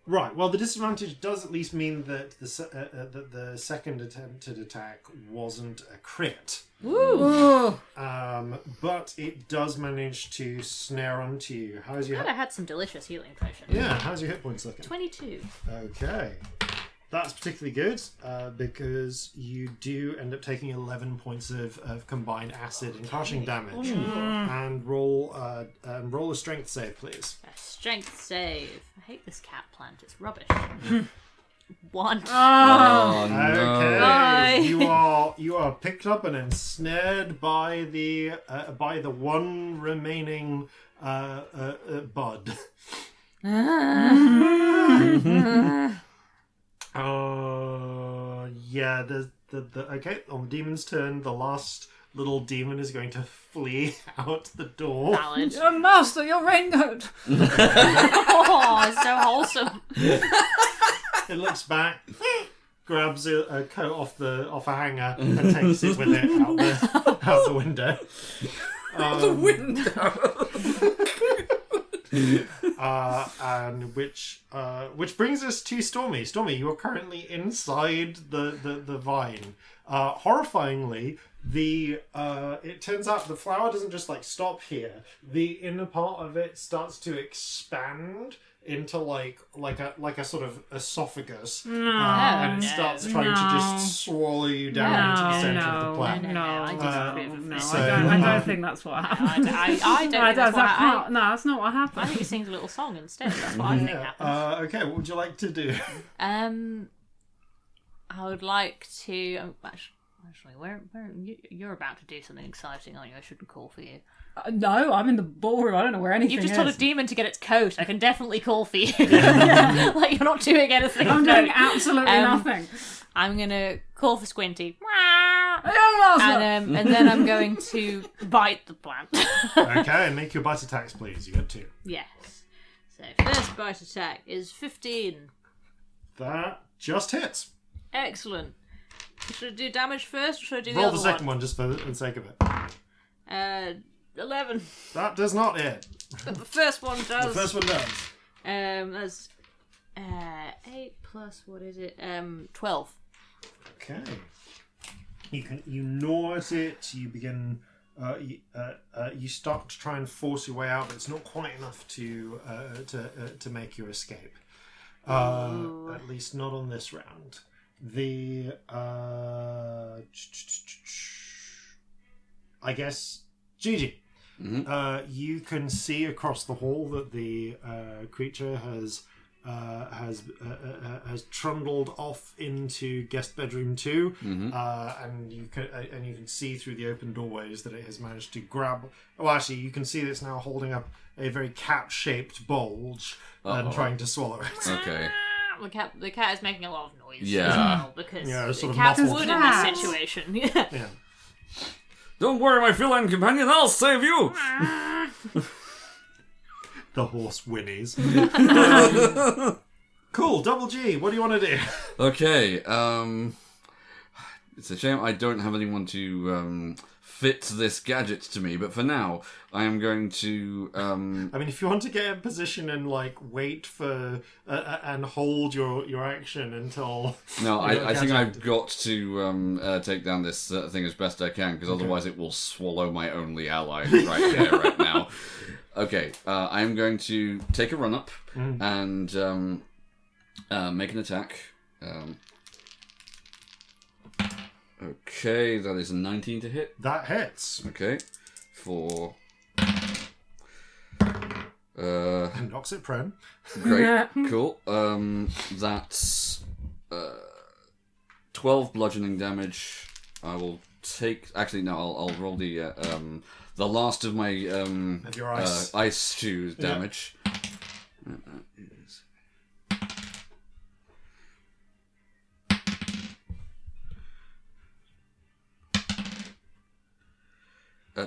A: Right. Well, the disadvantage does at least mean that the second attempted attack wasn't a crit.
B: Woo!
A: But it does manage to snare onto you. How's your?
D: I had some delicious healing potion.
A: Yeah. How's your hit points looking?
D: 22.
A: Okay. That's particularly good because you do end up taking 11 points of combined acid and crushing damage. And roll a strength save, please.
D: A strength save. I hate this cat plant. It's rubbish. 1.
C: Oh
A: Okay.
D: Bye.
A: You are picked up and ensnared by the one remaining bud. Yeah, the okay, on the demon's turn, the last little demon is going to flee out the door.
D: Valid.
B: Young master, your raincoat!
D: Oh, it's so wholesome.
A: It looks back, grabs a coat off a hanger and takes it with it out the window.
C: The window.
A: And which brings us to Stormy. Stormy, you are currently inside the vine. Horrifyingly, it turns out the flower doesn't just like stop here. The inner part of it starts to expand into like a sort of esophagus, and it starts trying to just swallow you down into the centre of the plant.
D: I disapprove of this.
B: I don't think that's what happened.
D: I don't think that's what happened.
B: No, that's not what happened.
D: I think he sings a little song instead. That's what I think happened.
A: Okay, what would you like to do?
D: I would like to... Actually, you're about to do something exciting, aren't you? I shouldn't call for you.
B: No, I'm in the ballroom. I don't know where anything is.
D: You've just told a demon to get its coat. I can definitely call for you. Like, you're not doing anything.
B: I'm doing absolutely nothing.
D: I'm going to call for Squinty.
B: And
D: And then I'm going to bite the plant.
A: Okay, make your bite attacks, please. You got 2.
D: Yes. So, first bite attack is 15.
A: That just hits.
D: Excellent. Should I do damage first, or should I do the
A: Roll
D: other
A: the second one just for the sake of it.
D: 11.
A: That does not hit.
D: But the first one does.
A: The first one does.
D: That's 8 plus, what is it? 12.
A: Okay. You gnaw at it. You begin. You start to try and force your way out, but it's not quite enough to make your escape. At least not on this round. I guess Gigi. Mm-hmm. You can see across the hall that the creature has trundled off into guest bedroom 2, and you can see through the open doorways that it has managed to grab. Well, actually, you can see that it's now holding up a very cat-shaped bulge and trying to swallow it.
C: Okay.
D: The cat is making a lot of noise.
C: Yeah.
D: As well, because
A: sort
D: the
A: of
D: cats
A: muffled.
D: would in this situation.
A: Yeah.
C: Don't worry, my feline companion, I'll save you!
A: The horse whinnies. Cool, Double G, what do you want to do?
C: Okay, it's a shame I don't have anyone to fit this gadget to me. But for now, I am going to...
A: I mean, if you want to get in position and, like, wait for... and hold your action until...
C: No, I think I've got to take down this thing as best I can, because otherwise it will swallow my only ally right here, right now. Okay, I am going to take a run up and make an attack. Okay, that is a 19 to hit.
A: That hits.
C: Okay, for...
A: And knocks it prone.
C: Great, cool. That's 12 bludgeoning damage. I will take... Actually, no, I'll roll the last of my
A: Of your ice.
C: ice shoes damage. That is...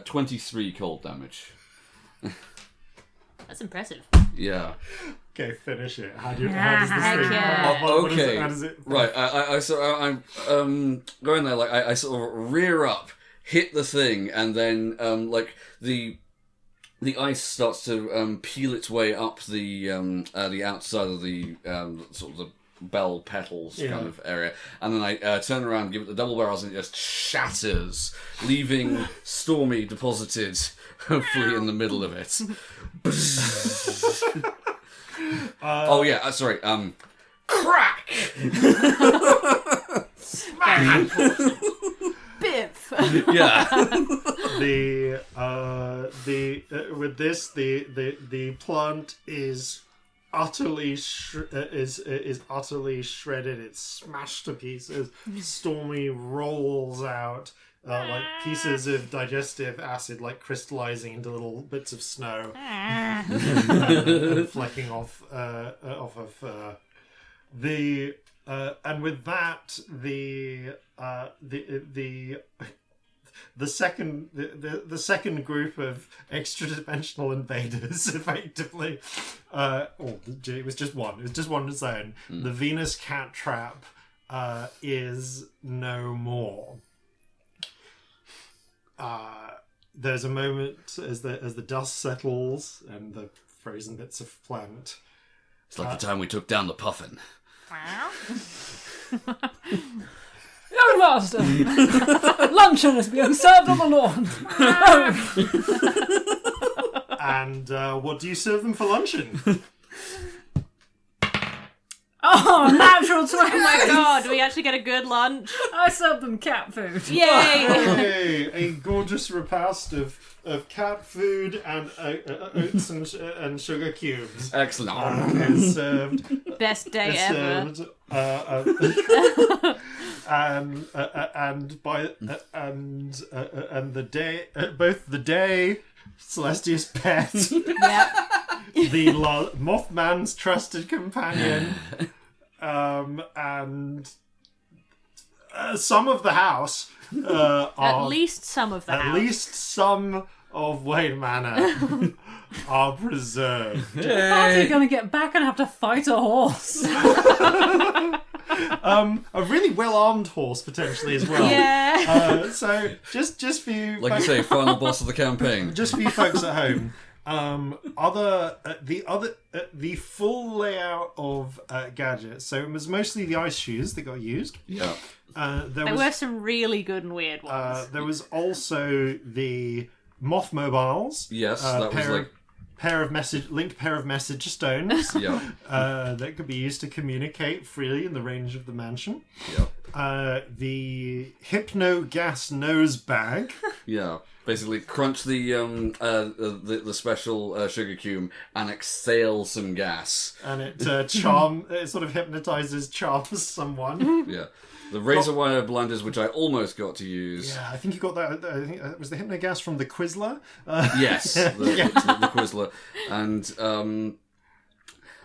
C: 23 cold damage.
D: That's impressive.
C: Yeah.
A: Okay, finish it. How does this
D: Heck
A: thing...
D: yeah.
C: Okay.
A: How does it...
C: Right. I'm going there. Like I sort of rear up, hit the thing, and then like the ice starts to peel its way up the outside of the sort of the bell petals kind of area, and then I turn around, give it the double barrels, and it just shatters, leaving Stormy deposited, hopefully in the middle of it. Oh yeah, sorry. Crack.
D: Biff.
C: Yeah.
A: With this the plant is utterly utterly shredded. It's smashed to pieces. Stormy rolls out like pieces of digestive acid, like crystallizing into little bits of snow, flecking off her fur. And with that, the second group of extra-dimensional invaders, effectively, it was just one. It was just one zone. The Venus cat trap is no more. There's a moment as the dust settles and the frozen bits of plant.
C: It's like the time we took down the puffin.
B: Young master, luncheon is being served on the lawn.
A: And what do you serve them for luncheon?
B: Oh, natural 20.
D: Oh my god, we actually get a good lunch.
B: I serve them cat food.
D: Yay!
A: Okay, a gorgeous repast of cat food and oats and sugar cubes.
C: Excellent.
A: Is served.
D: Best day ever.
A: Served, and the day, both the day, Celestia's pet,
D: Yep.
A: the Mothman's trusted companion, and some of the house.
D: At least some of the
A: At
D: house.
A: least some of Wain Manor are preserved.
B: How's he going to get back and have to fight a horse?
A: A really well-armed horse, potentially, as well.
D: Yeah.
A: So, just for you...
C: Like you say, final boss of the campaign.
A: Just for you folks at home, the full layout of gadgets. So it was mostly the ice shoes that got used.
C: Yeah.
D: There were some really good and weird ones.
A: There was also the moth mobiles.
C: Yes, that was like...
A: linked pair of message stones.
C: Yeah.
A: That could be used to communicate freely in the range of the mansion.
C: Yeah.
A: The hypno gas nose bag.
C: Yeah. Basically, crunch the special sugar cube and exhale some gas.
A: And it it sort of charms someone.
C: Yeah. The razor wire blinders, which I almost got to use.
A: Yeah, I think you got that. I think it was the hypnogas from the Quizler.
C: Yes, the Quizler, and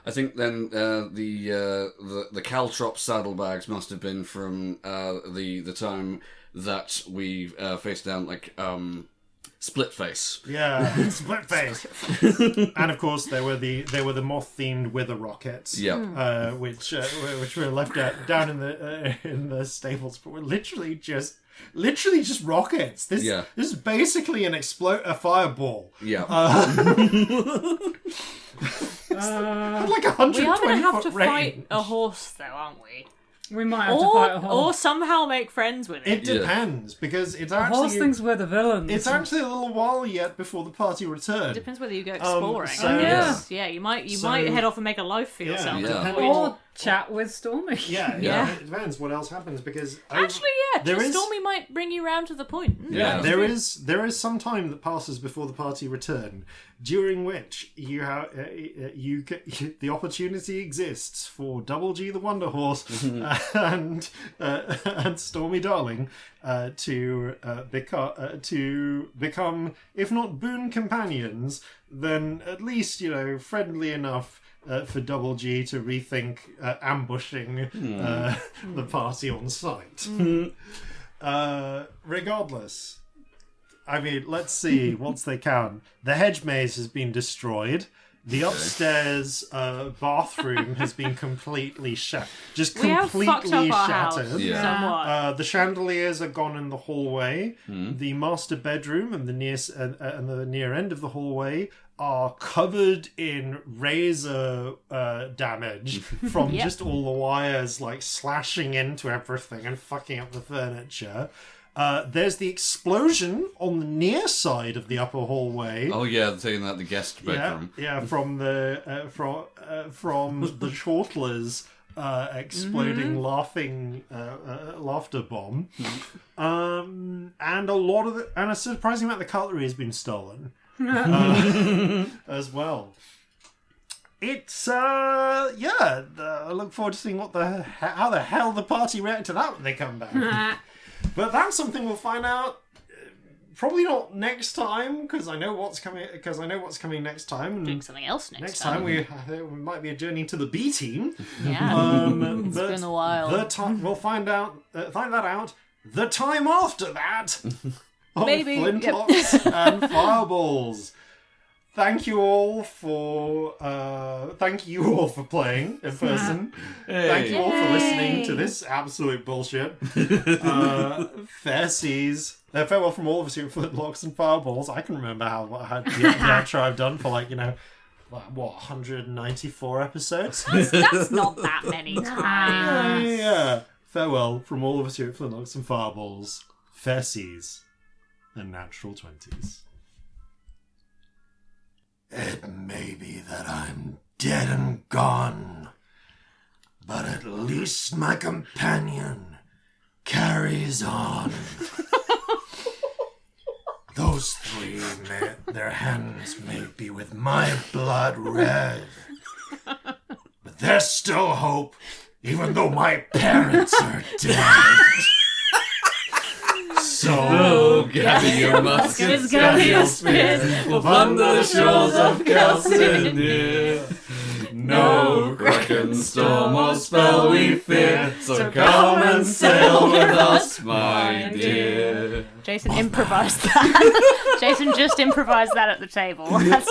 C: I think then the Caltrop saddlebags must have been from the time that we faced down Split Face.
A: Yeah, Split Face. And of course there were the moth themed wither rockets.
C: Yeah.
A: Which were left down in the stables, but were literally just literally just rockets. This is basically a fireball.
C: Yeah.
A: Like 120
D: We are going to have to
A: range.
D: fight a horse, though, aren't we?
B: We might have to fight a horse.
D: Or somehow make friends with it.
A: It depends, because it's
B: The
A: actually...
B: horse thinks we're the villains.
A: It's actually a little while yet before the party return.
D: Depends whether you go exploring.
A: so-
D: Yeah, you might head off and make a life for yourself.
C: Yeah.
B: Or chat with Stormy.
A: Yeah, it depends what else happens, because...
D: Actually,
A: there is-
D: Stormy might bring you round to the point.
C: Yeah.
A: There is some time that passes before the party return, during which you have the opportunity exists for Double G the Wonder Horse and Stormy Darling to become, if not boon companions, then at least friendly enough. For Double G to rethink ambushing the party on site. Regardless, I mean, let's see once they can. The hedge maze has been destroyed. The upstairs bathroom has been completely shattered.
D: We have fucked up our
A: shattered.
D: house
C: Yeah.
A: The chandeliers are gone in the hallway. The master bedroom and the near end of the hallway are covered in razor damage from just all the wires slashing into everything and fucking up the furniture. There's the explosion on the near side of the upper hallway.
C: Oh yeah, taking that the guest bedroom.
A: Yeah, from the chortlers exploding laughter bomb. And a surprising amount of the cutlery has been stolen. As well. It's I look forward to seeing how the hell the party react to that when they come back. But that's something we'll find out probably not next time, because I know what's coming next time.
D: Doing something else
A: next time we might be a journey to the B team.
D: Yeah. It's been a while.
A: We'll find that out the time after that.
D: Maybe.
A: Flintlocks and Fireballs. Thank you all for playing in person.
C: Hey.
A: Thank you all for listening to this absolute bullshit. Farewell from all of us here at Flintlocks and Fireballs. I can remember the outro I've done for 194 episodes.
D: That's not that many times.
A: Yeah. Farewell from all of us here at Flintlocks and Fireballs. Fair seas and natural 20s. It may be that I'm dead and gone, but at least my companion carries on. Those three, their hands may be with my blood red, but there's still hope, even though my parents are dead. So
C: gather your muskets, gather your spears, we'll plunder the shores of Calcinea. No kraken, storm, or spell we fear, so come and sail with us, my dear.
D: Jason improvised that. Jason just improvised that at the table. That's...